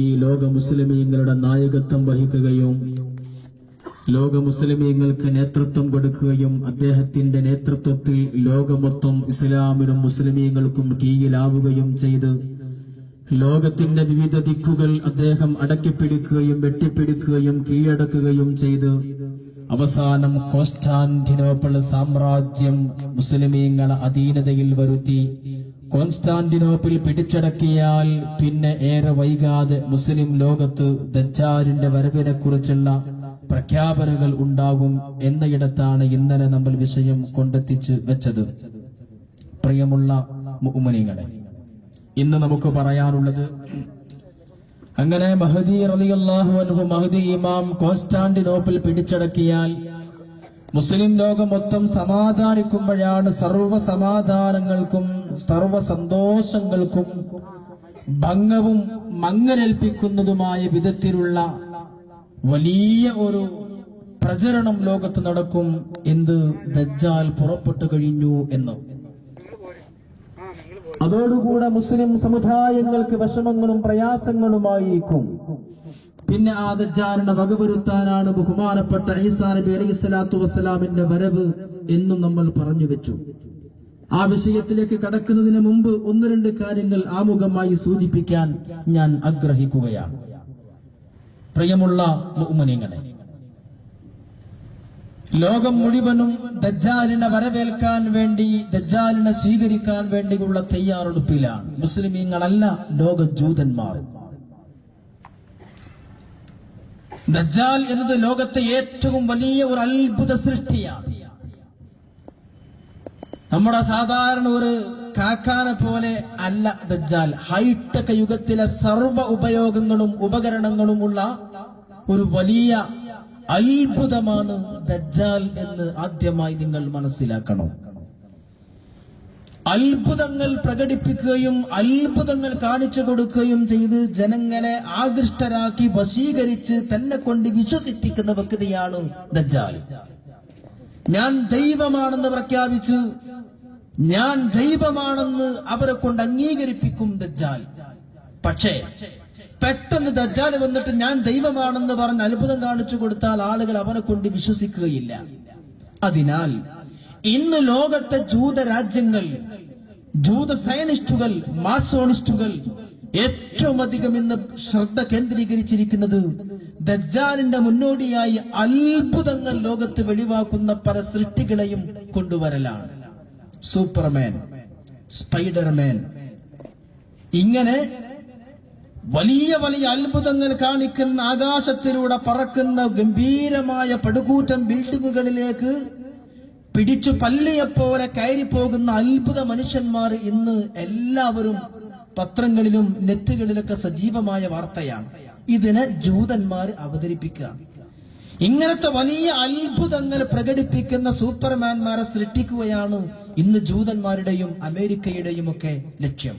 ഈ ലോക മുസ്ലിമീങ്ങളുടെ നായകത്വം വഹിക്കുകയും ലോക മുസ്ലിമീങ്ങൾക്ക് നേതൃത്വം കൊടുക്കുകയും അദ്ദേഹത്തിന്റെ നേതൃത്വത്തിൽ ലോകമൊത്തം ഇസ്ലാമിനും മുസ്ലിമീങ്ങൾക്കും കീഴിലാവുകയും ചെയ്ത് ലോകത്തിന്റെ വിവിധ ദിക്കുകൾ അദ്ദേഹം അടക്കിപ്പിടിക്കുകയും വെട്ടിപ്പിടിക്കുകയും കീഴടക്കുകയും ചെയ്ത് അവസാനം കോൺസ്റ്റാന്റിനോപ്പിൾ സാമ്രാജ്യം മുസ്ലിമീങ്ങളെ അധീനതയിൽ വരുത്തി. കോൺസ്റ്റാന്റിനോപ്പിൾ പിടിച്ചടക്കിയാൽ പിന്നെ ഏറെ വൈകാതെ മുസ്ലിം ലോകത്ത് ദജ്ജാലിന്റെ വരവിനെ കുറിച്ചുള്ള പ്രഖ്യാപനങ്ങൾ ഉണ്ടാകും എന്നയിടത്താണ് ഇന്നലെ നമ്മൾ വിഷയം കൊണ്ടെത്തിച്ച് വെച്ചത്. പ്രിയമുള്ള മുഅ്മിനീങ്ങളെ, ഇന്ന് നമുക്ക് പറയാനുള്ളത്, അങ്ങനെ മഹ്ദി റളിയല്ലാഹു അൻഹു, മഹ്ദി ഇമാം കോൺസ്റ്റാന്റിനോപ്പിൾ പിടിച്ചടക്കിയാൽ മുസ്ലിം ലോകം മൊത്തം സമാധാനിക്കുമ്പോഴാണ് സർവ്വ സമാധാനങ്ങൾക്കും സർവ്വ സന്തോഷങ്ങൾക്കും ഭംഗവും മങ്ങലേൽപ്പിക്കുന്നതുമായ വിധത്തിലുള്ള വലിയ ഒരു പ്രചരണം ലോകത്ത് നടക്കും. എന്ത്? ദജ്ജാൽ പുറപ്പെട്ടു കഴിഞ്ഞു എന്ന്. അതോടുകൂടെ മുസ്ലിം സമുദായങ്ങൾക്ക് വിഷമങ്ങളും പ്രയാസങ്ങളുമായിരിക്കും. പിന്നെ ആ ദജ്ജാലിനെ വകവരുത്താനാണ് ബഹുമാനപ്പെട്ട ഈസാ നബി അലൈഹി സ്വലാത്തു വസ്സലാമിന്റെ വരവ് എന്നും നമ്മൾ പറഞ്ഞു വെച്ചു. ആ വിഷയത്തിലേക്ക് കടക്കുന്നതിന് മുമ്പ് ഒന്ന് രണ്ട് കാര്യങ്ങൾ ആമുഖമായി സൂചിപ്പിക്കാൻ ഞാൻ ആഗ്രഹിക്കുകയാണ്. പ്രിയമുള്ള മുഅ്മിനീങ്ങളെ, ലോകം മുഴുവനും ദജ്ജാലിനെ വരവേൽക്കാൻ വേണ്ടി, ദജ്ജാലിനെ സ്വീകരിക്കാൻ വേണ്ടിയുള്ള തയ്യാറെടുപ്പിലാണ്. മുസ്ലിമീങ്ങളല്ല, ലോക ജൂതന്മാർ. ദജ്ജാൽ എന്നത് ലോകത്തെ ഏറ്റവും വലിയ ഒരു അത്ഭുത സൃഷ്ടിയാണ്. നമ്മുടെ സാധാരണ ഒരു കാക്കാനെ പോലെ അല്ല ദജ്ജാൽ. ഹൈടെക് യുഗത്തിലെ സർവ്വ ഉപയോഗങ്ങളും ഉപകരണങ്ങളുമുള്ള ഒരു വലിയ അത്ഭുതമാണ് ദജ്ജാൽ എന്ന് ആദ്യമായി നിങ്ങൾ മനസ്സിലാക്കണം. അത്ഭുതങ്ങൾ പ്രകടിപ്പിക്കുകയും അത്ഭുതങ്ങൾ കാണിച്ചു കൊടുക്കുകയും ചെയ്ത് ജനങ്ങളെ ആകൃഷ്ടരാക്കി വശീകരിച്ച് തന്നെ കൊണ്ട് വിശ്വസിപ്പിക്കുന്ന വ്യക്തിയാണ് ദജ്ജാൽ. ഞാൻ ദൈവമാണെന്ന് പ്രഖ്യാപിച്ച്, ഞാൻ ദൈവമാണെന്ന് അവരെ കൊണ്ട് അംഗീകരിപ്പിക്കും ദജ്ജാൽ. പക്ഷേ പെട്ടെന്ന് ദജ്ജാൽ വന്നിട്ട് ഞാൻ ദൈവമാണെന്ന് പറഞ്ഞ് അത്ഭുതം കാണിച്ചു കൊടുത്താൽ ആളുകൾ അവനെ കൊണ്ട് വിശ്വസിക്കുകയില്ല. അതിനാൽ ഇന്ന് ലോകത്തെ ജൂതരാജ്യങ്ങൾ, ജൂത സയനിസ്റ്റുകൾ, മാസോണിസ്റ്റുകൾ ഏറ്റവും അധികം ഇന്ന് ശ്രദ്ധ കേന്ദ്രീകരിച്ചിരിക്കുന്നത് ദജ്ജാലിന്റെ മുന്നോടിയായി അത്ഭുതങ്ങൾ ലോകത്ത് വെളിവാക്കുന്ന പല സൃഷ്ടികളെയും കൊണ്ടുവരലാണ്. സൂപ്പർമാൻ, സ്പൈഡർമാൻ, ഇങ്ങനെ വലിയ വലിയ അത്ഭുതങ്ങൾ കാണിക്കുന്ന, ആകാശത്തിലൂടെ പറക്കുന്ന ഗംഭീരമായ പടുകൂറ്റൻ ബിൽഡിങ്ങുകളിലേക്ക് പിടിച്ചു പല്ലിയെപ്പോലെ കയറിപ്പോകുന്ന അത്ഭുത മനുഷ്യന്മാർ ഇന്ന് എല്ലാവരും പത്രങ്ങളിലും നെറ്റുകളിലൊക്കെ സജീവമായ വാർത്തയാണ്. ഇതിനെ ജൂതന്മാർ അവതരിപ്പിക്കുക. ഇങ്ങനത്തെ വലിയ അത്ഭുതങ്ങൾ പ്രകടിപ്പിക്കുന്ന സൂപ്പർമാൻമാരെ സൃഷ്ടിക്കുകയാണ് ഇന്ന് ജൂതന്മാരുടെയും അമേരിക്കയുടെയും ഒക്കെ ലക്ഷ്യം.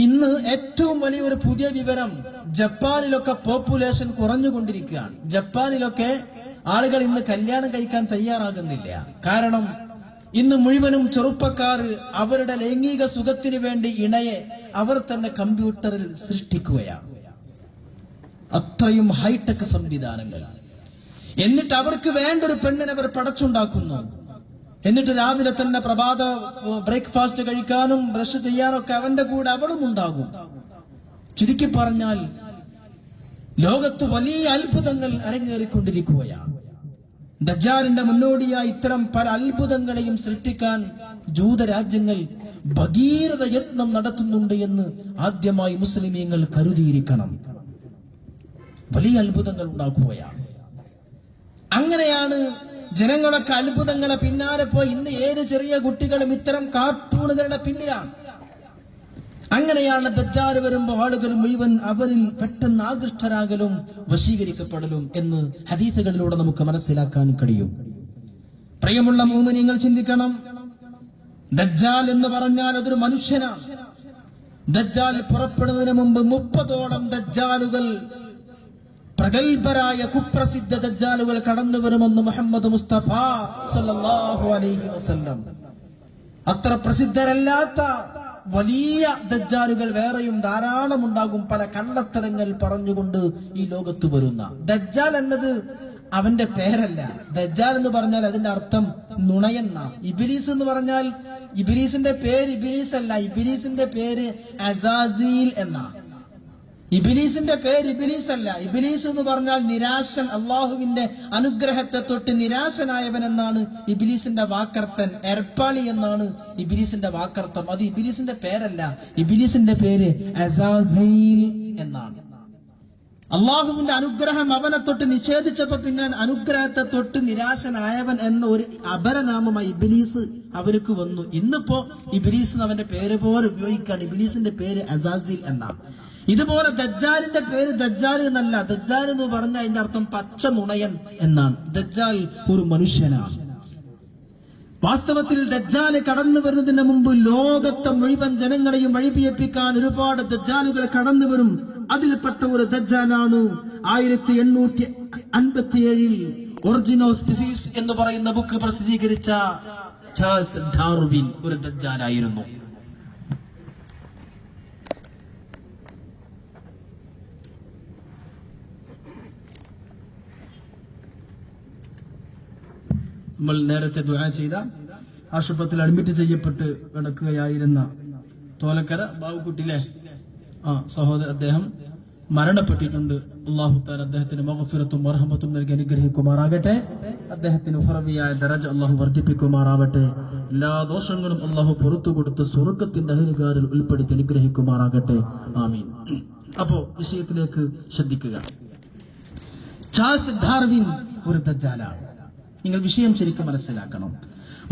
ഇന്ന് ഏറ്റവും വലിയൊരു പുതിയ വിവരം, ജപ്പാനിലൊക്കെ പോപ്പുലേഷൻ കുറഞ്ഞുകൊണ്ടിരിക്കുകയാണ്. ജപ്പാനിലൊക്കെ ആളുകൾ ഇന്ന് കല്യാണം കഴിക്കാൻ തയ്യാറാകുന്നില്ല. കാരണം ഇന്ന് മുഴുവനും ചെറുപ്പക്കാർ അവരുടെ ലൈംഗിക സുഖത്തിന് വേണ്ടി ഇണയെ അവർ തന്നെ കമ്പ്യൂട്ടറിൽ സൃഷ്ടിക്കുകയാണ്. അത്രയും ഹൈടെക് സംവിധാനങ്ങൾ. എന്നിട്ട് അവർക്ക് വേണ്ട ഒരു പെണ്ണിനെ അവർ പടച്ചുണ്ടാക്കുന്നു. എന്നിട്ട് രാവിലെ തന്നെ പ്രഭാത ബ്രേക്ക്ഫാസ്റ്റ് കഴിക്കാനും ബ്രഷ് ചെയ്യാനൊക്കെ അവന്റെ കൂടെ അവളും ഉണ്ടാകും. ചുരുക്കി പറഞ്ഞാൽ ലോകത്ത് വലിയ അത്ഭുതങ്ങൾ അരങ്ങേറിക്കൊണ്ടിരിക്കുകയാണ്. ദജ്ജാലിന്റെ മുന്നോടിയായി ഇത്തരം പല അത്ഭുതങ്ങളെയും സൃഷ്ടിക്കാൻ ജൂതരാജ്യങ്ങൾ ഭഗീരഥ യത്നം നടത്തുന്നുണ്ട് എന്ന് ആദ്യമായി മുസ്ലിമീങ്ങൾ കരുതിയിരിക്കണം. വലിയ അത്ഭുതങ്ങൾ ഉണ്ടാക്കുകയാണ്. അങ്ങനെയാണ് ജനങ്ങളൊക്കെ അത്ഭുതങ്ങളെ പിന്നാലെ പോയി ഇന്ന് ഏത് ചെറിയ കുട്ടികളും ഇത്തരം കാർട്ടൂണുകളുടെ പിന്നിലാണ്. അങ്ങനെയാണ് ദജ്ജാൽ വരുമ്പോൾ ആളുകൾ മുഴുവൻ അവരിൽ പെട്ടെന്ന് ആകൃഷ്ടരാകലും വശീകരിക്കപ്പെടലും എന്ന് ഹദീസുകളിലൂടെ നമുക്ക് മനസ്സിലാക്കാൻ കഴിയും. പ്രിയമുള്ള മുഅ്മിനീങ്ങൾ, ചിന്തിക്കണം, ദജ്ജാൽ എന്ന് പറഞ്ഞാൽ അതൊരു മനുഷ്യനാണ്. ദജ്ജാൽ പുറപ്പെടുന്നതിന് മുമ്പ് 30ഓളം ദജ്ജാലുകൾ, പ്രഗൽഭരായ കുപ്രസിദ്ധ ദജ്ജാലുകൾ കടന്നു വരുമെന്ന് മുഹമ്മദ് മുസ്തഫ സല്ലല്ലാഹു അലൈഹി വസല്ലം. അത്ര പ്രസിദ്ധരല്ലാത്ത വലിയ ദജ്ജാലുകൾ വേറെയും ധാരാളം ഉണ്ടാകും, പല കള്ളത്തരങ്ങൾ പറഞ്ഞുകൊണ്ട് ഈ ലോകത്ത് വരുന്ന. ദജ്ജാൽ എന്നത് അവന്റെ പേരല്ല. ദജ്ജാൽ എന്ന് പറഞ്ഞാൽ അതിന്റെ അർത്ഥം നുണയെന്ന. ഇബ്ലീസ് എന്ന് പറഞ്ഞാൽ ഇബ്ലീസിന്റെ പേര് ഇബ്ലീസ് അല്ല, ഇബ്ലീസിന്റെ പേര് അസാസീൽ എന്ന. ഇബ്ലീസിന്റെ പേര് ഇബ്ലീസ് അല്ല. ഇബ്ലീസ് എന്ന് പറഞ്ഞാൽ നിരാശൻ, അള്ളാഹുവിന്റെ അനുഗ്രഹത്തെ തൊട്ട് നിരാശനായവൻ എന്നാണ് ഇബ്ലീസിന്റെ വാക്കർത്ഥൻ. എർപ്പാളി എന്നാണ് ഇബ്ലീസിന്റെ വാക്കർത്ഥം. അത് ഇബ്ലീസിന്റെ പേരല്ല, ഇബ്ലീസിന്റെ പേര് അസാസീൽ എന്നാണ്. അള്ളാഹുവിന്റെ അനുഗ്രഹം അവനെ തൊട്ട് നിഷേധിച്ചപ്പോ പിന്നെ അനുഗ്രഹത്തെ തൊട്ട് നിരാശനായവൻ എന്ന ഒരു അപരനാമമായി ഇബ്ലീസ് അവർക്ക് വന്നു. ഇന്നിപ്പോ ഇബ്ലീസ് അവന്റെ പേര് പോലെ ഉപയോഗിക്കാണ്. ഇബ്ലീസിന്റെ പേര് അസാസിൽ എന്നാണ്. ഇതുപോലെ ദജ്ജാലിന്റെ പേര് ദജ്ജാൽ എന്നല്ല. ദജ്ജാൽ എന്ന് പറഞ്ഞാൽ അതിന്റെ അർത്ഥം പച്ച നുണയൻ എന്നാണ്. ദജ്ജാൽ ഒരു മനുഷ്യനാണ്. വാസ്തവത്തിൽ ദജ്ജാല് കടന്നു വരുന്നതിന് മുമ്പ് ലോകത്തെ മുഴുവൻ ജനങ്ങളെയും വഴിപിയപ്പിക്കാൻ ഒരുപാട് ദജ്ജാലുകൾ കടന്നു വരും. അതിൽപ്പെട്ട ഒരു ദജ്ജാലാണ് 1857 ഒറിജിൻ ഓഫ് സ്പീസീസ് എന്ന് പറയുന്ന ബുക്ക് പ്രസിദ്ധീകരിച്ച ചാൾസ് ഡാർവിൻ ഒരു ദജ്ജാലായിരുന്നു. നമ്മൾ നേരത്തെ ദുആ ചെയ്ത ആശുപത്രിയിൽ അഡ്മിറ്റ് ചെയ്യപ്പെട്ട് കിടക്കുകയായിരുന്ന തോലക്കര ബാവുക്കുട്ടിലെ സഹോദരൻ, അദ്ദേഹം മരണപ്പെട്ടിട്ടുണ്ട്. അല്ലാഹു തആല അദ്ദേഹത്തിന് മഗ്ഫിറത്തും മർഹമത്തും നൽകി അനുഗ്രഹിക്കുമാറാകട്ടെ. അദ്ദേഹത്തിന് ഉഖറവിയായ ദറജ അല്ലാഹു വർദ്ധിപ്പിക്കുമാറാവട്ടെ. എല്ലാ ദോഷങ്ങളും അല്ലാഹു പുറത്തു കൊടുത്ത് സ്വർഗ്ഗത്തിന്റെ അഹലുകാരിൽ ഉൾപ്പെടുത്തി അനുഗ്രഹിക്കുമാറാകട്ടെ. ആമീൻ. അപ്പോ വിഷയത്തിലേക്ക് ശ്രദ്ധിക്കുക. ചാൾസ് ഡാർവിൻ ഒരു ദജ്ജാലാണ്. നിങ്ങൾ വിഷയം ശരിക്കും മനസ്സിലാക്കണം.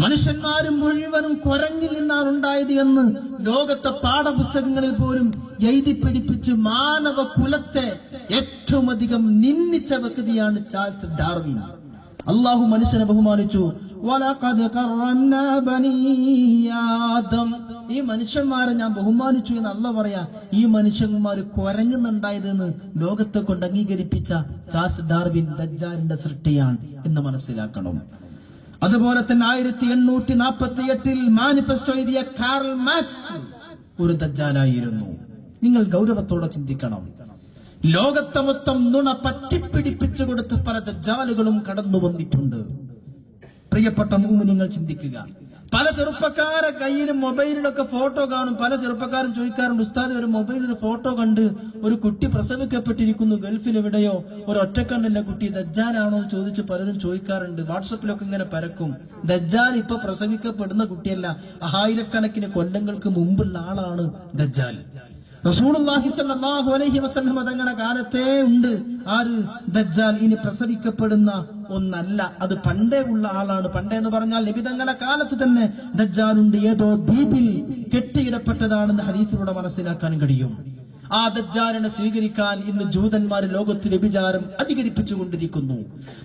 മനുഷ്യന്മാരും മുഴുവനും കുരങ്ങിൽ നിന്നാണ് ഉണ്ടായത് എന്ന് ലോകത്തെ പാഠപുസ്തകങ്ങളിൽ പോലും എഴുതി പിടിപ്പിച്ച് മാനവ കുലത്തെ ഏറ്റവും അധികം നിന്ദിച്ച വ്യക്തിയാണ് ചാൾസ് ഡാർവിൻ. അള്ളാഹു മനുഷ്യനെ ബഹുമാനിച്ചു. വലഖദ് കറംനാ ബനീ ആദം. ഈ മനുഷ്യന്മാരെ ഞാൻ ബഹുമാനിച്ചു എന്ന് അള്ളാഹു പറയാ. ഈ മനുഷ്യന്മാര് കുരങ്ങുന്നുണ്ടായതെന്ന് ലോകത്തെ കൊണ്ട് അംഗീകരിപ്പിച്ച ചാൾസ് ഡാർവിൻ ദജ്ജാലിന്റെ സൃഷ്ടിയാണ് എന്ന് മനസ്സിലാക്കണം. അതുപോലെ തന്നെ 1848 മാനിഫെസ്റ്റോ എഴുതിയ കാറൽ മാർക്സ് ഒരു ദജ്ജാലായിരുന്നു. നിങ്ങൾ ഗൗരവത്തോടെ ചിന്തിക്കണം. ലോകത്തെ മൊത്തം നുണ പറ്റിപ്പിടിപ്പിച്ചു കൊടുത്ത് പല ദജ്ജാലുകളും കടന്നു വന്നിട്ടുണ്ട്. പ്രിയപ്പെട്ട മുഅ്മിനീങ്ങൾ ചിന്തിക്കുക. പല ചെറുപ്പക്കാരെ കയ്യിലും മൊബൈലിലൊക്കെ ഫോട്ടോ കാണും. പല ചെറുപ്പക്കാരും ചോദിക്കാറുണ്ട്, ഉസ്താദ് ഒരു മൊബൈലിൽ ഫോട്ടോ കണ്ട് ഒരു കുട്ടി പ്രസവിക്കപ്പെട്ടിരിക്കുന്നു ഗൾഫിൽ എവിടെയോ, ഒരു ഒറ്റക്കണ്ണുള്ള കുട്ടി, ദജ്ജാലാണോ എന്ന് ചോദിച്ച് പലരും ചോദിക്കാറുണ്ട്. വാട്സപ്പിലൊക്കെ ഇങ്ങനെ പരക്കും. ദജ്ജാൽ ഇപ്പൊ പ്രസവിക്കപ്പെടുന്ന കുട്ടിയല്ല, ആയിരക്കണക്കിന് കൊല്ലങ്ങൾക്ക് മുമ്പുള്ള ആളാണ് ദജ്ജാൽ. റസൂലുള്ളാഹി സ്വല്ലല്ലാഹു അലൈഹി വസല്ലം തങ്ങളുടെ കാലത്തേ ഉണ്ട് ആര്? ദജ്ജാൽ. ഇനി പ്രസവിക്കപ്പെടുന്ന ഒന്നല്ല, അത് പണ്ടേ ഉള്ള ആളാണ്. പണ്ടേ എന്ന് പറഞ്ഞാൽ നബി തങ്ങളുടെ കാലത്ത് തന്നെ ദജ്ജാലുണ്ട്. ഏതോ ദ്വീപിൽ കെട്ടിയിടപ്പെട്ടതാണെന്ന് ഹദീസിലൂടെ മനസ്സിലാക്കാൻ കഴിയും. ആ ദജ്ജാലിനെ സ്വീകരിക്കാൻ ഇന്ന് ജൂതന്മാർ ലോകത്ത് വ്യഭിചാരം അധികരിപ്പിച്ചുകൊണ്ടിരിക്കുന്നു.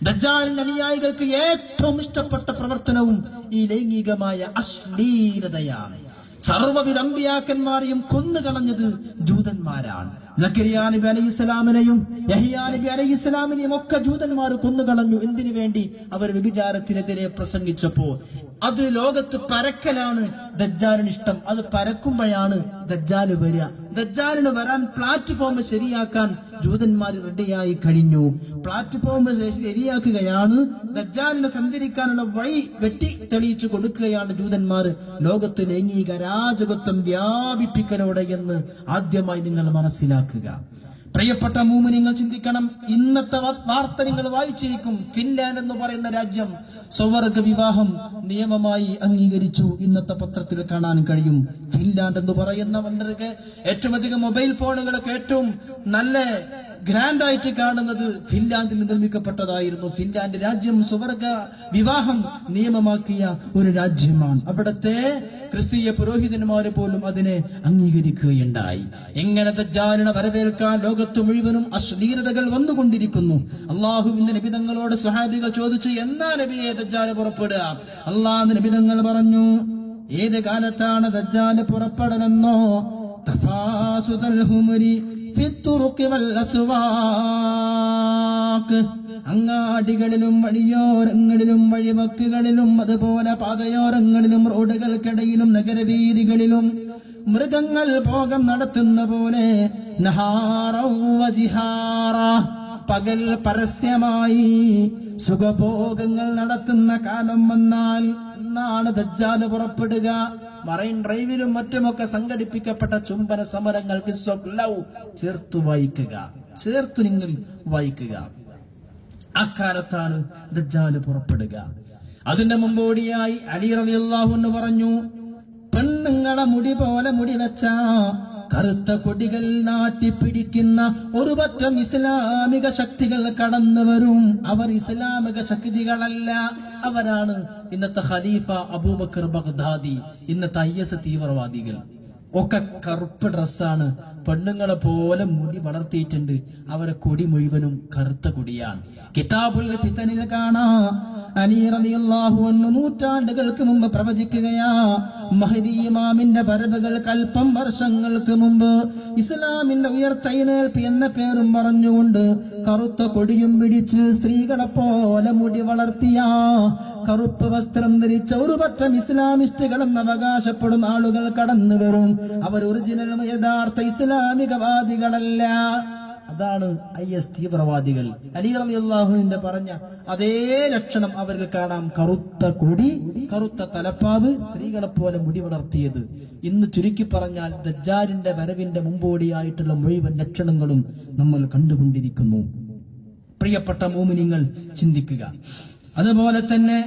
ദജ്ജാലിന്റെ അനുയായികൾക്ക് ഏറ്റവും ഇഷ്ടപ്പെട്ട പ്രവർത്തനവും ഈ ലൈംഗികമായ അശ്ലീലതയാണ്. സർവ്വവിധ അമ്പിയാക്കന്മാരെയും കൊന്നുകളഞ്ഞത് ജൂതന്മാരാണ്. സക്കരിയ നബി അലൈഹിസ്സലാമിനെയും യഹ്യാ നബി അലൈഹിസ്സലാമിനെയും ഒക്കെ ജൂതന്മാർ കൊന്നുകളഞ്ഞു. എന്തിനു വേണ്ടി? അവർ വ്യഭിചാരത്തിനെതിരെ പ്രസംഗിച്ചപ്പോ. അത് ലോകത്ത് പരക്കലാണ് ദജ്ജാലിന് ഇഷ്ടം. അത് പരക്കുമ്പോഴാണ് ദജ്ജാല് വരിക. ദജ്ജാലിന് വരാൻ പ്ലാറ്റ്ഫോം ശരിയാക്കാൻ ജൂതന്മാർ റെഡിയായി കഴിഞ്ഞു. പ്ലാറ്റ്ഫോം ശരിയാക്കുകയാണ്, ദജ്ജാലിനെ സഞ്ചരിക്കാനുള്ള വഴി വെട്ടി തെളിയിച്ചു കൊടുക്കുകയാണ് ജൂതന്മാർ. ലോകത്ത് ലൈംഗിക അരാജകത്വം വ്യാപിപ്പിക്കലോടെ എന്ന് ആദ്യമായി നിങ്ങൾ മനസ്സിലാക്കുക. പ്രിയപ്പെട്ട മുഅ്മിനീങ്ങൾ ചിന്തിക്കണം. ഇന്നത്തെ വാർത്ത നിങ്ങൾ വായിച്ചിരിക്കും. ഫിൻലാൻഡ് എന്ന് പറയുന്ന രാജ്യം സ്വവർഗ വിവാഹം നിയമമായി അംഗീകരിച്ചു. ഇന്നത്തെ പത്രത്തിൽ കാണാൻ കഴിയും. ഫിൻലാൻഡ് എന്ന് പറയുന്ന വളരെ ഏറ്റവും അധികം മൊബൈൽ ഫോണുകളൊക്കെ ഏറ്റവും നല്ല ഗ്രാൻഡായിട്ട് കാണുന്നത് ഫിൻലാൻഡിൽ നിർമ്മിക്കപ്പെട്ടതായിരുന്നു. ഫിൻലാൻഡ് രാജ്യം സ്വവർഗ വിവാഹം നിയമമാക്കിയ ഒരു രാജ്യമാണ്. അവിടത്തെ ക്രിസ്തീയ പുരോഹിതന്മാര് പോലും അതിനെ അംഗീകരിക്കുകയുണ്ടായി. എങ്ങനെ ദജ്ജാലിനെ വരവേൽക്കാൻ ലോകത്ത് മുഴുവനും അശ്ലീലതകൾ വന്നുകൊണ്ടിരിക്കുന്നു. അള്ളാഹുവിന്റെ നബി തങ്ങളോട് സ്വഹാബികൾ ചോദിച്ചു, എന്നാ നബിയെ ദജ്ജാല് പുറപ്പെടുക? അള്ളാഹുവിന്റെ നബി തങ്ങൾ പറഞ്ഞു, ഏത് കാലത്താണ് ദജ്ജാല് പുറപ്പെടണമെന്നോ? തഫാസുദൽ ഹുമരി ഫിത്തുറുഖി വൽ അസ്വാഖ്. അങ്ങാടികളിലും വഴിയോരങ്ങളിലും വഴിവക്കുകളിലും അതുപോലെ പാതയോരങ്ങളിലും റോഡുകൾക്കിടയിലും നഗരവീതികളിലും മൃഗങ്ങൾ ഭോഗം നടത്തുന്ന പോലെ നഹാറൗ വജിഹാറ, പകൽ പരസ്യമായി സുഖഭോഗങ്ങൾ നടത്തുന്ന കാലം വന്നാൽ എന്നാണ് ദജ്ജാല് പുറപ്പെടുക. മറൈൻ ഡ്രൈവിലും മറ്റുമൊക്കെ സംഘടിപ്പിക്കപ്പെട്ട ചുംബന സമരങ്ങൾക്ക് ചേർത്തു വായിക്കുക, ചേർത്തു നിങ്ങൾ വായിക്കുക. അക്കാലത്താണ് ദജ്ജാല് പുറപ്പെടുക. അതിന്റെ മുമ്പോടിയായി അലി റളിയല്ലാഹു അൻഹു പറഞ്ഞു, പെണ്ണുങ്ങളെ മുടി പോലെ മുടി വെച്ച കറുത്ത കൊടികൾ നാട്ടിപ്പിടിക്കുന്ന ഒരു പറ്റം ഇസ്ലാമിക ശക്തികൾ കടന്നു വരും. അവർ ഇസ്ലാമിക ശക്തികളല്ല, അവരാണ് ഇന്നത്തെ ഖലീഫ അബൂബക്കർ ബഗ്ദാദി, ഇന്നത്തെ IS തീവ്രവാദികൾ. ഒക്കെ കറുപ്പ് ഡ്രസ്സാണ്, പെണ്ണുങ്ങളെ പോലെ മുടി വളർത്തിയിട്ടുണ്ട്. അവരെ കൊടി മുഴുവനും കറുത്ത കൊടിയാണ്. കിതാബുൽ ഫിതനിൽ കാണാം, അലി റളിയല്ലാഹു അൻഹു നൂറ്റാണ്ടുകൾക്ക് മുമ്പ് പ്രവചിക്കുകയാ, മഹ്ദി ഇമാമിന്റെ വരവുകൾക്ക് അല്പം വർഷങ്ങൾക്ക് മുമ്പ് ഇസ്ലാമിന്റെ ഉയർത്തെഴുന്നേൽപ്പ് എന്ന പേരും പറഞ്ഞുകൊണ്ട് കറുത്ത കൊടിയും പിടിച്ച് സ്ത്രീകളെ പോലെ മുടി വളർത്തിയ കറുപ്പ് വസ്ത്രം ധരിച്ച ഒരു പറ്റം ഇസ്ലാമിസ്റ്റുകളെന്ന് അവകാശപ്പെടുന്ന ആളുകൾ കടന്നു വരും. അവർ ഒറിജിനൽ യഥാർത്ഥ ഇസ്ലാമികവാദികളല്ല, അതാണ് IS തീവ്രവാദികൾ. അലി റളിയല്ലാഹുവിന്റെ പറഞ്ഞ അതേ ലക്ഷണം അവർക്ക് കാണാം. കറുത്ത കൊടി, കറുത്ത തലപ്പാവ്, സ്ത്രീകളെ പോലെ മുടി വളർത്തിയത്. ഇന്ന് ചുരുക്കി പറഞ്ഞാൽ ദജ്ജാലിന്റെ വരവിന്റെ മുമ്പോടിയായിട്ടുള്ള മുഴുവൻ ലക്ഷണങ്ങളും നമ്മൾ കണ്ടുകൊണ്ടിരിക്കുന്നു. പ്രിയപ്പെട്ട മോമിനിങ്ങൾ ചിന്തിക്കുക. അതുപോലെ തന്നെ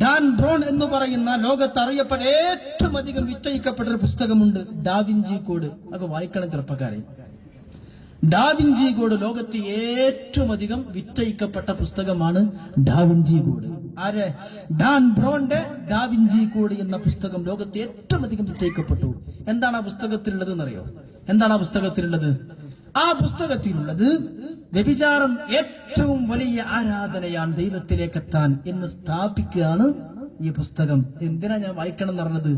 ഡാൻ ബ്രോൺ എന്ന് പറയുന്ന ലോകത്ത് അറിയപ്പെട്ട ഏറ്റവും അധികം വിറ്റഴിക്കപ്പെട്ട ഒരു പുസ്തകമുണ്ട്, ഡാവിഞ്ചി കോഡ്. അത് വായിക്കണം ചെറുപ്പക്കാരെ. ഡാവിഞ്ചി കോഡ് ലോകത്ത് ഏറ്റവും അധികം വിറ്റഴിക്കപ്പെട്ട പുസ്തകമാണ് ഡാവിഞ്ചി കോഡ്. ആരെ? ഡാൻ ബ്രോന്റെ ഡാവിഞ്ചി കോഡ് എന്ന പുസ്തകം ലോകത്ത് ഏറ്റവും അധികം വിറ്റഴിക്കപ്പെട്ടു. എന്താണ് ആ പുസ്തകത്തിലുള്ളത് എന്നറിയോ? എന്താണ് ആ പുസ്തകത്തിലുള്ളത്? ആ പുസ്തകത്തിലുള്ളത് വ്യഭിചാരം ഏറ്റവും വലിയ ആരാധനയാണ്, ദൈവത്തിലേക്കെത്താൻ എന്ന് സ്ഥാപിക്കുകയാണ് ഈ പുസ്തകം. എന്തിനാ ഞാൻ വായിക്കണം എന്ന് പറഞ്ഞത്?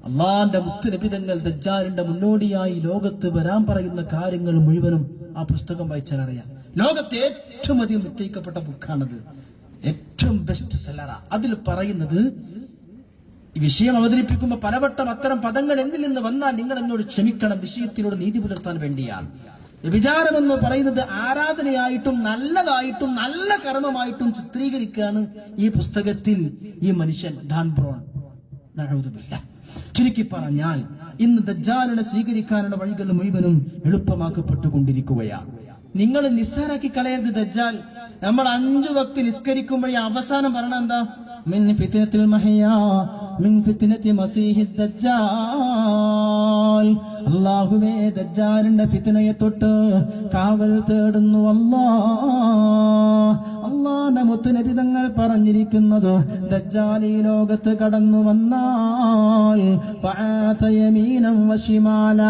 അള്ളാന്റെ മുത്തുനബിതങ്ങൾ ദജ്ജാലിന്റെ മുന്നോടിയായി ലോകത്ത് വരാൻ പറയുന്ന കാര്യങ്ങൾ മുഴുവനും ആ പുസ്തകം വായിച്ചാൽ അറിയാം. ലോകത്തെ ഏറ്റവും അധികം വിറ്റഴിക്കപ്പെട്ട ബുക്കാണത്, ഏറ്റവും ബെസ്റ്റ് സെല്ലറാ. അതിൽ പറയുന്നത്, ഈ വിഷയം അവതരിപ്പിക്കുമ്പോൾ പലവട്ടം അത്തരം പദങ്ങൾ എന്നിൽ നിന്ന് വന്നാൽ നിങ്ങൾ എന്നോട് ക്ഷമിക്കണം, വിഷയത്തിനോട് നീതി പുലർത്താൻ വേണ്ടിയാണ്. വ്യഭിചാരമെന്ന് പറയുന്നത് ആരാധനയായിട്ടും നല്ലതായിട്ടും നല്ല കർമ്മമായിട്ടും ചിത്രീകരിക്കുകയാണ് ഈ പുസ്തകത്തിൽ ഈ മനുഷ്യൻ ഡാൻ ബ്രോൺ. ചുരുക്കി പറഞ്ഞാൽ ഇന്ന് ദജ്ജാലിനെ സ്വീകരിക്കാനുള്ള വഴികൾ മുഴുവനും എളുപ്പമാക്കപ്പെട്ടുകൊണ്ടിരിക്കുകയാണ്. നിങ്ങൾ നിസ്സാരാക്കി കളയരുത് ദജ്ജാൽ. നമ്മൾ 5 വക്ത് നിസ്കരിക്കുമ്പോഴേ അവസാനം പറയണ എന്താ? മിൻ ഫിത്നത്തിൽ മഹ്യാ മിൻ ഫിത്നത്തി മസീഹിദ് ദജ്ജാൽ. അല്ലാഹുവേ, ദജ്ജാലിന്റെ ഫിത്നയെ തൊട്ട് കാവൽ തേടുന്നു അല്ലാഹുവിന്റെ മുത്തുനബി തങ്ങൾ പറഞ്ഞിരിക്കുന്നത്, ദജ്ജാൽ ഈ ലോകത്ത് കടന്നു വന്നാൽ ഫഅതയമീനം വശിമാല,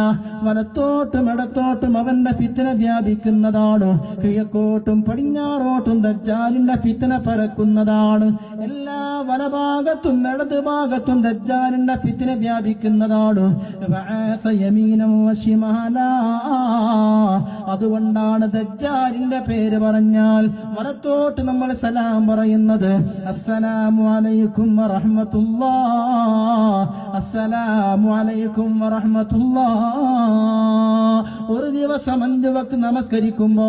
വലത്തോട്ടും ഇടത്തോട്ടും അവന്റെ ഫിത്ന വ്യാപിക്കുന്നതാണ്. കിഴക്കോട്ടും പടിഞ്ഞാറോട്ടും ദജ്ജാലിന്റെ ഫിത്ന പരക്കുന്നതാണ്. എല്ലാ വലഭാഗത്തും ഇടത് ഭാഗത്തും ദജ്ജാലിന്റെ ഫിത്ന വ്യാപിക്കുന്നതാണ്. ഫഅതയമീനം വശിമാല. അതുകൊണ്ടാണ് ദജ്ജാലിന്റെ പേര് പറഞ്ഞാൽ വലത്തോട്ട് നമ്മൾ സലാം പറയുന്നത്, അസ്സലാമു അലൈക്കും വറഹ്മത്തുള്ളാഹ്, അസ്സലാമു അലൈക്കും വറഹ്മത്തുള്ളാഹ്. ഒരു ദിവസം 5 വക്ത് നമസ്കരിക്കുമ്പോ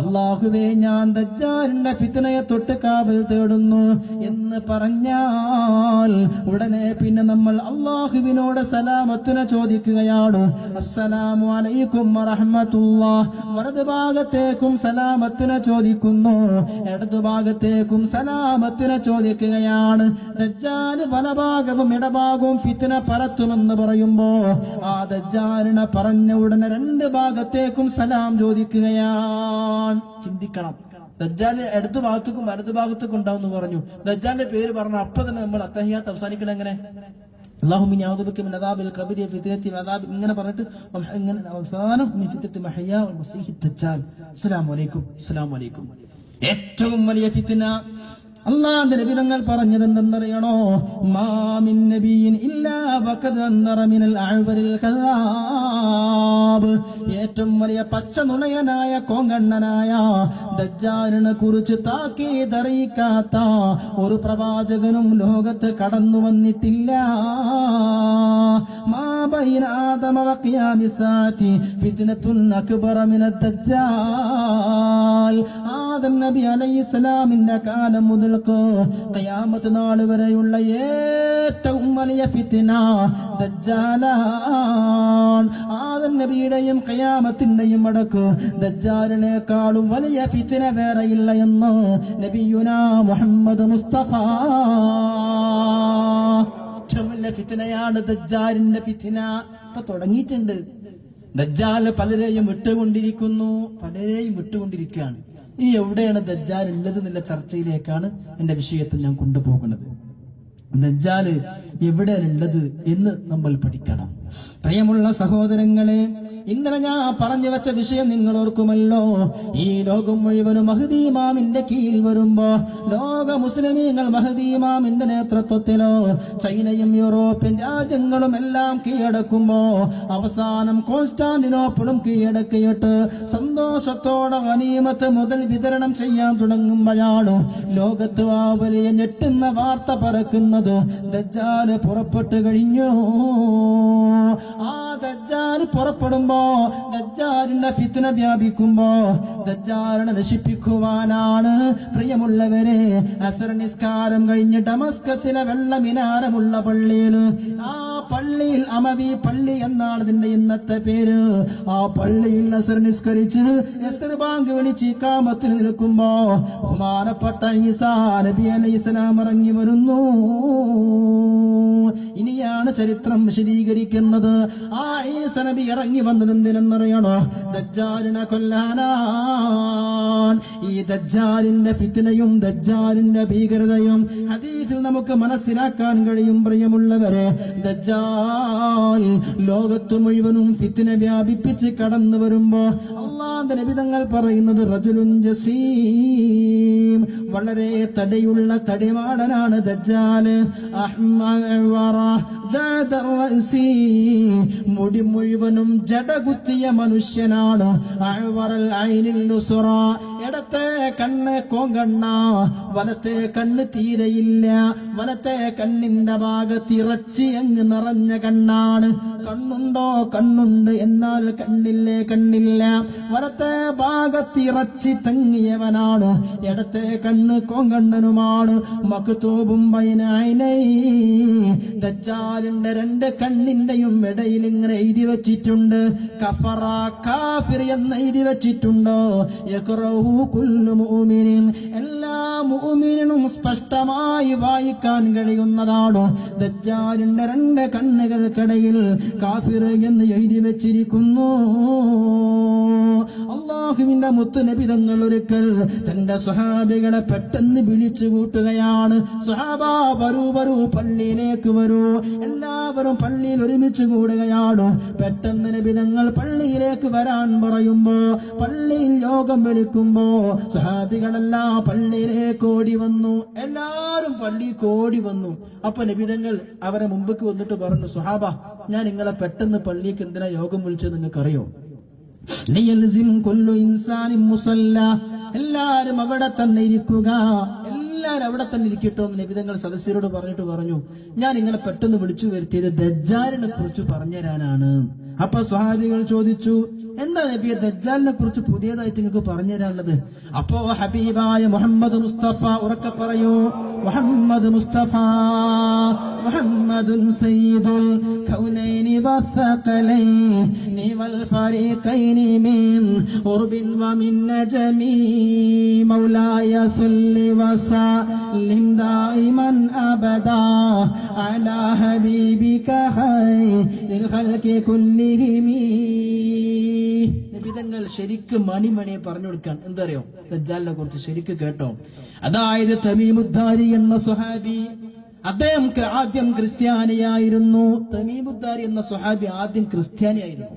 അല്ലാഹുവേ, ഞാൻ ദജ്ജാലിന്റെ ഫിത്നയെ തൊട്ട് കാവൽ തേടുന്നു എന്ന് പറഞ്ഞാൽ ഉടനെ പിന്നെ നമ്മൾ അല്ലാഹുവിനോട് സലാമത്തിനെ ചോദിക്കുകയാണ്. അസ്സലാമു അലൈക്കും വറഹ്മത്തുള്ളാഹ്. വലത് ഭാഗത്തേക്കും സലാമത്തിനെ ചോദിക്കുന്നു, ഇടതു ഭാഗത്തേക്കും സലാമത്തിനെ ചോദിക്കുകയാണ്. ദജ്ജാൽ വലഭാഗവും ഇടഭാഗവും ഫിത്ന പരത്തുമെന്ന് പറയുമ്പോ ആ ദജ്ജാലിനെ പറഞ്ഞ ഉടനെ 2 ഭാഗത്തേക്കും സലാം ചോദിക്കുകയാണ്. ചിന്തിക്കണം. ദജ്ജാൽ ഇടതു ഭാഗത്തേക്കും വലതു ഭാഗത്തേക്കും ഉണ്ടാവും പറഞ്ഞു. ദജ്ജാലിന്റെ പേര് പറഞ്ഞ അപ്പൊ തന്നെ നമ്മൾ അത്തഹിയാത്ത് അവസാനിക്കണം എങ്ങനെ? അല്ലാഹുമ്മ യഅൂദുബിക മിൻ അദാബിൽ ഖബരി ഫിത്നതി വഅദാബി, ഇങ്ങനെ പറഞ്ഞിട്ട് ഇങ്ങനെ അവസാനം മിൻ ഫിത്നതി മഹ്യാ വൽ മസീഹി ദജ്ജാൽ. അസ്സലാമു അലൈക്കും, അസ്സലാമു അലൈക്കും. ഏറ്റവും വലിയ ഫിത്ന അല്ലാഹുവിന്റെ നബി തങ്ങൾ പറഞ്ഞത് എന്തെന്നറിയണോ? മാ മിൻ നബിയിൻ ഇല്ലാ വഖദ് അൻദറ മിനൽ അഅ്വരിൽ കദാബ്. ഏറ്റവും വലിയ പച്ച നുണയനായ കോങ്കണ്ണനായ ദജ്ജാലിനെ കുറിച്ച് താക്കീതറിയിക്കാത്ത ഒരു പ്രവാചകനും ലോകത്ത് കടന്നു വന്നിട്ടില്ല. മാ ബൈന ആദമ വഖിയാമിസ് സാഅതി ഫിത്നത്തുൻ അക്ബറ മിനദ് ദജ്ജാൽ. ആദം നബി അലൈഹിസ്സലാമിന്റെ കാലം മുതൽ ഖിയാമത്ത് നാൾ വരെയുള്ള ഏറ്റവും വലിയ ഫിത്ന ദജ്ജാലാണ്. ആദം നബിയുടെയും ഖിയാമത്തിന്റെയും ഇടക്ക് ദജ്ജാലിനേക്കാളും വലിയ ഫിത്ന വേറെയില്ല എന്ന് നബിയുനാ മുഹമ്മദ് മുസ്തഫ. ഏറ്റവും വലിയ ഫിത്നയാണ് ദജ്ജാലിന്റെ ഫിത്ന. ഇപ്പൊ തുടങ്ങിയിട്ടുണ്ട്. ദജ്ജാൽ പലരെയും വിട്ടുകൊണ്ടിരിക്കുകയാണ്. ഇനി എവിടെയാണ് ദജ്ജാൽ ഉള്ളത് എന്നുള്ള ചർച്ചയിലേക്കാണ് എന്റെ വിഷയത്തിൽ ഞാൻ കൊണ്ടുപോകുന്നത്. ദജ്ജാൽ എവിടെയാണ് ഉള്ളത് എന്ന് നമ്മൾ പഠിക്കണം. പ്രിയമുള്ള സഹോദരങ്ങളെ, ഇന്നലെ ഞാൻ പറഞ്ഞു വെച്ച വിഷയം നിങ്ങൾ ഓർക്കുമല്ലോ. ഈ ലോകം മുഴുവനും മഹ്ദി ഇമാമിന്റെ കീഴിൽ വരുമ്പോ, ലോക മുസ്ലിമീങ്ങൾ മഹ്ദി ഇമാമിന്റെ നേതൃത്വത്തിലോ ചൈനയും യൂറോപ്യൻ രാജ്യങ്ങളും എല്ലാം കീഴടക്കുമ്പോ, അവസാനം കോൺസ്റ്റാന്റിനോപ്പിളും കീഴടക്കിയിട്ട് സന്തോഷത്തോടെ ഗനീമത്ത് മുതൽ വിതരണം ചെയ്യാൻ തുടങ്ങുമ്പോഴാണ് ലോകത്ത് ആ വലിയ ഞെട്ടുന്ന വാർത്ത പറക്കുന്നത്. ദജ്ജാൽ പുറപ്പെട്ടു കഴിഞ്ഞു. ആ ദജ്ജാൽ പുറപ്പെടുമ്പോ, ദജ്ജാലിന്റെ ഫിത്ന വ്യാപിക്കുമ്പോ, ദജ്ജാലിനെ നശിപ്പിക്കുവാനാണ് പ്രിയമുള്ളവരെ അസർ നിസ്കാരം കഴിഞ്ഞ് ഡമസ്കസിലെ വെള്ള മിനാരമുള്ള പള്ളിയിൽ, ആ പള്ളിയിൽ അമവി പള്ളി എന്നാണ് ഇതിന്റെ ഇന്നത്തെ പേര്, ആ പള്ളിയിൽ അസർ നിസ്കരിച്ച് അസർ ബാങ്ക് വിളിച്ച് ഇഖാമത്തിൽ നിൽക്കുമ്പോ ബഹുമാനപ്പെട്ട ഈസാ നബി അലൈഹിസ്സലാം ഇറങ്ങി വരുന്നു. ഇനിയാണ് ചരിത്രം വിശദീകരിക്കുന്നത്. ആ ഈസാ നബി ഇറങ്ങി വന്നത് എന്തിനെന്നറിയണോ? ദജ്ജാലിനെ കൊല്ലാനാണ്. ഈ ദജ്ജാലിന്റെ ഫിത്നയും ദജ്ജാലിന്റെ ഭീകരതയും ഹദീസിൽ നമുക്ക് മനസ്സിലാക്കാൻ കഴിയും. പ്രിയമുള്ളവരെ, ദജ്ജാൽ ലോകത്ത് മുഴുവനും ഫിത്ന വ്യാപിപ്പിച്ച് കടന്നു വരുമ്പോ അല്ലാഹുവിന്റെ നബി തങ്ങൾ പറയുന്നത് റജുലുൻ ജസീം, വളരെ തടിയുള്ള തടിമാടനാണ് ദജ്ജാൽ. മുടി മുഴുവനും ജടകുത്തിയ മനുഷ്യനാണ്. ഇടത്തെ കണ്ണ് കോങ്കണ്ണ, വലത്തെ കണ്ണ് തീരെയില്ല. വലത്തെ കണ്ണിന്റെ ഭാഗത്തിറച്ചി അങ്ങ് നിറഞ്ഞ കണ്ണാണ്. കണ്ണുണ്ടോ? കണ്ണുണ്ട്, എന്നാൽ കണ്ണില്ല. വലത്തെ ഭാഗത്തിറച്ചി തങ്ങിയവനാണ്. ഇടത്തെ കണ്ണ് കോങ്കണ്ണനുമാണ്. മക്തൂബും ബൈന ഐനൈ, ദജ്ജാലിന്റെ രണ്ട് കണ്ണിന്റെയും ഇടയിൽ ഇങ്ങനെ എഴുതി വെച്ചിട്ടുണ്ട് കഫറ, കാഫിർ എന്ന് എഴുതി വെച്ചിട്ടുണ്ടോ. യഖറഉ കുല്ലു മുഅ്മിനിൻ, എല്ലാ മുഅ്മിനും സ്പഷ്ടമായി വായിക്കാൻ കഴിയുന്നതാണ്. ദജ്ജാലിന്റെ രണ്ട് കണ്ണുകൾക്കിടയിൽ കാഫിർ എന്ന് എഴുതി വെച്ചിരിക്കുന്നു. അല്ലാഹുവിന്റെ മുത്ത് നബി തങ്ങൾ ഒരിക്കൽ തന്റെ സ്വഹാബികളെ പെട്ടെന്ന് വിളിച്ചു കൂട്ടുകയാണ്. സ്വഹാബാ, വരൂ പള്ളിയിലേക്ക് വരൂ. എല്ലാവരും പള്ളിയിൽ ഒരുമിച്ച് കൂടുകയാണ്. പെട്ടെന്ന് നബി തങ്ങൾ പള്ളിയിലേക്ക് വരാൻ പറയുമ്പോ, പള്ളിയിൽ യോഗം വിളിക്കുമ്പോ സ്വഹാബികളെല്ലാം പള്ളിയിലേക്ക് ഓടി വന്നു. എല്ലാരും പള്ളിക്ക് ഓടി വന്നു. അപ്പൊ നബി തങ്ങൾ അവരെ മുമ്പേക്ക് വന്നിട്ട് പറഞ്ഞു, സ്വഹാബ, ഞാൻ നിങ്ങളെ പെട്ടെന്ന് പള്ളിക്ക് എന്തിനാ യോഗം വിളിച്ചത് നിങ്ങൾക്കറിയോ? എല്ലാരും അവിടെ തന്നെ ഇരിക്കുക, എല്ലാരും അവിടെ തന്നെ ഇരിക്കട്ടോ എന്ന് നബി തങ്ങൾ സദസ്യരോട് പറഞ്ഞിട്ട് പറഞ്ഞു, ഞാൻ നിങ്ങളെ പെട്ടെന്ന് വിളിച്ചു വരുത്തിയത് ദജ്ജാലിനെ കുറിച്ച് പറഞ്ഞുതരാനാണ്. അപ്പൊ സ്വഹാബികൾ ചോദിച്ചു, എന്താ നബിയെ ദജ്ജാലിനെ കുറിച്ച് പുതിയതായിട്ട് നിങ്ങൾക്ക് പറഞ്ഞുതരാനുള്ളത്? അപ്പോ ഹബീബായ മുഹമ്മദ് മുസ്തഫ ഉറക്കെ പറയൂ, മുഹമ്മദ് മുസ്തഫ മുഹമ്മദുൻ സയ്യിദുൽ കൗനൈനി വസ്സഖലൈനി വൽ ഫരീഖൈനി മിൻ ഖുർബിൻ വമിൻ നജമി മൗലായ സല്ലി വസല്ലിം ദായിമൻ അബദാ അലാ ഹബീബിക ഖൈറിൽ ഖൽഖി കുല്ലിഹിം. നബിതങ്ങൾ ശരിക്കും മണിമണിയെ പറഞ്ഞു കൊടുക്കാൻ. എന്തറിയോ? ദജ്ജാലിനെ കുറിച്ച് ശരിക്ക് കേട്ടോ. അതായത് തമീമുദ്ദാരി എന്ന സ്വഹാബി, അദ്ദേഹം ആദ്യം ക്രിസ്ത്യാനിയായിരുന്നു. തമീമുദ്ദാരി എന്ന സ്വഹാബി ആദ്യം ക്രിസ്ത്യാനിയായിരുന്നു.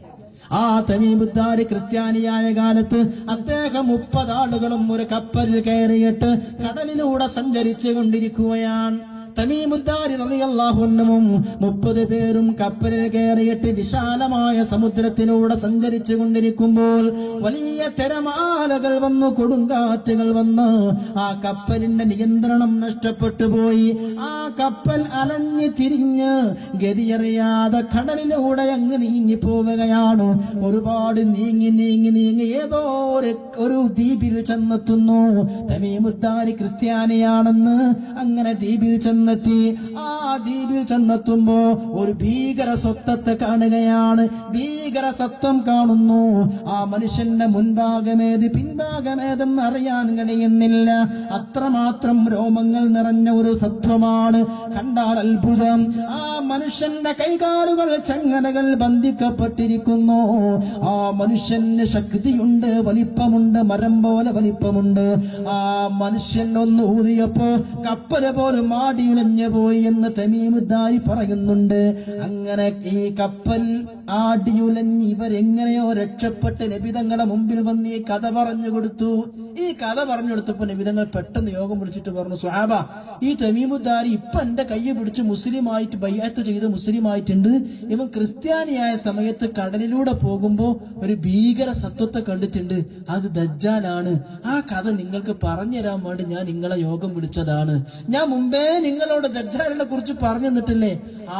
ആ തമീമുദ്ദാരി ക്രിസ്ത്യാനിയായ കാലത്ത് അദ്ദേഹം 30 ആളുകളും ഒരു കപ്പലിൽ കയറിയിട്ട് കടലിലൂടെ സഞ്ചരിച്ചു കൊണ്ടിരിക്കുകയാണ്. തമീമുദ്ദാരി റളിയല്ലാഹു അൻഹുവും 30 പേരും കപ്പലിൽ കയറിയിട്ട് വിശാലമായ സമുദ്രത്തിലൂടെ സഞ്ചരിച്ചു കൊണ്ടിരിക്കുമ്പോൾ വലിയ തിരമാലകൾ വന്നു, കൊടുങ്കാറ്റുകൾ വന്ന് ആ കപ്പലിന്റെ നിയന്ത്രണം നഷ്ടപ്പെട്ടു പോയി. ആ കപ്പൽ അലഞ്ഞു തിരിഞ്ഞ് ഗതിയറിയാതെ കടലിലൂടെ അങ്ങ് നീങ്ങിപ്പോവുകയാണ്. ഒരുപാട് നീങ്ങി നീങ്ങി നീങ്ങി ഏതോ ഒരു ദ്വീപിൽ ചെന്നെത്തുന്നു. തമീമുദ്ദാരി ക്രിസ്ത്യാനിയാണെന്ന് അങ്ങനെ ദ്വീപിൽ ചെന്നെത്തി. ആ ദ്വീപിൽ ചെന്നെത്തുമ്പോ ഒരു ഭീകര സ്വത്വത്തെ കാണുകയാണ്. ഭീകര സത്വം കാണുന്നു. ആ മനുഷ്യന്റെ മുൻഭാഗമേത് പിൻഭാഗമേതെന്ന് അറിയാൻ കഴിയുന്നില്ല. അത്രമാത്രം രോമങ്ങൾ നിറഞ്ഞ ഒരു സത്വമാണ്. കണ്ടാൽ അത്ഭുതം. ആ മനുഷ്യന്റെ കൈകാലുകൾ ചങ്ങലകൾ ബന്ധിക്കപ്പെട്ടിരിക്കുന്നു. ആ മനുഷ്യന് ശക്തിയുണ്ട്, വലിപ്പമുണ്ട്, മരം പോലെ വലിപ്പമുണ്ട്. ആ മനുഷ്യൻ ഒന്ന് ഊതിയപ്പോ കപ്പല് പോലും ആടിയുലഞ്ഞു പോയി എന്ന് തമീമുദ്ദാരി പറയുന്നുണ്ട്. അങ്ങനെ ഈ കപ്പൽ ആടിയുലഞ്ഞ് ഇവരെങ്ങനെയോ രക്ഷപ്പെട്ട് നബിതങ്ങളുടെ മുമ്പിൽ വന്ന് ഈ കഥ പറഞ്ഞു കൊടുത്തു. ഈ കഥ പറഞ്ഞു കൊടുത്തപ്പോ നബിതങ്ങൾ പെട്ടെന്ന് യോഗം വിളിച്ചിട്ട് പറഞ്ഞു, സ്വഹാബ, ഈ തമീമുദ്ദാരി ഇപ്പൊ എന്റെ കയ്യെ പിടിച്ച് മുസ്ലിമായിട്ട് ബൈഅത്ത് ചെയ്ത് മുസ്ലിമായിട്ടുണ്ട്. ഇവൻ ക്രിസ്ത്യാനിയായ സമയത്ത് കടലിലൂടെ പോകുമ്പോ ഒരു ഭീകര സത്വത്തെ കണ്ടിട്ടുണ്ട്. അത് ദജ്ജാലാണ്. ആ കഥ നിങ്ങൾക്ക് പറഞ്ഞുതരാൻ വേണ്ടി ഞാൻ നിങ്ങളെ യോഗം വിളിച്ചതാണ്. ഞാൻ മുമ്പേ നിങ്ങളോട് ദജ്ജാലിനെ കുറിച്ച് പറഞ്ഞു തന്നിട്ടില്ലേ?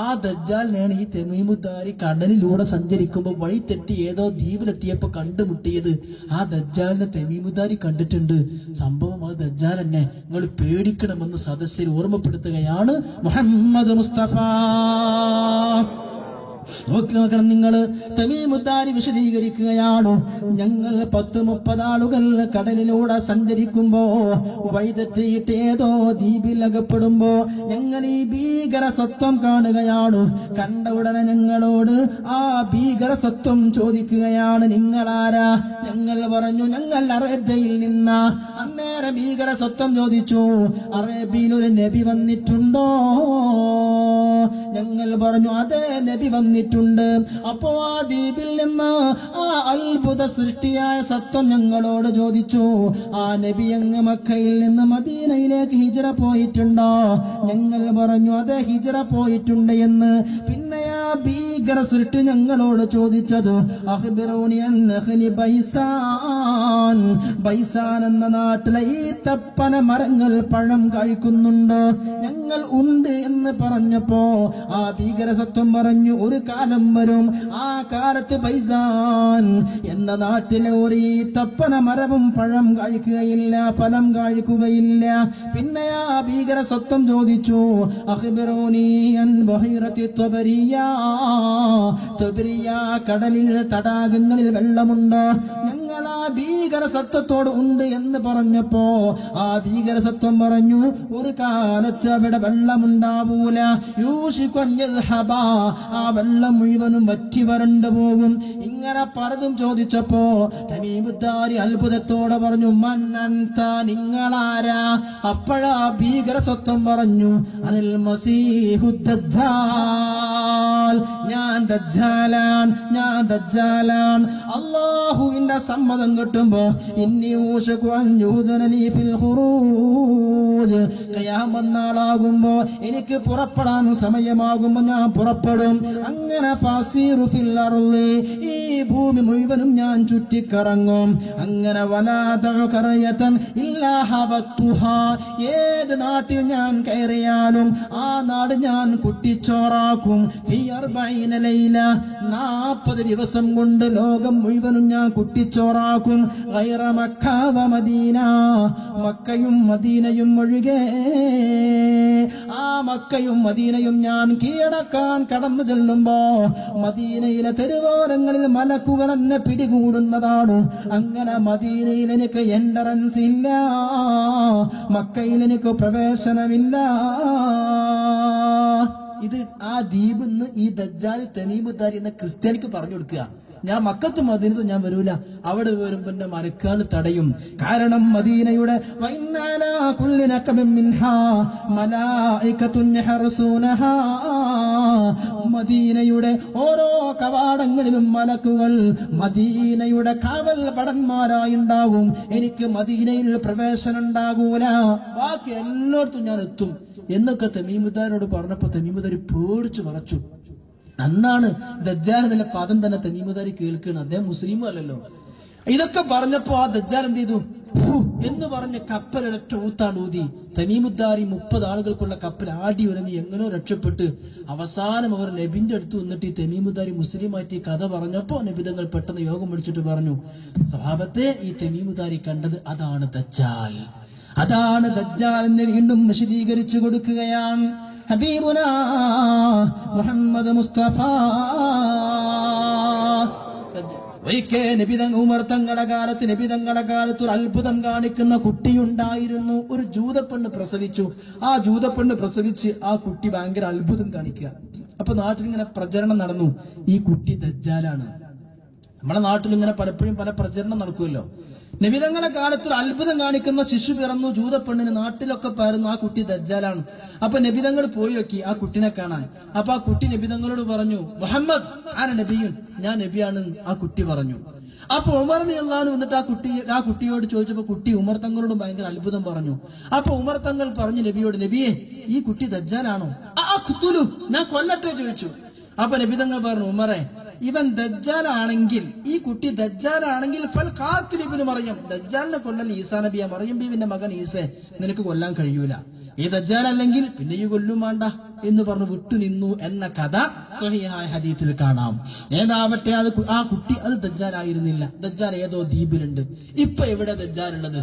ആ ദജ്ജാലിനാണ് ഈ തമീമുദ്ദാരി കടലിലൂടെ സഞ്ചരിക്കുമ്പോ വഴി തെറ്റി ഏതോ ദ്വീപിലെത്തിയപ്പോ കണ്ടുമുട്ടിയത്. ആ ദജ്ജാലിനെ തമീമുദ്ദാരി കണ്ടിട്ടുണ്ട്. സംഭവം അത് ദജ്ജാൽ തന്നെ. നിങ്ങൾ പേടിക്കണമെന്ന് സദസ്സിൽ ഓർമ്മപ്പെടുത്തുകയാണ് മുഹമ്മദ് മുസ്തഫ. നോക്കണം നിങ്ങൾ. തമീമുദ്ദാരി വിശദീകരിക്കുകയാണ്, ഞങ്ങൾ 10-30 ആളുകൾ കടലിലൂടെ സഞ്ചരിക്കുമ്പോ വൈദെറ്റിയിട്ട് ഏതോ ദ്വീപിൽ അകപ്പെടുമ്പോ ഞങ്ങൾ ഈ ഭീകര സത്വം കാണുകയാണ്. കണ്ട ഉടനെ ഞങ്ങളോട് ആ ഭീകര സത്വം ചോദിക്കുകയാണ്, നിങ്ങളാരാ? ഞങ്ങൾ പറഞ്ഞു, ഞങ്ങൾ അറേബ്യയിൽ നിന്നാ. അന്നേരം ഭീകര സത്വം ചോദിച്ചു, അറേബ്യയിൽ ഒരു നബി വന്നിട്ടുണ്ടോ? ഞങ്ങൾ പറഞ്ഞു, അതെ, നബി വന്നിട്ടുണ്ട്. അപ്പോ ആ ദ്വീപിൽ നിന്ന് ആ അത്ഭുത സൃഷ്ടിയായ സത്വം ഞങ്ങളോട് ചോദിച്ചു, ആ നബി അങ്ങ് മക്കയിൽ നിന്ന് മദീനയിലേക്ക് ഹിജ്റ പോയിട്ടുണ്ടോ? ഞങ്ങൾ പറഞ്ഞു, അതെ, ഹിജ്റ പോയിട്ടുണ്ട് എന്ന്. പിന്നെ ആ ഭീകര സൃഷ്ടി ഞങ്ങളോട് ചോദിച്ചത്, അഖ്ബിറൂനി അൻ നഖ്ലി ബൈസാൻ, ബൈസാൻ എന്ന നാട്ടിലെ ഈ തപ്പന മരങ്ങൾ പഴം കഴിക്കുന്നുണ്ടോ? ഞങ്ങൾ ഉണ്ട് എന്ന് പറഞ്ഞപ്പോ ആ ഭീകര സത്വം പറഞ്ഞു, ഒരു കാലം വരും, ആ കാലത്ത് ബൈസാൻ എന്ന നാട്ടിലെ ഒരു തപ്പന മരവും പഴം കഴിക്കുകയില്ല, ഫലം കഴിക്കുകയില്ല. പിന്നെ ആ ഭീകര സത്വം ചോദിച്ചു, അഖ്ബിറൂനി അൻ ബഹീറത്തി തബരിയ, തബരിയ കടലിൽ തടാകങ്ങളിൽ വെള്ളമുണ്ട്. ഞങ്ങൾ ആ ഭീകര സത്വത്തോട് ഉണ്ട് എന്ന് പറഞ്ഞപ്പോ ആ ഭീകര സത്വം പറഞ്ഞു, ഒരു കാലത്ത് അവിടെ വെള്ളമുണ്ടാവൂല, ആ വെള്ളം മുഴുവനും വറ്റി വരണ്ടു പോകും. ഇങ്ങനെ പലതും ചോദിച്ചപ്പോ തമീമുദ്ദാരി അത്ഭുതത്തോടെ പറഞ്ഞു, മൻ അൻത, നിങ്ങളാരാ? അപ്പോഴാ ഭീകര സത്വം പറഞ്ഞു, അനിൽ മസീഹു ദജ്ജാൽ, ഞാൻ ദജ്ജാലാൻ, ഞാൻ ദജ്ജാലാൻ. അല്ലാഹുവിന്റെ സമ്മതം കിട്ടുമ്പോ ഇന്നി ഊശകു അൻ യൂദന ലീ ഫിൽ ഖുറൂജ്, ഖിയാമത്ത് നാളാകുമ്പോ എനിക്ക് പുറപ്പെടാൻ സമയമാകുമ്പോ ഞാൻ പുറപ്പെടും. അങ്ങനെ ഫാസിറു ഫിൽ അർളി, ഈ ഭൂമി മുഴുവനും ഞാൻ ചുറ്റിക്കറങ്ങും. അങ്ങനെ വലാ തഉ ഖറയതൻ ഇല്ലാ ഹബത്തുഹാ, ഏത് നാട്ടിൽ ഞാൻ കയറിയാലും ആ നാട് ഞാൻ കുട്ടിച്ചോറാക്കും. ഫി 40 ലൈല, 40 ദിവസം കൊണ്ട് ലോകം മുഴുവനും ഞാൻ കുട്ടിച്ചോറാക്കും. ഗൈറ മക്ക വ മദീന, മക്കയും മദീനയും ഒഴികെ. ആ മക്കയും മദീനയും ഞാൻ കീഴടക്കാൻ കടന്നു ചെല്ലുമ്പോ മദീനയിലെ തെരുവോരങ്ങളിൽ മലക്കുകൾ എന്നെ പിടികൂടുന്നതാണ്. അങ്ങനെ മദീനയിൽ എനിക്ക് എൻട്രൻസ് ഇല്ല, മക്കയിൽ എനിക്ക് പ്രവേശനമില്ല. ഇത് ആ ദ്വീപിന്ന് ഈ ദജ്ജാൽ തമീമുദ്ദാരി എന്ന ക്രിസ്ത്യാനിക്ക് പറഞ്ഞു കൊടുക്കുക. ഞാൻ മക്കത്തും മദീനത്തും ഞാൻ വരൂല, അവിടെ വരുമ്പോ എന്നെ മരക്കാൻ തടയും. കാരണം മദീനയുടെ മദീനയുടെ ഓരോ കവാടങ്ങളിലും മലക്കുകൾ മദീനയുടെ കാവൽ ഭടന്മാരായി ഉണ്ടാകും. എനിക്ക് മദീനയിൽ പ്രവേശനം ഉണ്ടാകൂല, ബാക്കി എല്ലായിടത്തും ഞാൻ എത്തും എന്നൊക്കെ തമീമുദ്ദാരോട് പറഞ്ഞപ്പോ തമീമുദ്ദാരി പേടിച്ചു പറച്ചു. അന്നാണ് ദജ്ജാൽ എന്നുള്ള പദം തന്നെ തമീമുദ്ദാരി കേൾക്കുന്നത്. അദ്ദേഹം മുസ്ലിമും അല്ലല്ലോ. ഇതൊക്കെ പറഞ്ഞപ്പോ ആ ദജ്ജാൽ എന്ത് ചെയ്തു എന്ന് പറഞ്ഞ കപ്പലൊരൊറ്റ ഊത്താണ്ടൂതി. തമീമുദ്ദാരി 30 ആളുകൾക്കുള്ള കപ്പൽ ആടി ഉരഞ്ഞ് എങ്ങനോ രക്ഷപ്പെട്ട് അവസാനം അവർ നബിന്റെ അടുത്ത് വന്നിട്ട് ഈ തമീമുദ്ദാരി മുസ്ലിമായിട്ട് ഈ കഥ പറഞ്ഞപ്പോ നബിതങ്ങൾ പെട്ടെന്ന് യോഗം പിടിച്ചിട്ട് പറഞ്ഞു, സഹാബത്തെ, ഈ തമീമുദ്ദാരി കണ്ടത് അതാണ് ദജ്ജാൽ, അതാണ് ദജ്ജാൽ എന്ന് വീണ്ടും വിശദീകരിച്ചു കൊടുക്കുകയാണ് ഹബീബുനാ മുഹമ്മദ് മുസ്തഫ. ഒരിക്കൽ ഉമർ തങ്ങളുടെ കാലത്ത് ഒരു അത്ഭുതം കാണിക്കുന്ന കുട്ടിയുണ്ടായിരുന്നു. ഒരു ജൂതപ്പെണ്ണ് പ്രസവിച്ചു. ആ ജൂതപ്പെണ്ണ് പ്രസവിച്ച് ആ കുട്ടി ഭയങ്കര അത്ഭുതം കാണിക്കുക. അപ്പൊ നാട്ടിലിങ്ങനെ പ്രചരണം നടന്നു, ഈ കുട്ടി ദജ്ജാലാണ്. നമ്മുടെ നാട്ടിലിങ്ങനെ പലപ്പോഴും പല പ്രചരണം നടക്കുമല്ലോ. നബിതങ്ങളുടെ കാലത്ത് ഒരു അത്ഭുതം കാണിക്കുന്ന ശിശു പിറന്നു, ജൂതപ്പെണ്ണിന് നാട്ടിലൊക്കെ പറയുന്നു ആ കുട്ടി ദജ്ജാലാണ്. അപ്പൊ നബിതങ്ങൾ പോയി നോക്കി ആ കുട്ടിനെ കാണാൻ. അപ്പൊ ആ കുട്ടി നബിതങ്ങളോട് പറഞ്ഞു, മുഹമ്മദ് ആന നബിയും, ഞാൻ നബിയാണ് ആ കുട്ടി പറഞ്ഞു. അപ്പൊ ഉമർ റളിയല്ലാഹു വന്നിട്ട് ആ കുട്ടിയോട് ചോദിച്ചപ്പോ കുട്ടി ഉമർ തങ്ങളോട് ഭയങ്കര അത്ഭുതം പറഞ്ഞു. അപ്പൊ ഉമർ തങ്ങൾ പറഞ്ഞു നബിയോട്, നബിയെ, ഈ കുട്ടി ദജ്ജാലാണോ? ആ കുത്തുലു, ഞാൻ കൊല്ലട്ടെ ചോദിച്ചു. അപ്പൊ നബിതങ്ങൾ പറഞ്ഞു, ഉമറെ, ഇവൻ ദജ്ജാലാണെങ്കിൽ, ഈ കുട്ടി ദജ്ജാലാണെങ്കിൽ ഫൽ ഖാതിൽ ഇബ്നു മറിയം, ദജ്ജാലിനെ കൊല്ലൽ ഈസാ നബിയ, മറിയം ബീവിന്റെ മകൻ ഈസെ, നിനക്ക് കൊല്ലാൻ കഴിയൂല. ഈ ദജ്ജാൽ അല്ലെങ്കിൽ പിന്നെ ഈ കൊല്ലും വേണ്ട എന്ന് പറഞ്ഞു വിട്ടുനിന്നു എന്ന കഥ സ്വഹീഹായ ഹദീസിൽ കാണാം. ഏതാവട്ടെ ആ കുട്ടി അത് ദജ്ജാലായിരുന്നില്ല. ദജ്ജാൽ ഏതോ ദ്വീപിലുണ്ട്. ഇപ്പൊ എവിടെ ദജ്ജാലുള്ളത്?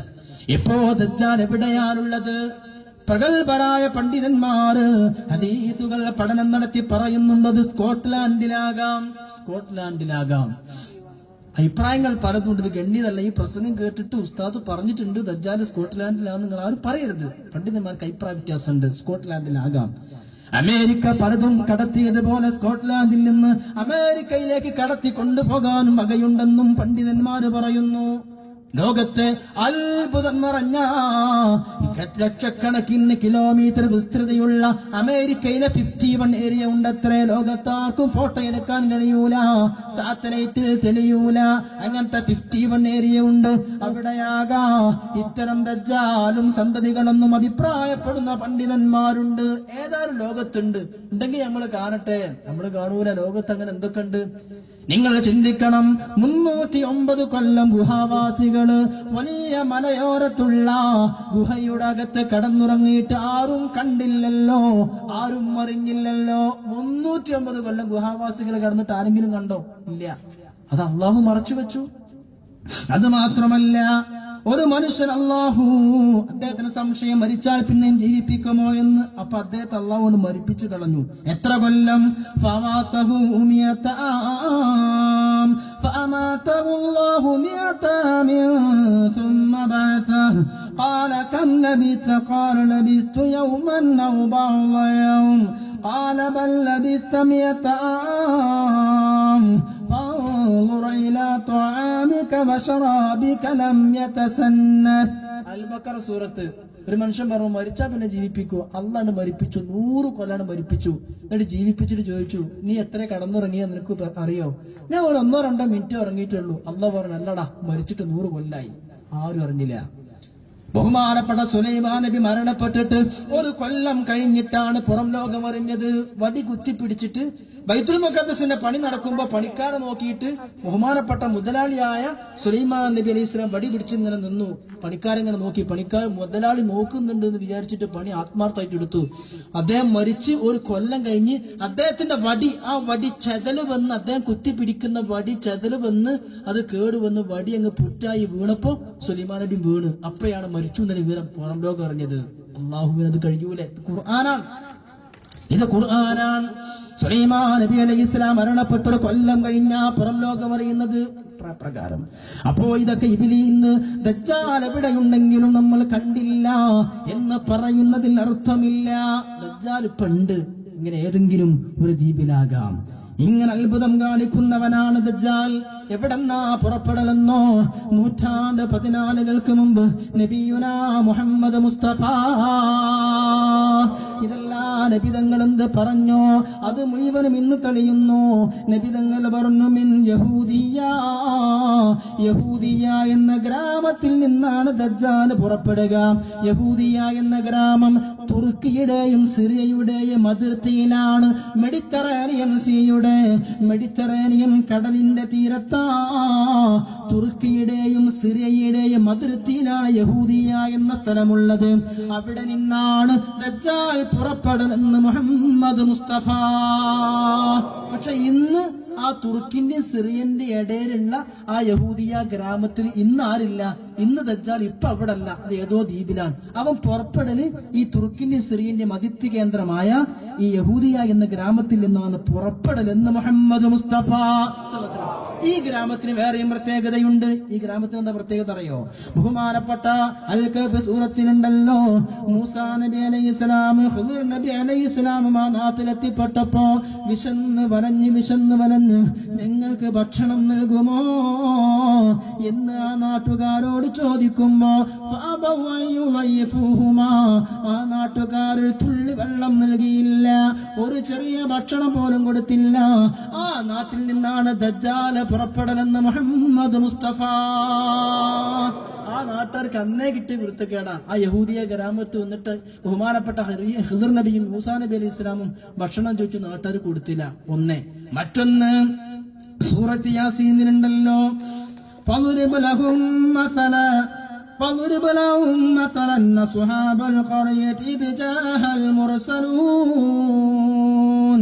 ഇപ്പോ ദജ്ജാൽ എവിടെയാണുള്ളത്? പ്രഗത്ഭരായ പണ്ഡിതന്മാർ ഹദീസുകൾ പഠനം നടത്തി പറയുന്നുണ്ടത് സ്കോട്ട്ലാൻഡിലാകാം. അഭിപ്രായങ്ങൾ പലതുണ്ട്. ഇത് ഗണ്യതല്ല. ഈ പ്രസംഗം കേട്ടിട്ട് ഉസ്താദ് പറഞ്ഞിട്ടുണ്ട് ദജ്ജാൽ സ്കോട്ട്ലാൻഡിലാണെന്ന് നിങ്ങൾ ആരും പറയരുത്. പണ്ഡിതന്മാർക്ക് അഭിപ്രായ വ്യത്യാസമുണ്ട്. സ്കോട്ട്ലാൻഡിലാകാം. അമേരിക്ക പലതും കടത്തിയതുപോലെ സ്കോട്ട്ലാൻഡിൽ നിന്ന് അമേരിക്കയിലേക്ക് കടത്തി കൊണ്ടുപോകാനും വകയുണ്ടെന്നും പണ്ഡിതന്മാര് പറയുന്നു. ലോകത്തെ അത്ഭുതം നിറഞ്ഞ ലക്ഷക്കണക്കിന് കിലോമീറ്റർ വിസ്തൃതിയുള്ള അമേരിക്കയിലെ 51 ഏരിയ ഉണ്ടത്രേ. ലോകത്താർക്കും ഫോട്ടോ എടുക്കാൻ കഴിയൂല, സാറ്റലൈറ്റിൽ തെളിയൂല. അങ്ങനത്തെ 51 ഏരിയ ഉണ്ട്. അവിടെയാകാ ഇത്തരം ദജ്ജാലും സന്തതികളൊന്നും അഭിപ്രായപ്പെടുന്ന പണ്ഡിതന്മാരുണ്ട്. ഏതായാലും ലോകത്തുണ്ട്. ഉണ്ടെങ്കിൽ നമ്മൾ കാണട്ടെ. നമ്മൾ കാണൂല. ലോകത്ത് അങ്ങനെ എന്തൊക്കെ ഉണ്ട് നിങ്ങൾ ചിന്തിക്കണം. 309 കൊല്ലം ഗുഹാവാസികള് വലിയ മലയോരത്തുള്ള ഗുഹയുടെ അകത്ത് കടന്നുറങ്ങിയിട്ട് ആരും കണ്ടില്ലല്ലോ, ആരും അറിഞ്ഞില്ലല്ലോ. 309 കൊല്ലം ഗുഹാവാസികൾ കടന്നിട്ട് ആരെങ്കിലും കണ്ടോ? ഇല്ല. അത് അള്ളാഹു മറച്ചു വെച്ചു. അത് മാത്രമല്ല, ഒരു മനുഷ്യൻ അദ്ദേഹത്തിന് സംശയം മരിച്ചാൽ പിന്നെയും ജീവിപ്പിക്കുമോ എന്ന്. അപ്പൊ അദ്ദേഹത്തെ അള്ളാഹുകൊണ്ട് മരിപ്പിച്ചു കളഞ്ഞു. എത്ര കൊല്ലം? ഫമാതഹു 100 ആം ഫഅമാതഹു അല്ലാഹു 100 ആമിൻ ثم بعثه قال كم لبثت قال لبثت يوما أو بعض يوم قال بل لبثت 100 عام فانظر إلى طعامك وشرابك لم يتسنه. അൽ-ബഖറ സൂറത്ത്. ഒരു മനുഷ്യൻ പറഞ്ഞു മരിച്ചാൽ പിന്നെ ജീവിപ്പിക്കൂ. അള്ളാണ് മരിപ്പിച്ചു. 100 കൊല്ലാണ് മരിപ്പിച്ചു. എന്നിട്ട് ജീവിപ്പിച്ചിട്ട് ചോദിച്ചു, നീ എത്ര കടന്നുറങ്ങിയ നിനക്ക് അറിയോ? ഞാൻ ഒരു 1-2 മിനിറ്റ് ഉറങ്ങിയിട്ടുള്ളൂ. അള്ളാഹ് പറഞ്ഞു, അല്ലടാ, മരിച്ചിട്ട് 100 കൊല്ലായി. ആരും അറിഞ്ഞില്ല. ബഹുമാനപ്പെട്ട സുലൈമാൻ നബി മരണപ്പെട്ടിട്ട് 1 കൊല്ലം കഴിഞ്ഞിട്ടാണ് പുറം ലോകം അറിഞ്ഞത്. വടി കുത്തിപ്പിടിച്ചിട്ട് ബൈത്തുൽ മുഖദ്ദസിന്റെ പണി നടക്കുമ്പോ പണിക്കാരെ നോക്കിയിട്ട് ബഹുമാനപ്പെട്ട മുതലാളിയായ സുലൈമാൻ നബി അലൈഹി സ്വലാം വടി പിടിച്ചിങ്ങനെ നിന്നു. പണിക്കാരെങ്ങനെ നോക്കി. മുതലാളി നോക്കുന്നുണ്ട് എന്ന് വിചാരിച്ചിട്ട് പണി ആത്മാർത്ഥമായിട്ട് എടുത്തു. അദ്ദേഹം മരിച്ച് 1 കൊല്ലം കഴിഞ്ഞ് അദ്ദേഹത്തിന്റെ വടി, ആ വടി ചെതല് വന്ന്, അദ്ദേഹം കുത്തിപ്പിടിക്കുന്ന വടി ചെതല് വന്ന് അത് കേടുവന്ന് വടി അങ്ങ് പുറ്റായി വീണപ്പോ സുലൈമാൻ നബി വീണ്. അപ്പോഴാണ് മരിച്ചു എന്നൊരു വിവരം പുറം ലോകം അറിഞ്ഞത്. അള്ളാഹുവിന് അത് കഴിയൂല. ഇത് ഖുർആനാണ്. സുലൈമാൻ നബി അലൈഹിസ്സലാം മരണപ്പെട്ട 1 കൊല്ലം കഴിഞ്ഞ പുറം ലോകം അറിയുന്നത് പ്രകാരം. അപ്പോ ഇതൊക്കെ ഇബ്ലീസ് ദജ്ജാൽ എവിടെയുണ്ടെങ്കിലും നമ്മൾ കണ്ടില്ല എന്ന് പറയുന്നതിൽ അർത്ഥമില്ല. ദജ്ജാൽ ഇപ്പുണ്ട്. ഇങ്ങനെ ഏതെങ്കിലും ഒരു ദ്വീപിലാകാം. ഇങ്ങനെ അത്ഭുതം കാണിക്കുന്നവനാണ് ദജ്ജാൽ. എവിടെന്നാ പുറപ്പെടലെന്നോ? 14 മുമ്പ് നബിയുനാ മുഹമ്മദ് മുസ്തഫ ഇതെല്ലാം നബിതങ്ങൾ എന്ത് പറഞ്ഞോ അത് മുഴുവനും ഇന്ന് തെളിയുന്നു. നബിതങ്ങൾ പറഞ്ഞു മിൻ യഹൂദിയ, യഹൂദിയ എന്ന ഗ്രാമത്തിൽ നിന്നാണ് ദജ്ജാൽ പുറപ്പെടുക. യഹൂദിയ എന്ന ഗ്രാമം തുർക്കിയുടെയും സിറിയയുടെയും അതിർത്തിയിലാണ്. മെഡിറ്ററേനിയൻ കടലിന്റെ തീരത്താ തുർക്കിയുടെയും സിറിയയുടെയും അതിർത്തിയിലാണ് യഹൂദിയ എന്ന സ്ഥലമുള്ളത്. അവിടെ നിന്നാണ് ദജ്ജാൽ പുറപ്പെടുമെന്ന് മുഹമ്മദ് മുസ്തഫ. പക്ഷെ ഇന്ന് ആ തുർക്കിന്റെ സിറിയന്റെ ഇടയിലുള്ള ആ യഹൂദിയ ഗ്രാമത്തിൽ ഇന്ന് ആരില്ല. ഇന്ന് ദജ്ജാൽ ഇപ്പൊ അവിടെ അല്ല, അത് ഏതോ ദ്വീപിലാണ്. അവൻ പുറപ്പെടല് ഈ തുർക്കിന്റെ സിറിയന്റെ മതിഥ്യ കേന്ദ്രമായ ഈ യഹൂദിയ എന്ന ഗ്രാമത്തിൽ നിന്നാണ് പുറപ്പെടലെന്ന് മുഹമ്മദ് മുസ്തഫ. ഈ ഗ്രാമത്തിന് വേറെയും പ്രത്യേകതയുണ്ട്. ഈ ഗ്രാമത്തിന് എന്താ പ്രത്യേകത അറിയോ? ബഹുമാനപ്പെട്ട അൽ കഹ്ഫ് സൂറത്തിലുണ്ടല്ലോ, മൂസാ നബി അലൈഹിസ്സലാം ഖുദർ നബി അലൈഹിസ്സലാം ആ നാട്ടിലെത്തിപ്പെട്ടപ്പോ വിശന്ന് വലഞ്ഞ് നിങ്ങൾക്ക് ഭക്ഷണം നൽകുമോ എന്ന് ആ നാട്ടുകാരോട് ചോദിക്കുമ്പോ ആ നാട്ടുകാർ തുള്ളി വെള്ളം നൽകിയില്ല, ഒരു ചെറിയ ഭക്ഷണം പോലും കൊടുത്തില്ല. ആ നാട്ടിൽ നിന്നാണ് ദജ്ജാൽ പുറപ്പെടലെന്ന് മുഹമ്മദ് മുസ്തഫ. ആ നാട്ടുകാർക്ക് അന്നേ കിട്ടിയ ഗുരുത്തക്കേടാ. ആ യഹൂദിയ ഗ്രാമത്ത് വന്നിട്ട് ബഹുമാനപ്പെട്ട ഖിദർ നബിയും മൂസാ നബി അലൈഹി ഇസ്ലാമും ഭക്ഷണം ചോദിച്ചു, നാട്ടുകാർ കൊടുത്തില്ല. ഒന്നേ. മറ്റൊന്ന് സൂറത്ത് യാസീനിലുണ്ടല്ലോ, فَضْرِبْ لَهُمْ مَثَلًا أَصْحَابَ الْقَرْيَةِ إِذْ جَاءَهَا الْمُرْسَلُونَ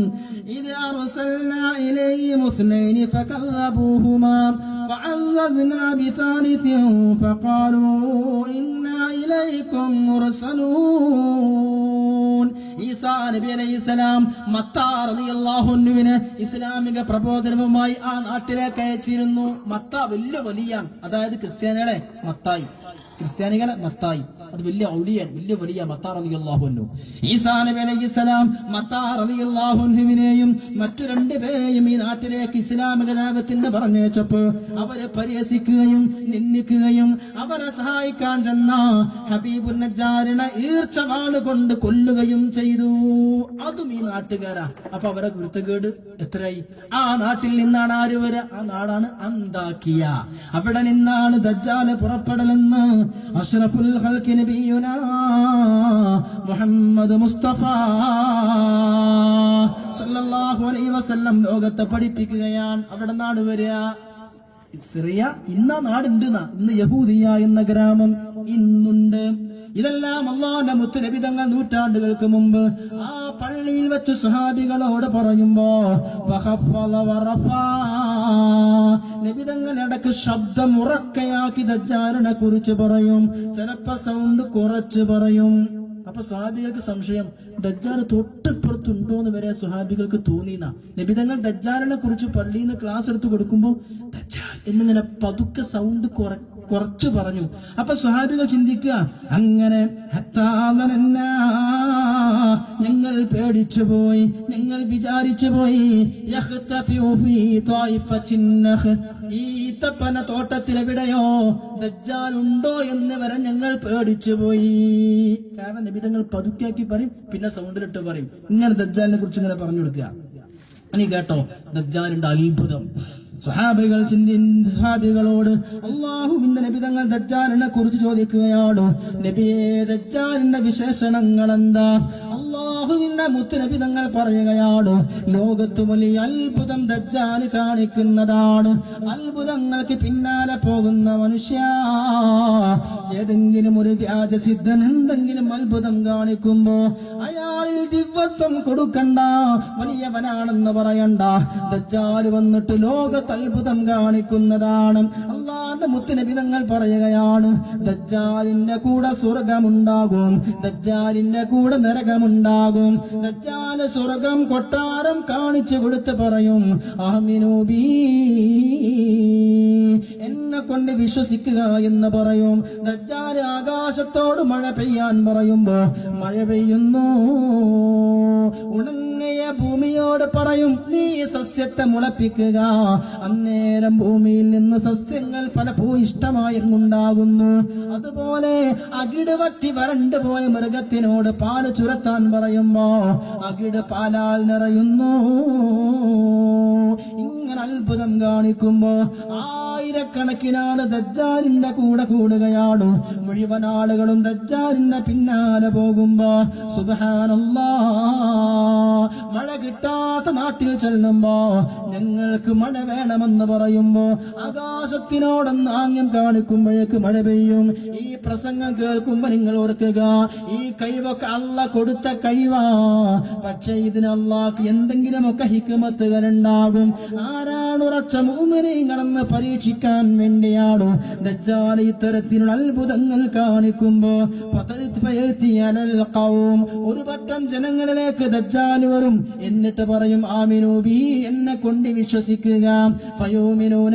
إِذْ أَرْسَلْنَا إِلَيْهِمُ اثْنَيْنِ فَكَذَّبُوهُمَا فَعَزَّزْنَا بِثَالِثٍ فَقَالُوا إِنَّا إِلَيْكُمْ مُرْسَلُونَ. ഈസാ നബി അലൈഹിസ്സലാം മത്താ റളിയല്ലാഹു അൻഹുവിനെ ഇസ്ലാമിക പ്രബോധനവുമായി ആ നാട്ടിലേക്ക് അയച്ചിരുന്നു. മത്താ വലിയ വലിയാണ്, അതായത് ക്രിസ്ത്യാനികളെ മത്തായി, അത് വലിയ ഔലിയൻ, വലിയ മത്താ റളിയല്ലാഹു അൻഹു. ഈസാ നബി അലൈഹിസ്സലാം മത്താ റളിയല്ലാഹു അൻഹുവിനെയും മറ്റു രണ്ടുപേരെയും ഈ നാട്ടിലേക്ക് ഇസ്ലാമിക ദഅവത്തിന് പറഞ്ഞയച്ചപ്പോൾ അവരെ പരിഹസിക്കുകയും നിന്ദിക്കുകയും അവരെ സഹായിക്കാൻ ചെന്ന ഹബീബുൻ നജ്ജാരിനെ ഈർച്ചവാള് കൊണ്ട് കൊല്ലുകയും ചെയ്തു. അതും ഈ നാട്ടുകാരാ. അപ്പൊ അവരെ കുരുത്തക്കേട് എത്രയായി? ആ നാട്ടിൽ നിന്നാണ് ആര് വരെ? ആ നാടാണ് അന്താക്കിയ. അവിടെ നിന്നാണ് ദജ്ജാൽ പുറപ്പെടലെന്ന് അഷ്റഫുൽ ഖൽഖി നബിയുനാ മുഹമ്മദ് മുസ്തഫ സല്ലല്ലാഹു അലൈഹി വസല്ലം ലോകത്തെ പഠിപ്പിക്കുകയാണ്. അവിടെ നാട് വരിക സിറിയ. ഇന്ന നാടുണ്ട്, ഇന്ന് യഹൂദിയ എന്ന ഗ്രാമം ഇന്നുണ്ട്. ഇതെല്ലാം അല്ലാഹുവിന്റെ മുത്തുനബി തങ്ങൾ നൂറ്റാണ്ടുകൾക്ക് മുമ്പ് ആ പള്ളിയിൽ വെച്ച് സ്വഹാബികളോട് പറയുമ്പോ നബി തങ്ങൾ ഇടക്ക് ശബ്ദം ഉറക്കയാക്കി ദജ്ജാലിനെ കുറിച്ച് പറയും, ചിലപ്പോ സൗണ്ട് കുറച്ച് പറയും. അപ്പൊ സ്വഹാബികൾക്ക് സംശയം, ദജ്ജാൽ തൊട്ടിപ്പുറത്തുണ്ടോന്ന് വരെ സ്വഹാബികൾക്ക് തോന്നിന. നബി തങ്ങൾ ദജ്ജാലിനെ കുറിച്ച് പള്ളിയിൽ നിന്ന് ക്ലാസ് എടുത്ത് കൊടുക്കുമ്പോ ദജ്ജാൽ എന്നിങ്ങനെ പതുക്കെ സൗണ്ട് കുറച്ചു പറഞ്ഞു. അപ്പൊ സ്വഹാബികൾ ചിന്തിക്കുക, അങ്ങനെ ഞങ്ങൾ പേടിച്ചുപോയി, ഞങ്ങൾ വിചാരിച്ചുപോയി ഈ ഈത്തപ്പന തോട്ടത്തിലെവിടെയോ ദജ്ജാൽ ഉണ്ടോ എന്ന് വരെ ഞങ്ങൾ പേടിച്ചുപോയി. കാരണം നബിതങ്ങൾ പതുക്കെയാക്കി പറയും, പിന്നെ സൗണ്ടിലിട്ട് പറയും. ഇങ്ങനെ ദജ്ജാലിനെ കുറിച്ച് ഇങ്ങനെ പറഞ്ഞു കൊടുക്കുക. ഇനി കേട്ടോ ദജ്ജാലിന്റെ അത്ഭുതം. സ്വഹാബികളോട് അല്ലാഹുവിന്റെ നബി തങ്ങൾ ദജ്ജാലിനെ കുറിച്ച് ചോദിക്കുകയാണ്, നബിയേ ദജ്ജാലിന്റെ വിശേഷണങ്ങൾ എന്താ? അല്ലാഹുവിന്റെ മുത്തുനബി തങ്ങൾ പറയുകയാണ്, ലോകത്ത് വലിയ അത്ഭുതം ദജ്ജാൽ കാണിക്കുന്നതാണ്. അത്ഭുതങ്ങൾക്ക് പിന്നാലെ പോകുന്ന മനുഷ്യ, ഏതെങ്കിലും ഒരു വ്യാജസിദ്ധൻ എന്തെങ്കിലും അത്ഭുതം കാണിക്കുമ്പോ അയാളിൽ ദിവ്യത്വം കൊടുക്കണ്ട, വലിയവനാണെന്ന് പറയണ്ട. ദജ്ജാൽ വന്നിട്ട് ലോകത്ത് അത്ഭുതം കാണിക്കുന്നതാണ്. അല്ലാഹുവിന്റെ മുത്തുനബി തങ്ങൾ പറയുകയാണ്, ദജ്ജാലിന്റെ കൂടെ സ്വർഗമുണ്ടാകും, ദജ്ജാലിന്റെ കൂടെ നരകമുണ്ടാകും. ദജ്ജാല് സ്വർഗം കൊട്ടാരം കാണിച്ചു കൊടുത്ത് പറയും, ആമിനൂബി, എന്നെ കൊണ്ട് വിശ്വസിക്കുക എന്ന് പറയും. ദജ്ജാല് ആകാശത്തോട് മഴ പെയ്യാൻ പറയുമ്പോ മഴ പെയ്യുന്നു. ഉണങ്ങിയ ഉണങ്ങിയ ഭൂമിയോട് പറയും, നീ സസ്യത്തെ മുളപ്പിക്കുക. അന്നേരം ഭൂമിയിൽ നിന്ന് സസ്യങ്ങൾ ഫലഭൂയിഷ്ടമായി ഉണ്ടാകുന്നു. അതുപോലെ അകിട് വറ്റി വരണ്ടു പോയ മൃഗത്തിനോട് പാല് ചുരത്താൻ പറയുമ്പോ അകിട് പാലാൽ നിറയുന്നു. ഇങ്ങനെ അത്ഭുതം കാണിക്കുമ്പോ ആയിരക്കണക്കിനാണ് ദജ്ജാലിന്റെ കൂടെ കൂടുകയാണ്. മുഴുവൻ ആളുകളും ദജ്ജാലിന്റെ പിന്നാലെ പോകുമ്പോ സുബ്ഹാനല്ലാഹ്, മഴ കിട്ടാത്ത നാട്ടിൽ ചെല്ലുമ്പോ ഞങ്ങൾക്ക് മഴ വേണമെന്ന് പറയുമ്പോ ആകാശത്തിനോടൊന്ന് ആംഗ്യം കാണിക്കുമ്പോഴേക്ക് മഴ പെയ്യും. ഈ പ്രസംഗം കേൾക്കുമ്പോ നിങ്ങൾ ഓർക്കുക, ഈ കഴിവൊക്കെ അള്ളാഹ് കൊടുത്ത കഴിവാ. പക്ഷെ ഇതിന് അള്ളാഹ്ക്ക് എന്തെങ്കിലുമൊക്കെ ഹിക്മത്തുകൾ ഉണ്ടാകും. ആരാണ് ഉറച്ച മുഅ്മിനീങ്ങളെന്ന് പരീക്ഷിക്കാൻ വേണ്ടിയാണ് ദജ്ജാൽ ഇത്തരത്തിലുള്ള അത്ഭുതങ്ങൾ കാണിക്കുമ്പോ ഒരു പറ്റം ജനങ്ങളിലേക്ക് ദജ്ജാൽ വരും. എന്നിട്ട് പറയും, ആമിനൂ ബി, എന്നെ കൊണ്ട് വിശ്വസിക്കുക. ഫയൂമിനൂന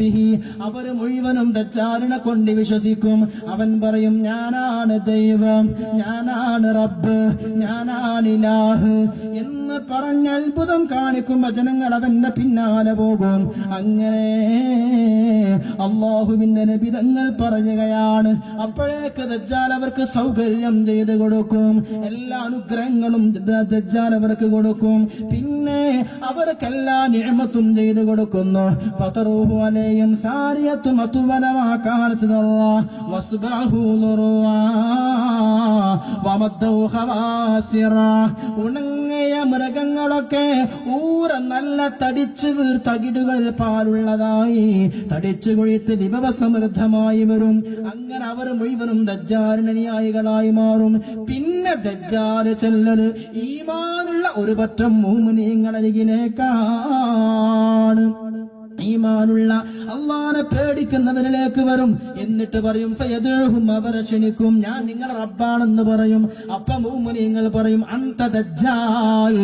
ബിഹി, അവർ മുഴുവനും ദജ്ജാലിനെ കൊണ്ട് വിശ്വസിക്കും. അവൻ പറയും, ഞാനാണ് ദൈവം, ഞാനാണ് റബ്ബ്, ഞാനാണ് ഇലാഹ് എന്ന് പറഞ്ഞ് അത്ഭുതം കാണിക്കുമ്പോ ജനങ്ങൾ അവന്റെ പിന്നാലെ പോകും. അങ്ങനെ അല്ലാഹുവിന്റെ നബി തങ്ങൾ പറയുകയാണ്, അപ്പോഴേക്ക് ദജ്ജാൽ അവർക്ക് സൗകര്യം ചെയ്തു കൊടുക്കും. എല്ലാ അനുഗ്രഹങ്ങളും ദജ്ജാൽ അവർക്ക് കൊടുക്കും. പിന്നെ അവർക്കെല്ലാ നിഅമത്തും ചെയ്തു കൊടുക്കുന്നു. ഫതറൂഹു അലൈഹിം സാരിയത്തും അതുവലമാ കാനത്ത് വസ്ബഹു ളുറുവാ വമദ്ദു ഖവാസിറ. ഉണങ്ങിയ മൃഗങ്ങളൊക്കെ ഊര നല്ല തടിച്ചു വീർത്തകിടുകൾ പാലുള്ളതായി തടിച്ചു കൊഴുത്ത് വിഭവസമൃദ്ധമായി വരും. അങ്ങനെ അവർ മുഴുവനും ദജ്ജാലിന് അനുയായികളായി മാറും. പിന്നെ ദജ്ജാൽ ചെല്ലല് ഈമാനുള്ള ഒരു പറ്റം മുഅ്മിനീങ്ങളരികിലേക്കാണ്. ഈമാനുള്ള അല്ലാഹനെ പേടിക്കുന്നവരിലേക്ക് വരും. എന്നിട്ട് പറയും, ഫയദുഹും, അവരെ ക്ഷണിക്കും, ഞാൻ നിങ്ങളുടെ റബ്ബാണെന്ന് പറയും. അപ്പൊ മുഅ്മിനീങ്ങൾ പറയും, അന്ത ദജ്ജാൽ,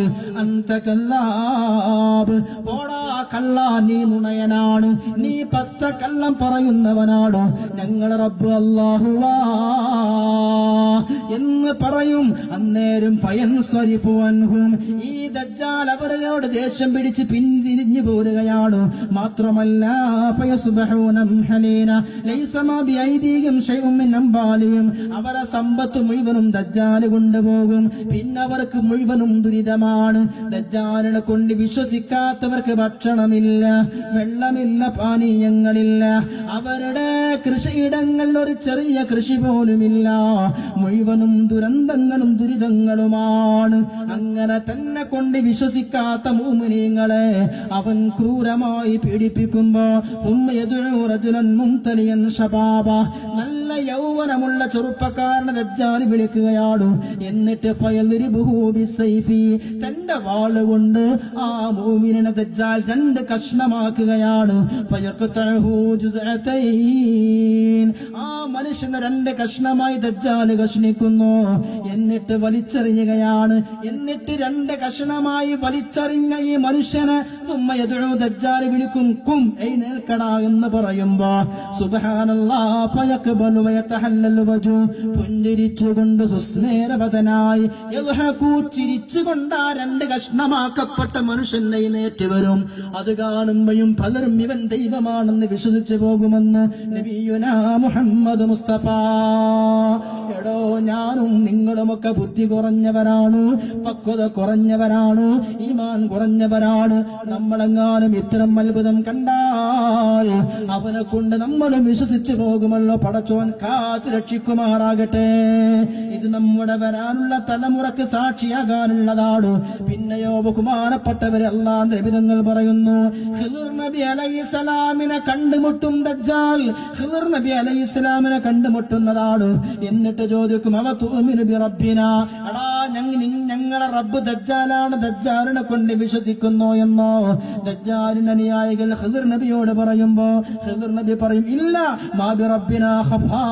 അന്ത കല്ലാബ്, പോടാ കള്ള, നീ നുണയനാണ്, നീ പച്ച കള്ളം പറയുന്നവനാണ്, ഞങ്ങളുടെ റബ്ബ് അല്ലാഹുവാ എന്ന് പറയും. അന്നേരം ഫയൻസരിഫു അൻഹും, ഈ ദജ്ജാൽ അവരോട് ദേഷ്യം പിടിച്ച് പിന്തിരിഞ്ഞു പോരുകയാണ്. മാത്രമല്ല ഫയസ്ബഹൂന ഹലീന ലൈസ മാ ബിഐദീഹിം ശൈഉൻ മിൻ അംബാലിഹിം, അവരെ സമ്പത്ത് മുഴുവനും ദജ്ജാൽ കൊണ്ടുപോകും. പിന്നെ അവർക്ക് മുഴുവനും ദുരിതമാണ്. ദജ്ജാലിനെ കൊണ്ട് വിശ്വസിക്കാത്തവർക്ക് ഭക്ഷണമില്ല, വെള്ളമില്ല, പാനീയങ്ങളില്ല. അവരുടെ കൃഷിയിടങ്ങളിൽ ഒരു ചെറിയ കൃഷി പോലുമില്ല. മുഴുവനും ദുരന്തങ്ങളും ദുരിതങ്ങളുമാണ്. അങ്ങനെ തന്നെ കൊണ്ട് വിശ്വസിക്കാത്ത മുഅ്മിനീങ്ങളെ അവൻ ക്രൂരമായി പീഡിപ്പിക്കുമ്പോ നല്ല യൗവനമുള്ള ചെറുപ്പക്കാരനെ ദജ്ജാൽ വിളിക്കുകയാണ്. എന്നിട്ട് തന്റെ വാളുകൊണ്ട് ആ മുഅ്മിനിനെ ദജ്ജാൽ രണ്ട് കഷ്ണമാക്കുകയാണ്. ആ മനുഷ്യനെ രണ്ട് കഷ്ണമായി ദജ്ജാൽ കഷ്ണിക്കുന്നു. എന്നിട്ട് വലിച്ചെറിയുകയാണ്. എന്നിട്ട് രണ്ട് കഷ്ണമായി വലിച്ചെറിഞ്ഞ ഈ മനുഷ്യനെ ദജ്ജാൽ വിളിക്കും, കും, എഴുന്നേൽക്കടാ എന്ന് പറയുമ്പോ സുബ്ഹാനല്ലാഹ് ഫയഖ്ബലു വയതഹല്ലലു വജു, പുഞ്ചിരിച്ചുകൊണ്ട് സുസ്മേരവദനായി ചിരിച്ചുകൊണ്ട് ആ രണ്ട് കഷ്ണമാക്കപ്പെട്ട മനുഷ്യൻ എഴുന്നേറ്റ് വരും. അത് കാണുമ്പോഴും പലരും ഇവൻ ദൈവമാണെന്ന് വിശ്വസിച്ചു പോകുമെന്ന് നബിയുനാ മുഹമ്മദ് മുസ്തഫ. എടോ, ഞാനും നിങ്ങളുമൊക്കെ ബുദ്ധി കുറഞ്ഞവരാണ്, പക്വത കുറഞ്ഞവരാണ്, ഈമാൻ കുറഞ്ഞവരാണ്. നമ്മളെങ്ങാനും ഇത്തരം അത്ഭുതം കണ്ടാൽ അവനെ കൊണ്ട് നമ്മളും വിശ്വസിച്ചു പോകുമല്ലോ. പടച്ചോൻ കാത്തു രക്ഷിക്കുമാറാകട്ടെ. ഇത് നമ്മുടെ വരാനുള്ള തലമുറക്ക് സാക്ഷിയാകാനുള്ളതാണ്. പിന്നെയോ ബഹുമാനപ്പെട്ടവരെ അല്ലാഹുവിന്റെ നബിതങ്ങൾ പറയുന്നു, ഖിദർ നബി അലൈഹിസ്സലാമിനെ കണ്ടുമുട്ടും ദജ്ജാൽ. ഖിദർ നബി അലൈഹിസ്സലാമിനെ കണ്ടുമുട്ടുന്നതാണ്. എന്നിട്ട് ചോദിക്കും, അവ തുഅ്മിനു ബി റബ്ബിനാ, എടാ ഞങ്ങളെ റബ്ബ് ദജ്ജാലാണ്, ദജ്ജാലിനെ കൊണ്ട് വിശ്വസിക്കുന്നു എന്നോ? ദജ്ജാലിന്റെ അനുയായികൾ ഖിദർ നബിയോട് പറയുമ്പോ ഖിദർ നബി പറയും, ഇല്ല, മാ ബി റബ്ബിനാ ഖഫാ,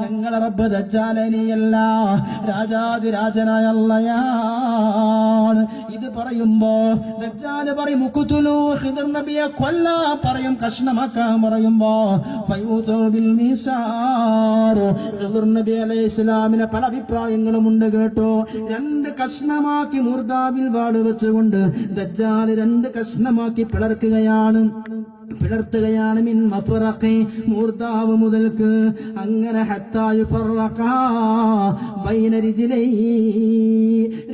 ഞങ്ങളെ റബ്ബ് ദജ്ജാലനിയല്ല, രാജാതിരാജനായ അല്ലാഹയാണ്. പറയുകയാണ്. ഇത് പറയുമ്പോ ദജ്ജാൽ പറയും ഉഖ്തുലൂ, ഖിദർ നബിയെ കൊല്ലാൻ പറയും, കഷ്ണമാക്കാൻ പറയുമ്പോ ഫയൂതു ബിൽ മീസാർ, ഖിദർ നബി അലൈഹിസ്സലാമിന് പല അഭിപ്രായങ്ങളുമുണ്ട് കേട്ടോ. 2 കഷ്ണമാക്കി മൂർദാവിൽ വാട് വെച്ചുകൊണ്ട് ദജ്ജാൽ 2 കഷ്ണമാക്കി പിളർത്തുകയാണ്. മിൻ മഫറഖി, മൂർദാവ് മുതൽക്ക് അങ്ങനെ ഹത്താ യുഫറഖ ബൈന റിജ്ലൈ,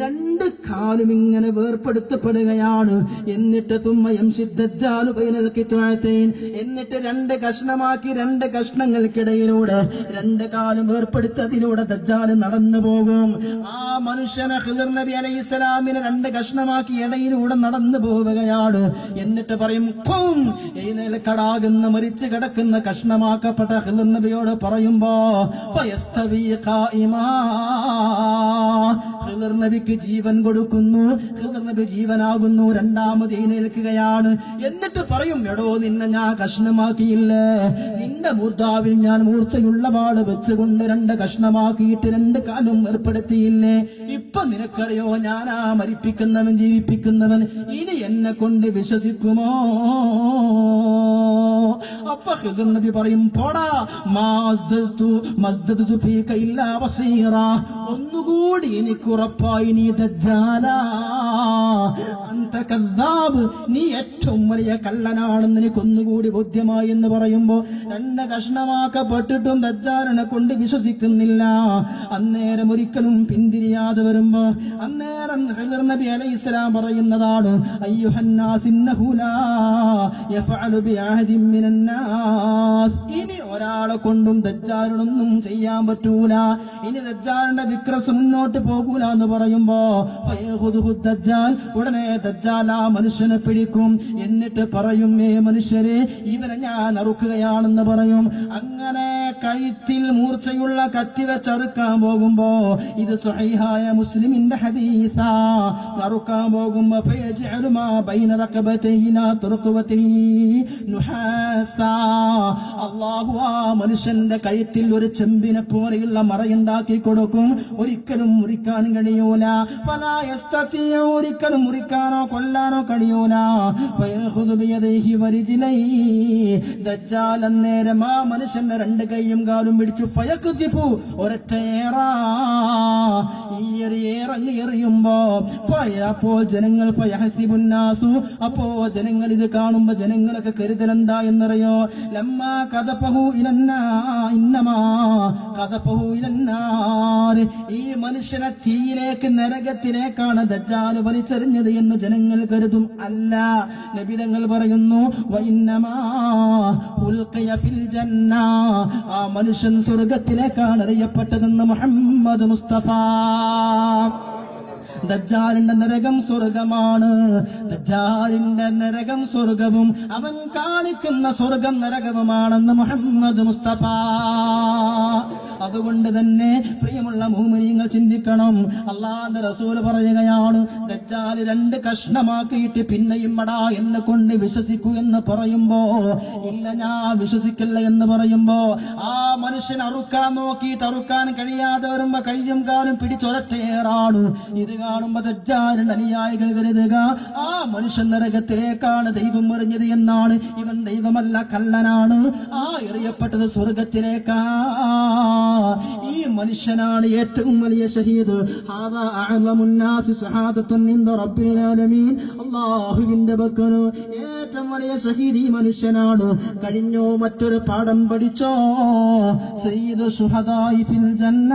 2 കാലും ഇങ്ങനെ വേർപെടുത്തപ്പെടുകയാണ്. എന്നിട്ട് തുമ്മ യംശി ദജ്ജാലു ബൈനൽ ഖിത്അതൈൻ, എന്നിട്ട് 2 കഷ്ണമാക്കി 2 കഷ്ണങ്ങൾക്കിടയിലൂടെ 2 കാലും വേർപെടുത്തതിലൂടെ ദജ്ജാൽ നടന്നു പോകും. ആ മനുഷ്യനെ ഖിദർ നബി അലൈഹിസ്സലാമിനെ 2 കഷ്ണമാക്കി ഇടയിലൂടെ നടന്നു പോവുകയാണ്. എന്നിട്ട് പറയും ഖും, എഴുന്നേൽക്കടാകുന്ന മരിച്ചു കിടക്കുന്ന കഷ്ണമാക്കപ്പെട്ട ഖിദർ നബിയോട് പറയുമ്പോ ഫയസ്തവി ഖായിമാ, ഖിദർ നബിക്ക് ജീവൻ കൊടുക്കുന്നു, ഖിദർ നബി ജീവനാകുന്നു, രണ്ടാമത് എഴുന്നേൽക്കുകയാണ്. എന്നിട്ട് പറയും എടോ നിന്നെ ഞാൻ കഷ്ണമാക്കിയില്ലേ, നിന്റെ മൂർധാവിൽ ഞാൻ മൂർച്ചയുള്ള വാട് വെച്ചുകൊണ്ട് 2 കഷ്ണമാക്കിയിട്ട് 2 കാലും ഏർപ്പെടുത്തിയില്ലേ, ഇപ്പൊ നിനക്കറിയോ ഞാനാ മരിപ്പിക്കുന്നവൻ ജീവിപ്പിക്കുന്നവൻ, ഇനി എന്നെ കൊണ്ട് വിശ്വസിക്കുമോ? അപ്പൊ ഖിദർ നബി പറയും പോടാ, മസ്ദദതു ഫീക ഇല്ലാ ബസീറ, ഒന്നുകൂടി എനിക്ക് ഉറപ്പായി നീ ദജ്ജാലാ, അന്ത കദ്ദാബ്, നീ ഏറ്റവും വലിയ കള്ളനാണെന്ന് എനിക്കൊന്നുകൂടി ബോധ്യമായി എന്ന് പറയുമ്പോ 2 കഷ്ണമാക്കപ്പെട്ടിട്ടും ദജ്ജാലിനെ കൊണ്ട് വിശ്വസിക്കുന്നില്ല. അന്നേരം ഒരിക്കലും പിന്തിരിയാതെ വരുമ്പോ അന്നേരം ഖിദർ നബി അലൈഹിസ്സലാം പറയുന്നതാണ് അയ്യുഹന്നാസ് ഇന്നഹു ലാ യഫഅലു ബിഅഹദിൻ മിനന്നാസ്, ഇനി ഒരാളെ കൊണ്ടും ദജ്ജാലിനൊന്നും ചെയ്യാൻ പറ്റൂല, ഇനി ദജ്ജാലിന്റെ വിക്രസ് മുന്നോട്ട് പോകൂല എന്ന് പറയുമ്പോ ഫയഖുദുഹു ദജ്ജാൽ, ഉടനെ ദജ്ജാൽ ആ മനുഷ്യനെ പിടിക്കും. എന്നിട്ട് പറയും ഏ മനുഷ്യരെ, ഇവനെ ഞാൻ അറുക്കുകയാണെന്ന് പറയും. അങ്ങനെ കഴുത്തിൽ മൂർച്ചയുള്ള കത്തി വെച്ചറുക്കാൻ പോകുമ്പോ, ഇത് സ്വഹീഹായ മുസ്ലിമിന്റെ ഹദീസാ, അറുക്കാൻ പോകുമ്പോ ഫയജ്അലു മാ ബൈന റഖബതൈഹി ലാ തുർഖവതൈഹി നുഹാസാ, അല്ലാഹു ആ മനുഷ്യന്റെ കഴുത്തിൽ ഒരു ചെമ്പിനെ പോലെയുള്ള മറയുണ്ടാക്കി കൊടുക്കും, ഒരിക്കലും മുറിക്കാൻ കഴിയൂല. ഫലാ യസ്തതിഉ, ഒരിക്കലും മുറിക്കാനോ കൊല്ലാനോ കഴിയൂല. ഫയഖുദു ബിയദിഹി വരിജ്ലൈഹി, ദജ്ജാൽ അന്നേരം ആ മനുഷ്യന്റെ 2 കൈയും കാലും പിടിച്ചു ഫയഖ്ദിഫു, ഒരൊറ്റയേറാ, ഈ ഏറങ്ങ് എറിയുമ്പോ അപ്പോൾ ജനങ്ങൾ ഫയഹസിബുന്നാസു, അപ്പോ ജനങ്ങൾ ഇത് കാണുമ്പോ ജനങ്ങളൊക്കെ കരുതലെന്താ എന്നറിയോ, ലമ്മാ കദഫഹു ഇലന്നാ ഇന്നമാ കദഫഹു ഇലന്നാർ, ഈ മനുഷ്യനെ തീയിലേക്ക് നരകത്തിലേക്കാണ് ദജ്ജാൽ വലിച്ചെറിഞ്ഞത് എന്ന് ജനങ്ങൾ കരുതും. അല്ല, നബി തങ്ങൾ പറയുന്നു വഇന്നമാ ഉൽഖിയ ഫിൽ ജന്ന, ആ മനുഷ്യൻ സ്വർഗ്ഗത്തിലേക്കാണ് എറിയപ്പെട്ടതെന്ന് മുഹമ്മദ് മുസ്തഫ. ദജ്ജാലിന്റെ നരകം സ്വർഗമാണ്, ദജ്ജാലിന്റെ നരകം സ്വർഗവും അവൻ കാണിക്കുന്ന സ്വർഗം നരകവുമാണെന്ന് മുഹമ്മദ് മുസ്തഫ. അതുകൊണ്ട് തന്നെ പ്രിയമുള്ള മുഅ്മിനീങ്ങൾ ചിന്തിക്കണം. അല്ലാഹുവിന്റെ റസൂൽ പറയുകയാണ് ദജ്ജാൽ 2 കഷ്ണമാക്കിയിട്ട് പിന്നെയും അടാ എന്നെ കൊണ്ട് വിശ്വസിക്കൂ എന്ന് പറയുമ്പോ, ഇല്ല ഞാൻ വിശ്വസിക്കില്ല എന്ന് പറയുമ്പോ, ആ മനുഷ്യൻ അറുക്കാൻ നോക്കിയിട്ട് അറുക്കാൻ കഴിയാതെ വരുമ്പോ കയ്യും കാലും പിടിച്ചൊരറ്റേറാണ്. ഇത് കാണുമ്പോ ദജ്ജാലിന്റെ അനുയായികൾ കരുതുക ആ മനുഷ്യൻ നരകത്തിലേക്കാണ് ദൈവം എറിഞ്ഞത് എന്നാണ്, ഇവൻ ദൈവമല്ല കള്ളനാണ്, ആ എറിയപ്പെട്ടത് സ്വർഗത്തിലേക്കാ. ഈ മനുഷ്യനാണ് ഏറ്റവും വലിയ ഷഹീദ്. ഹാദാ അഅ്ലമുൻ നാസി ശഹാദത്തുൻ ഇൻദ റബ്ബിൽ ആലമീൻ, അല്ലാഹുവിന്റെ പക്കൽ ഏറ്റവും വലിയ ഷഹീദ് ഈ മനുഷ്യനാണ്. കഴിഞ്ഞോ മറ്റൊരു പാഠം പഠിച്ചോ, സയ്യിദു ശുഹദാഇ ഫിൽ ജന്ന,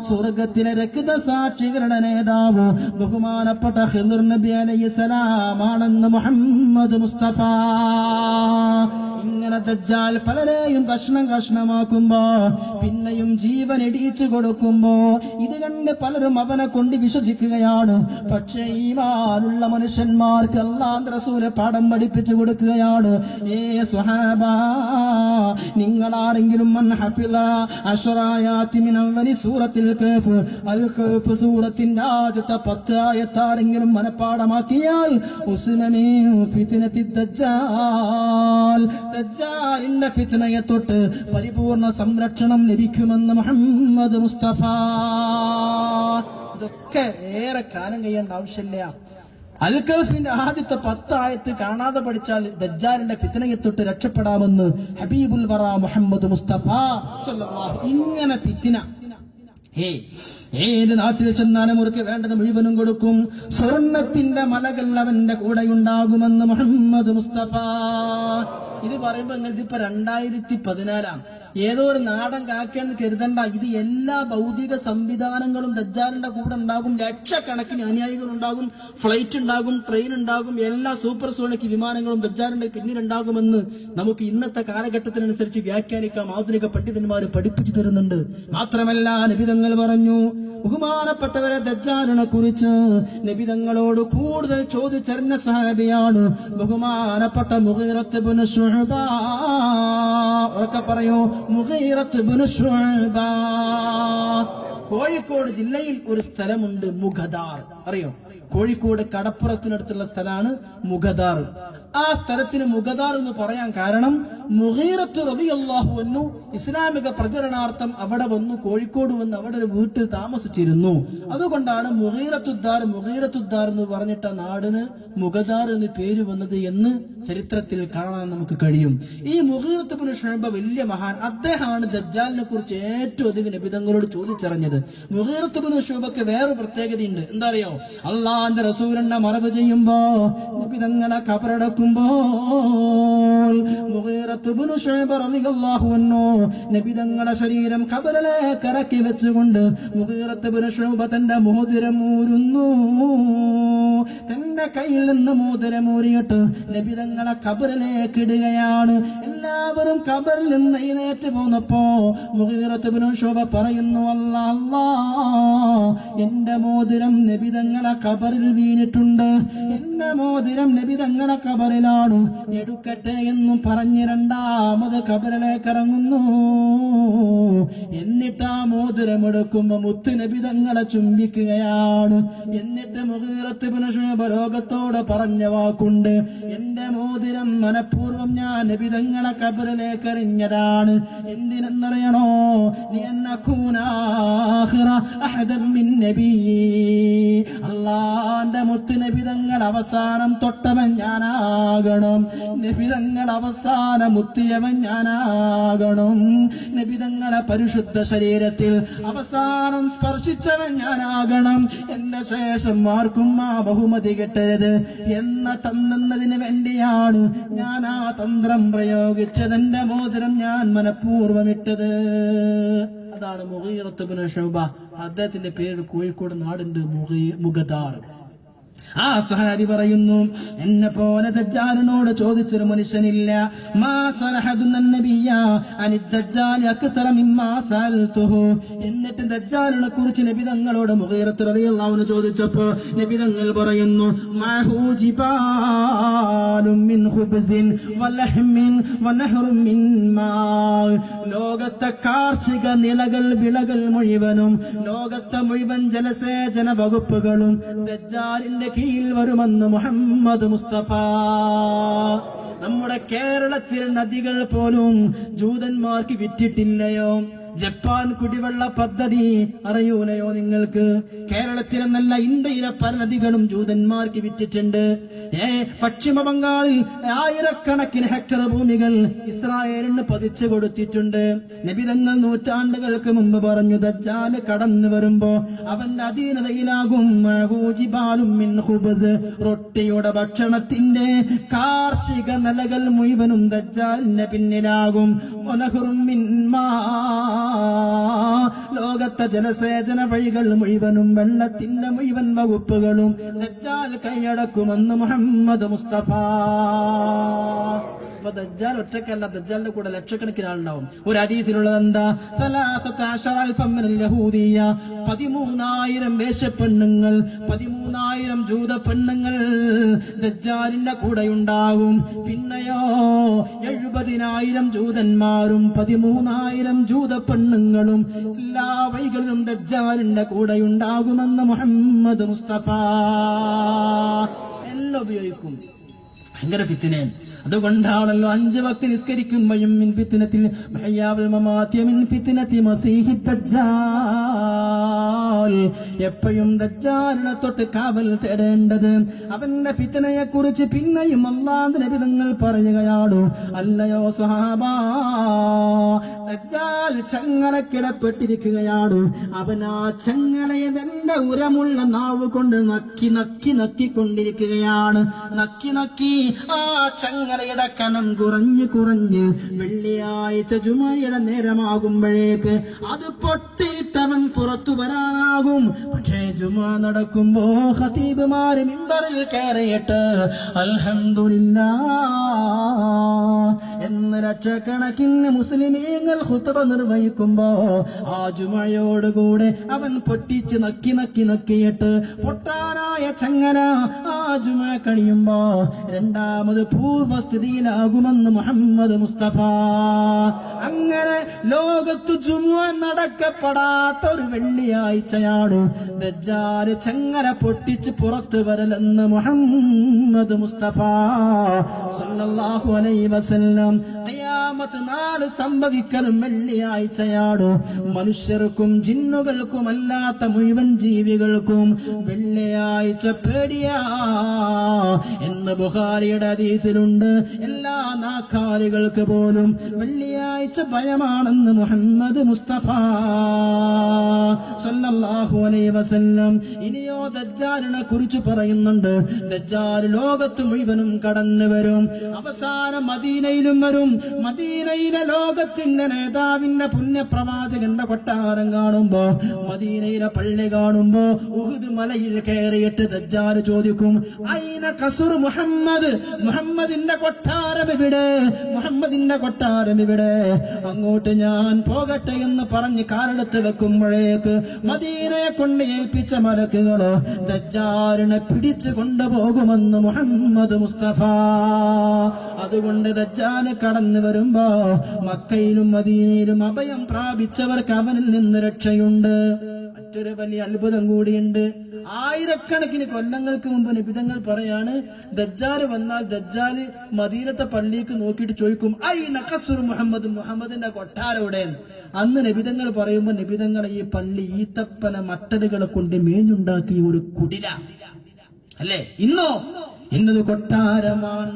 സ്വർഗത്തിലെ രക്തസാക്ഷികളുടെ നേതാവ് ബഹുമാനപ്പെട്ട ഖിദർ നബി അലൈഹിസ്സലാം ആണെന്ന് മുഹമ്മദ് മുസ്തഫ. ഇങ്ങനെ ദജ്ജാൽ പലരെയും കഷ്ണം കഷ്ണമാക്കുമ്പോ പിന്നെയും ജീവൻ ഇടിച്ചു കൊടുക്കുമ്പോ ഇത് കണ്ട് പലരും അവനെ കൊണ്ട് വിശ്വസിക്കുകയാണ്. പക്ഷേ ഈമാനുള്ള മനുഷ്യന്മാർക്ക് അല്ലാഹുവിന്റെ റസൂൽ പാഠം പഠിപ്പിച്ചു കൊടുക്കുകയാണ്. ഏ സ്വഹാബ, നിങ്ങളാരെങ്കിലും മൻ ഹഫിള അശ്റായാതി മിൻ അവ്വലി സൂറത്തിൽ കഹ്ഫ്, അൽ കഹ്ഫ് സൂറത്തിന്റെ ആദ്യത്തെ 10 ആയത്താരെങ്കിലും മനപ്പാഠമാക്കിയാൽ ഉസ്മമീ ഫിത്നത്തി ദജ്ജാൽ, ദജ്ജാലിന്റെ ഫിത്നയെ തൊട്ട് പരിപൂർണ സംരക്ഷണം ലഭിക്കുമെന്ന് മുഹമ്മദ് മുസ്തഫ. ഇതൊക്കെ ഏറെ കാലം കഴിയേണ്ട ആവശ്യമില്ല. അൽ-കഹ്ഫിന്റെ ആദ്യത്തെ 10 ആയത്ത് കാണാതെ പഠിച്ചാൽ ദജ്ജാലിന്റെ ഫിത്നയെ തൊട്ട് രക്ഷപ്പെടാമെന്ന് ഹബീബുൽ വറ മുഹമ്മദ് മുസ്തഫ സല്ലല്ലാഹു. ഇങ്ങനെ ഫിത്ന ഏത് നാട്ടിൽ ചെന്നാലും അവർക്ക് വേണ്ടത് മുഴുവനും കൊടുക്കും. സ്വർണത്തിന്റെ മലകൾ അവന്റെ കൂടെ ഉണ്ടാകുമെന്ന് മുഹമ്മദ് മുസ്തഫ. ഇത് പറയുമ്പോ ഇതിപ്പോ 2014 ഏതോ ഒരു നാടൻ കാക്കയെന്ന് കരുതണ്ട. ഇത് എല്ലാ ഭൗതിക സംവിധാനങ്ങളും ദജ്ജാലിന്റെ കൂടെ ഉണ്ടാകും. ലക്ഷക്കണക്കിന് അനുയായികൾ ഉണ്ടാകും, ഫ്ലൈറ്റ് ഉണ്ടാകും, ട്രെയിൻ ഉണ്ടാകും, എല്ലാ സൂപ്പർ സോണിക് വിമാനങ്ങളും ദജ്ജാലിന്റെ പിന്നിലുണ്ടാകുമെന്ന് നമുക്ക് ഇന്നത്തെ കാലഘട്ടത്തിനനുസരിച്ച് വ്യാഖ്യാനിക്കാം. ആധുനിക പണ്ഡിതന്മാർ പഠിപ്പിച്ചു തരുന്നുണ്ട്. മാത്രമല്ല നബിതങ്ങൾ പറഞ്ഞു, ബഹുമാനപ്പെട്ടവരെ ദജ്ജാലിനെ കുറിച്ച് നബിതങ്ങളോട് കൂടുതൽ ചോദിച്ചറിഞ്ഞ സഹാബിയാണ് ബഹുമാനപ്പെട്ട മുഗീറത്ത് ഇബ്നു ശുഅബ. ഒക്കെ പറയൂ, മുഗീറത്ത് ഇബ്നു ശുഅബ. കോഴിക്കോട് ജില്ലയിൽ ഒരു സ്ഥലമുണ്ട് മുഗദാർ. അറിയോ? കോഴിക്കോട് കടപ്പുറത്തിനടുത്തുള്ള സ്ഥലമാണ് മുഗദാർ. ആ സ്ഥലത്തിന് മുഗദാർ എന്ന് പറയാൻ കാരണം മുഗീറത്ത് റളിയല്ലാഹു അൻഹു ഇസ്ലാമിക പ്രചരണാർത്ഥം അവിടെ വന്നു, കോഴിക്കോട് വന്ന് അവിടെ ഒരു വീട്ടിൽ താമസിച്ചിരുന്നു. അതുകൊണ്ടാണ് മുഗീറത്തുദ്ദാർ എന്ന് പറഞ്ഞിട്ട് നാടിന് മുഗദാർ എന്ന് പേര് വന്നത് എന്ന് ചരിത്രത്തിൽ കാണാൻ നമുക്ക് കഴിയും. ഈ മുഗീറത്ത് ഇബ്നു ശുഅബ വലിയ മഹാൻ. അദ്ദേഹമാണ് ദജ്ജാലിനെ കുറിച്ച് ഏറ്റവും അധികം നബിതങ്ങളോട് ചോദിച്ചറിഞ്ഞത്. മുഗീറത്ത് ഇബ്നു ശുഅബക്ക് വേറെ പ്രത്യേകതയുണ്ട്. എന്താ അറിയോ? അള്ളാന്റെ റസൂലിനെ മറവ് ചെയ്യുമ്പോ നബിതങ്ങളെ ഖബറടക്കുമ്പോൾ മുഗീറത്ത് ഇബ്നു ശുഅബ റളിയല്ലാഹു അൻഹു നബിതങ്ങളെ ശരീരം ഖബറിലേക്ക് ഇറക്കി വെച്ചുകൊണ്ട് മുഗീറത്ത് ഇബ്നു ശുഅബ തന്റെ മോതിരം ഊരുന്നു. തന്റെ കയ്യിൽ നിന്ന് മോതിരം ഊരിയിട്ട് നബിതങ്ങളെ ഖബറിലേക്ക് ഇടുകയാണ്. എല്ലാവരും ഖബറിൽ നിന്ന് എഴുന്നേറ്റ് പോന്നപ്പോ മുഗീറത്ത് ഇബ്നു ശുഅബ പറയുന്നു, അല്ലാ, എന്റെ മോതിരം നബിതങ്ങളെ ഖബറിൽ വീണിട്ടുണ്ട്, എന്റെ മോതിരം നബിതങ്ങളെ ഖബറിലാണ്, എടുക്കട്ടെ എന്നും പറഞ്ഞ് രണ്ടാമത് ഖബറിലേക്ക് ഇറങ്ങുന്നു. എന്നിട്ട് ആ മോതിരം എടുക്കുമ്പോ മുത്ത് നബിതങ്ങളെ ചുംബിക്കുകയാണ്. എന്നിട്ട് മുഗീറത്ത് ഇബ്നു ശുഅബ ലോകത്തോട് പറഞ്ഞ വാക്കുണ്ട്, എന്റെ മോതിരം മനഃപൂർവ്വം ഞാൻ നബിതങ്ങളെ ഖബറിലേക്ക് എറിഞ്ഞതാണ്. എന്തിനെന്നറിയണോ? അള്ളാന്റെ മുത്ത് നബിതങ്ങൾ അവസാനം തൊട്ടവൻ ഞാനാകണം, നബിതങ്ങൾ അവസാനം മുത്തിയവൻ ഞാനാകണം, നബിതങ്ങളെ പരിശുദ്ധ ശരീരത്തിൽ അവസാനം സ്പർശിച്ചവൻ ഞാനാകണം, എന്റെ ശേഷം ആർക്കും ആ ബഹുമതി കിട്ടരുത് തന്നതിന് വേണ്ടിയാണ് ഞാൻ ആ തന്ത്രം പ്രയോഗിച്ചത്. എന്റെ മോതിരം ഞാൻ മനഃപൂർവ്വം ഇട്ടത്. അതാണ് മുഗീറത്ത് ഇബ്നു ശുഅബ. അദ്ദേഹത്തിന്റെ പേര് കോഴിക്കോട് നാടുണ്ട് മുഗദാർ. ആ സഹാബി പറയുന്നു, എന്നെ പോലെ ദജ്ജാലിനോട് ചോദിച്ചൊരു മനുഷ്യനില്ല. എന്നിട്ട് ദജ്ജാലിനെ കുറിച്ച് നബിതങ്ങളോട് മുഗീറത്ത് റളിയല്ലാഹു അൻഹു ചോദിച്ചപ്പോ നബിതങ്ങൾ പറയുന്നു, ലോകത്തെ കാർഷിക വിളകൾ മുഴുവനും ലോകത്തെ മുഴുവൻ ജലസേചന വകുപ്പുകളും ദജ്ജാലിന്റെ കീഴിൽ വരുമെന്ന് മുഹമ്മദ് മുസ്തഫ. നമ്മുടെ കേരളത്തിൽ നദികൾ പോലും ജൂതന്മാർക്ക് വിറ്റിട്ടില്ലയോ? ജപ്പാൻ കുടിവെള്ള പദ്ധതി അറിയൂലയോ നിങ്ങൾക്ക്? കേരളത്തിലെന്നല്ല ഇന്ത്യയിലെ പല നദികളും ജൂതന്മാർക്ക് വിറ്റിട്ടുണ്ട്. പശ്ചിമ ബംഗാളിൽ ആയിരക്കണക്കിന് ഹെക്ടർ ഭൂമികൾ ഇസ്രായേലിന് പതിച്ചു കൊടുത്തിട്ടുണ്ട്. നബിതങ്ങൾ നൂറ്റാണ്ടുകൾക്ക് മുമ്പ് പറഞ്ഞു, ദജ്ജാൽ കടന്നു വരുമ്പോ അവന്റെ അധീനതയിലാകും റൊട്ടിയുടെ ഭക്ഷണത്തിന്റെ കാർഷിക നിലകൾ മുഴുവനും ദജ്ജാലിന്റെ പിന്നിലാകും. ലോകത്തെ ജലസേചന വഴികൾ മുഴുവനും വെള്ളത്തിന്റെ മുഴുവൻ വകുപ്പുകളും ദജ്ജാൽ കൈയടക്കുമെന്ന് മുഹമ്മദ് മുസ്തഫ. അപ്പൊ ദജ്ജാൽ ഒറ്റക്കല്ല, ദജ്ജാലിന്റെ കൂടെ ലക്ഷക്കണക്കിന് ആളുണ്ടാവും. ഒരു ഹദീസിലുള്ളത് എന്താ? 13,000 വേശ്യപ്പെണ്ണുങ്ങൾ, 13,000 ജൂത പെണ്ണുങ്ങൾ ദജ്ജാലിന്റെ കൂടെ ഉണ്ടാകും. പിന്നെയോ 70,000 ജൂതന്മാരും 13,000 ജൂത പെണ്ണുങ്ങളും എല്ലാ വഴികളിലും ദജ്ജാലിന്റെ കൂടെ ഉണ്ടാകുമെന്ന് മുഹമ്മദ് മുസ്തഫ. എല്ലാം ഉപയോഗിക്കും. ഭയങ്കര ഫിത്നയാണ്. അതുകൊണ്ടാണല്ലോ 5 വക്ത് നിസ്കരിക്കുമ്പോഴും മിൻ ഫിത്നത്തിൽ മഹ്യാവൽ മമാതി മിൻ ഫിത്നതി മസീഹി ദജ്ജാൽ, എപ്പോഴും ദജ്ജാലിനെ തൊട്ട് കാവൽ തേടേണ്ടത്. അവന്റെ ഫിത്നയെ കുറിച്ച് പിന്നെയും അല്ലാഹുവിന്റെ നബി തങ്ങൾ പറയുകയാണ്, അല്ലയോ സ്വഹാബാ, ദജ്ജാൽ ചങ്ങലക്കിടപ്പെട്ടിരിക്കുകയാണ്. അവൻ ആ ചങ്ങലയെ തന്റെ ഉരമുള്ള നാവ് കൊണ്ട് നക്കി നക്കി നക്കിക്കൊണ്ടിരിക്കുകയാണ്. നക്കി നക്കി ആ ചങ്ങലയുടെ കനം കുറഞ്ഞ് കുറഞ്ഞ് വെള്ളിയാഴ്ച ജുമയുടെ നേരമാകുമ്പോഴേക്ക് അത് പൊട്ടിയിട്ടവൻ പുറത്തു വരാനാകും. പക്ഷേ ജുമ നടക്കുമ്പോ ഖതീബുമാര് മിമ്പറിൽ കയറിയിട്ട് അൽഹംദുലില്ലാഹ് എന്ന് ലക്ഷക്കണക്കിന് മുസ്ലിമീങ്ങൾ ഖുത്ബ നിർവഹിക്കുമ്പോ ആ ജുമയോടുകൂടെ അവൻ പൊട്ടിച്ച് നക്കി നക്കി നക്കിയിട്ട് പൊട്ടാനായ ചങ്ങല ആ ജുമ കഴിയുമ്പോ രണ്ടാമത് പൂർവസ്ഥിതിയിലാകുമെന്ന് മുഹമ്മദ് മുസ്തഫ. അങ്ങനെ ലോകത്ത് ജുമ നടക്കപ്പെടാത്ത ഒരു വെള്ളിയാഴ്ചയാണ് ദജ്ജാൽ ചങ്ങല പൊട്ടിച്ച് പുറത്തു വരലെന്ന് മുഹമ്മദ് മുസ്തഫ സല്ലല്ലാഹു അലൈഹി വസല്ലം. ഖിയാമത്ത് നാൾ സംഭവിക്കലും വെള്ളിയാഴ്ചയാണ്. മനുഷ്യർക്കും ജിന്നുകൾക്കും അല്ലാത്ത മുഴുവൻ ജീവികൾക്കും വെള്ളിയാഴ്ച പേടിയാ എന്ന് ബുഖാരിയുടെ ഹദീസിലുണ്ട്. എല്ലാ നാക്കാലികൾക്ക് പോലും വെള്ളിയാഴ്ച ഭയമാണെന്ന് മുഹമ്മദ് മുസ്തഫ സല്ലല്ലാഹു അലൈഹി വസല്ലം. ഇനിയോ ദജ്ജാലിനെ കുറിച്ച് പറയുന്നുണ്ട്. ദജ്ജാൽ ലോകത്ത് മുഴുവനും കടന്നു വരും. അവസാനം മദീനയിലും വരും. മദീനയിലെ ലോകത്തിന്റെ നേതാവിന്റെ പുണ്യപ്രവാചകന്റെ കൊട്ടാരം കാണുമ്പോ, മദീനയിലെ പള്ളി കാണുമ്പോ ഉഹുദ് മലയിൽ കയറിയിട്ട് ദജ്ജാൽ ചോദിക്കും, അയിന ഖസുർ മുഹമ്മദ്, മുഹമ്മദിന്റെ കൊട്ടാരം എവിടെ, മുഹമ്മദിന്റെ കൊട്ടാരം എവിടെ, അങ്ങോട്ട് ഞാൻ പോകട്ടെ എന്ന് പറഞ്ഞ് കാലെടുത്ത് വെക്കുമ്പോഴേക്ക് മദീനയെ കൊണ്ട് ഏൽപ്പിച്ച മലക്കുകളോ ദജ്ജാലിനെ പിടിച്ചു കൊണ്ടുപോകുമെന്ന് മുഹമ്മദ് മുസ്തഫ. അതുകൊണ്ട് ദജ്ജാൽ കടന്നു വരുമ്പോ മക്കയിലും മദീനയിലും അഭയം പ്രാപിച്ചവർക്ക് അവനിൽ നിന്ന് രക്ഷയുണ്ട്. മറ്റൊരു വലിയ അത്ഭുതം കൂടിയുണ്ട്. ആയിരക്കണക്കിന് കൊല്ലങ്ങൾക്ക് മുമ്പ് നിബിധങ്ങൾ പറയാണ്, ദജ്ജാല് വന്നാൽ ദജ്ജാല് മദീനത്തെ പള്ളിക്ക് നോക്കിയിട്ട് ചോദിക്കും, ഐന ഖസ്ർ മുഹമ്മദ്, മുഹമ്മദിന്റെ കൊട്ടാരോടെ. അന്ന് നിബിധങ്ങൾ പറയുമ്പോ നിബിധങ്ങളെ ഈ പള്ളി ഈത്തപ്പന മട്ടലുകളെ കൊണ്ട് മേഞ്ഞുണ്ടാക്കിയ ഒരു കുടില അല്ലേ. ഇന്നോ ഇന്നത് കൊട്ടാരമാണ്.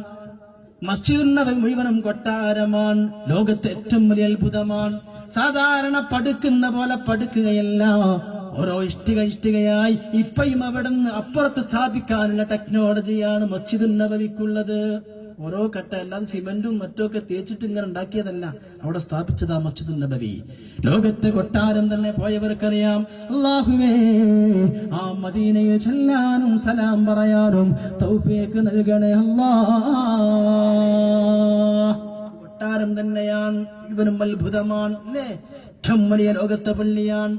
മസ്ജിദുൻ നബവി മുഴുവനും കൊട്ടാരമാണ്. ലോകത്തെ ഏറ്റവും വലിയ അത്ഭുതമാണ്. സാധാരണ പടുക്കുന്ന പോലെ പടുക്കുകയല്ല, ഓരോ ഇഷ്ടികയായി ഇപ്പയും അവിടെ നിന്ന് അപ്പുറത്ത് സ്ഥാപിക്കാനുള്ള ടെക്നോളജിയാണ് മസ്ജിദുൻ നബവിക്കുള്ളത്. ഓരോ കട്ട അല്ലാതെ സിമന്റും മറ്റൊക്കെ തേച്ചിട്ട് ഇങ്ങനെ ഉണ്ടാക്കിയതല്ല, അവിടെ സ്ഥാപിച്ചതാ മസ്ജിദുൻ നബവി. ലോകത്തെ കൊട്ടാരം തന്നെ പോയവർക്കറിയാം. അല്ലാഹുവേ, ആ മദീനയിൽ ചെല്ലാനും സലാം പറയാനും തൗഫീഖ് നൽകണേ അല്ലാഹ്. കൊട്ടാരം തന്നെയാണ്, ഇവനും അത്ഭുതമാണ് അല്ലേ. ഏറ്റവും വലിയ ലോകത്തെ പള്ളിയാണ്.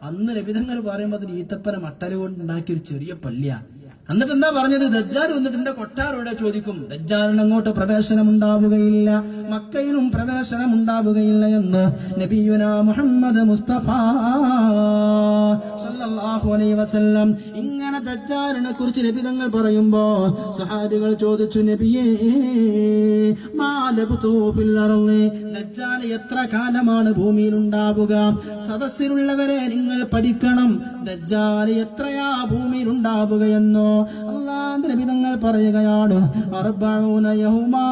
അന്ന് ലഭിതങ്ങൾ പറയുമ്പോൾ അതിന് ഈത്തപ്പന മട്ടല് കൊണ്ട് ഉണ്ടാക്കിയ ഒരു ചെറിയ പള്ളിയാണ്. എന്നിട്ട് എന്താ പറഞ്ഞത്, ദജ്ജാൽ വന്നിട്ട് എന്റെ കൊട്ടാരോടെ ചോദിക്കും. ദജ്ജാലിന് അങ്ങോട്ട് പ്രവേശനം ഉണ്ടാവുകയില്ല, മക്കയിലും പ്രവേശനം ഉണ്ടാവുകയില്ല എന്ന് നബിയുനാ മുഹമ്മദ് മുസ്തഫ സല്ലല്ലാഹു അലൈഹി വസല്ലം. ഇങ്ങനെ ദജ്ജാലിനെ കുറിച്ച് നബിതങ്ങൾ പറയുമ്പോ സഹാബികൾ ചോദിച്ചു, നബിയേ മാ ലബ്തു ഫിൽ അർളി, ദജ്ജാൽ എത്ര കാലമാണ് ഭൂമിയിൽ ഉണ്ടാവുക? സദസ്സിലുള്ളവരെ നിങ്ങൾ പഠിക്കണം, ദജ്ജാൽ എത്രയാ ഭൂമിയിൽ ഉണ്ടാവുകയെന്നോ. അല്ലാഹുവിന്റെ നബി തങ്ങൾ പറയുകയാണ്, 40 യൗമാ,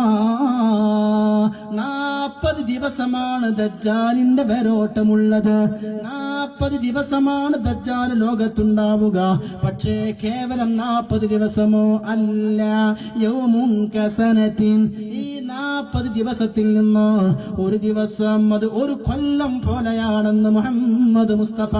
40 ദിവസമാണ് ദജ്ജാലിന്റെ വേരോട്ടമുള്ളത്. 40 ദിവസമാണ് ദജ്ജാൽ ലോകത്തുണ്ടാവുക. പക്ഷേ കേവലം 40 ദിവസമോ അല്ല, യൗമുൻ കസനത്തിൻ, ഈ 40 ദിവസത്തിൽ നിന്ന് ഒരു ദിവസം അത് ഒരു കൊല്ലം പോലെയാണെന്ന് മുഹമ്മദ് മുസ്തഫ.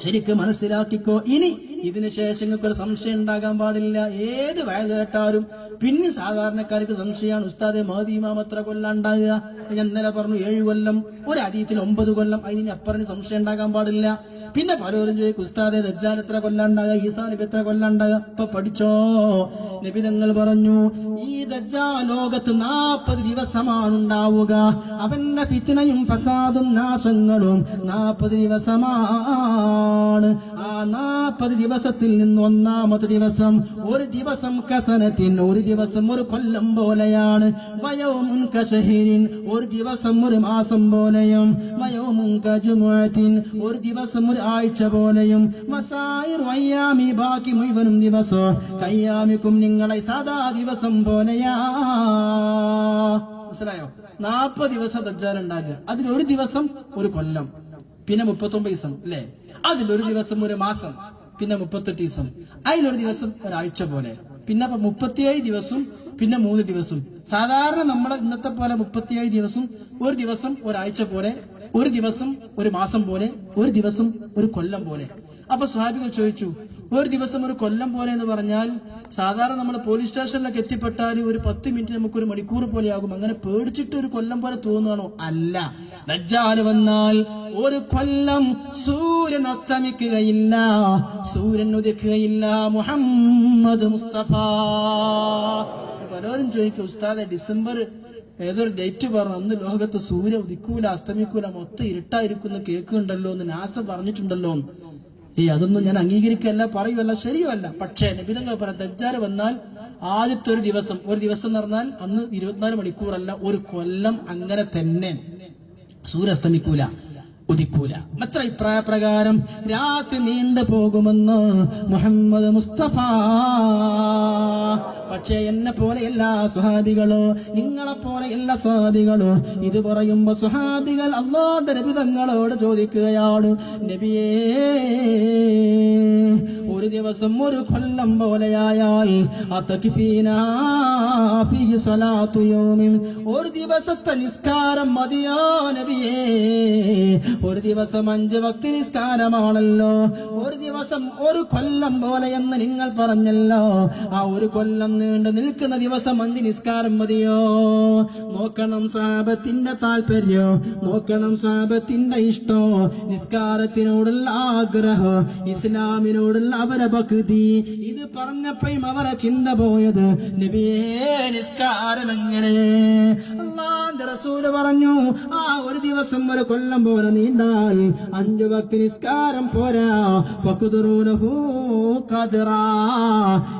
ശരിക്കും മനസ്സിലാക്കിക്കോ. ഇനി ഇതിന് ശേഷം നിങ്ങൾക്ക് ഒരു സംശയം ഉണ്ടാകാൻ പാടില്ല. ഏത് വയത് കേട്ടാലും പിന്നെ സാധാരണക്കാർക്ക് സംശയമാണ്, ഉസ്താദെ മഹദി ഇമാം എത്ര കൊല്ലം ഉണ്ടാകുക? ഞാൻ ഇന്നലെ പറഞ്ഞു 7 കൊല്ലം, ഒരു ഹദീസിൽ 9 കൊല്ലം. അതിന് അപ്പുറം സംശയം ഉണ്ടാകാൻ പാടില്ല. പിന്നെ പലരും ചോദിക്കും, ഉസ്താദെ ദജ്ജാൽ എത്ര കൊല്ലം ഉണ്ടാകുക, ഈസാ നബി എത്ര കൊല്ലം ഉണ്ടാകുക? ഇപ്പൊ പഠിച്ചോ. നബി തങ്ങൾ പറഞ്ഞു, ഈ ദജ്ജാൽ ലോകത്ത് 40 ദിവസമാണ് ഉണ്ടാവുക. അവന്റെ ഫിത്നയും ഫസാദും നാശങ്ങളും 40 ദിവസമാണ്. ആ 40 ദിവസത്തിൽ നിന്ന് ഒന്നാമത്തെ ദിവസം ഒരു ദിവസം കസനത്തിൻ, ഒരു ദിവസം ഒരു കൊല്ലം പോലെയാണ്. വയൗമുൻ കശഹരിൻ, ഒരു ദിവസം ഒരു മാസം പോലെയും. വയൗമുൻ കജുമുഅത്തിൻ, ഒരു ദിവസം ഒരു ആഴ്ച പോലെയും. വസായിർ അയ്യാമി, ബാക്കി മുഴുവനും ദിവസം കയ്യാമിക്കും, നിങ്ങളെ സാധാ ദിവസം പോലെയാ. മനസ്സിലായോ? 40 ദിവസം ദജ്ജാൽ ഉണ്ടാകുക. അതിലൊരു ദിവസം ഒരു കൊല്ലം, പിന്നെ 39 ദിവസം അല്ലേ? അതിലൊരു ദിവസം ഒരു മാസം, പിന്നെ 38 ദിവസം. അതിലൊരു ദിവസം ഒരാഴ്ച പോലെ, പിന്നെ 37 ദിവസം, പിന്നെ 3 ദിവസം. സാധാരണ നമ്മളെ ഇന്നത്തെ പോലെ 37 ദിവസം, ഒരു ദിവസം ഒരാഴ്ച പോലെ, ഒരു ദിവസം ഒരു മാസം പോലെ, ഒരു ദിവസം ഒരു കൊല്ലം പോലെ. അപ്പൊ സ്വഹാബികൾ ചോദിച്ചു, ഒരു ദിവസം ഒരു കൊല്ലം പോലെ എന്ന് പറഞ്ഞാൽ സാധാരണ നമ്മൾ പോലീസ് സ്റ്റേഷനിലൊക്കെ എത്തിപ്പെട്ടാൽ ഒരു 10 മിനിറ്റ് നമുക്കൊരു മണിക്കൂർ പോലെയാകും. അങ്ങനെ പേടിച്ചിട്ട് ഒരു കൊല്ലം പോലെ തോന്നുകയാണോ? അല്ല. ദജ്ജാൽ വന്നാൽ ഒരു കൊല്ലം സൂര്യൻ അസ്തമിക്കുകയില്ല, സൂര്യൻ ഉദിക്കുകയില്ല. മുഹമ്മദ് മുസ്തഫ. പലരും ചോദിക്കും, ഉസ്താദെ ഡിസംബർ ഏതൊരു ഡേറ്റ് പറഞ്ഞു, അന്ന് ലോകത്ത് സൂര്യൻ ഉദിക്കൂല അസ്തമിക്കൂല, മൊത്തം ഇരുട്ടായിരിക്കുന്ന കേൾക്കുന്നുണ്ടല്ലോ എന്ന് നാസ പറഞ്ഞിട്ടുണ്ടല്ലോ. അതൊന്നും ഞാൻ അംഗീകരിക്കല്ല, പറയുമല്ല, ശരിയുമല്ല. പക്ഷേ നബിതങ്ങൾ പറയാം, ദജ്ജാൽ വന്നാൽ ആദ്യത്തെ ഒരു ദിവസം എന്ന് പറഞ്ഞാൽ അന്ന് 24 മണിക്കൂറല്ല, ഒരു കൊല്ലം അങ്ങനെ തന്നെ സൂര്യാസ്തമിക്കൂല, ഉദിക്കൂല. മറ്റൊരു അഭിപ്രായ പ്രകാരം രാത്രി നീണ്ടു പോകുമെന്ന് മുഹമ്മദ് മുസ്തഫ. പക്ഷേ എന്നെ പോലെ എല്ലാ സ്വഹാബികളോ, നിങ്ങളെ പോലെ എല്ലാ സ്വഹാബികളോ ഇത് പറയുമ്പോ സ്വഹാബികൾ അല്ലാഹുവിന്റെ നബി തങ്ങളോട് ചോദിക്കുകയാണ്, നബിയേ, ഒരു ദിവസം ഒരു കൊല്ലം പോലെയായാൽ ഒരു ദിവസത്തെ നിസ്കാരം മതിയോ നബിയേ? ഒരു ദിവസം 5 വക്ത് നിസ്കാരമാണല്ലോ, ഒരു ദിവസം ഒരു കൊല്ലം പോലെ എന്ന് നിങ്ങൾ പറഞ്ഞല്ലോ. ആ ഒരു കൊല്ലം നീണ്ടു നിൽക്കുന്ന ദിവസം 5 നിസ്കാരം മതിയോ? നോക്കണം സ്വഹാബത്തിന്റെ താല്പര്യം, നോക്കണം സ്വഹാബത്തിന്റെ ഇഷ്ടം, നിസ്കാരത്തിനോടുള്ള ആഗ്രഹം, ഇസ്ലാമിനോടുള്ള അവരെ ഭക്തി. ഇത് പറഞ്ഞപ്പോഴും അവരെ ചിന്ത പോയത്, നബിയേ നിസ്കാരം എങ്ങനെ? അല്ലാഹുവിന്റെ റസൂല് പറഞ്ഞു, ആ ഒരു ദിവസം ഒരു കൊല്ലം പോലെ നീണ്ടാൽ 5 വക്ത് നിസ്കാരം പോരാ. ഫഖ്ദുറൂനഹു ഖദ്റാ,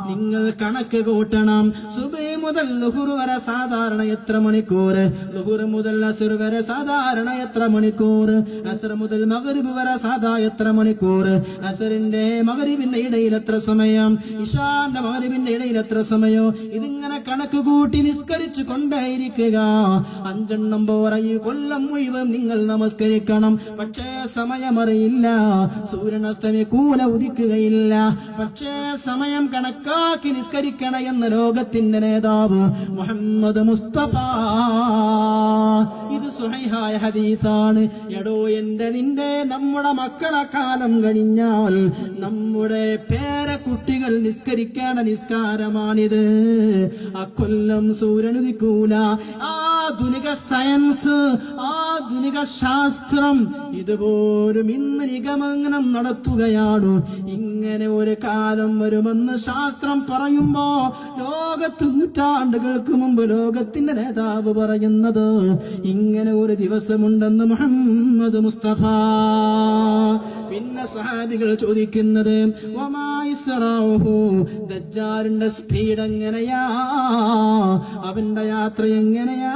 നിങ്ങൾ കണക്ക് കൂട്ടണം. സുബഹി മുതൽ ളുഹുർ വരെ സാധാരണ എത്ര മണിക്കൂർ? ളുഹുർ മുതൽ അസ്ർ വരെ സാധാരണ എത്ര മണിക്കൂർ? അസ്ർ മുതൽ മഗ്രിബ് വരെ സാധാ എത്ര മണിക്കൂർ? അസ്റിന്റെ മഗ്രിബിന്റെ ഇടയിൽ എത്ര സമയം? ഇശാന്റെ മഗ്രിബിന്റെ ഇടയിൽ എത്ര സമയം? ഇതിങ്ങനെ കണക്ക് കൂട്ടി നിസ്കരിച്ചു കൊണ്ടേയിരിക്കുക. 5 എണ്ണം പോരാ, ഈ കൊല്ലം മുഴുവൻ നിങ്ങൾ നമസ്കരിക്കണം. പക്ഷേ സമയമറിയില്ല, സൂര്യൻ അസ്തമിക്കൂല, ഉദിക്കുകയില്ല. പക്ഷേ സമയം കണക്കാക്കി നിസ്കരിക്കണ എന്ന ലോകത്തിന്റെ നേതാവ് മുഹമ്മദ് മുസ്തഫ. ഇത് സ്വഹീഹായ ഹദീസാണ്. എടോ എന്റെ നിന്റെ നമ്മുടെ മക്കളെ കാലം കഴിഞ്ഞാൽ നമ്മുടെ പേരക്കുട്ടികൾ നിസ്കരിക്കേണ്ട നിസ്കാരമാണിത്. ആ കൊല്ലം സൂര്യൻ ഉദിക്കൂല. ആധുനിക സയൻസ്, ആധുനിക ശാസ്ത്രം ഇതുപോലും ഇന്ന് നിഗമനം നടത്തുകയാണ്. ഇങ്ങനെ ഒരു കാലം വരുമെന്ന് ശാസ്ത്രം പറയുമ്പോ ലോകത്ത് നൂറ്റാണ്ടുകൾക്ക് മുമ്പ് ലോകത്തിന്റെ നേതാവ് പറയുന്നത് ഇങ്ങനെ ഒരു ദിവസമുണ്ടെന്ന് മുഹമ്മദ് മുസ്തഫ. പിന്നെ സ്വഹാബികൾ ചോദിക്കുന്നത്, ദജ്ജാലിന്റെ സ്പീഡ് എങ്ങനെയാ? അവന്റെ യാത്ര എങ്ങനെയാ?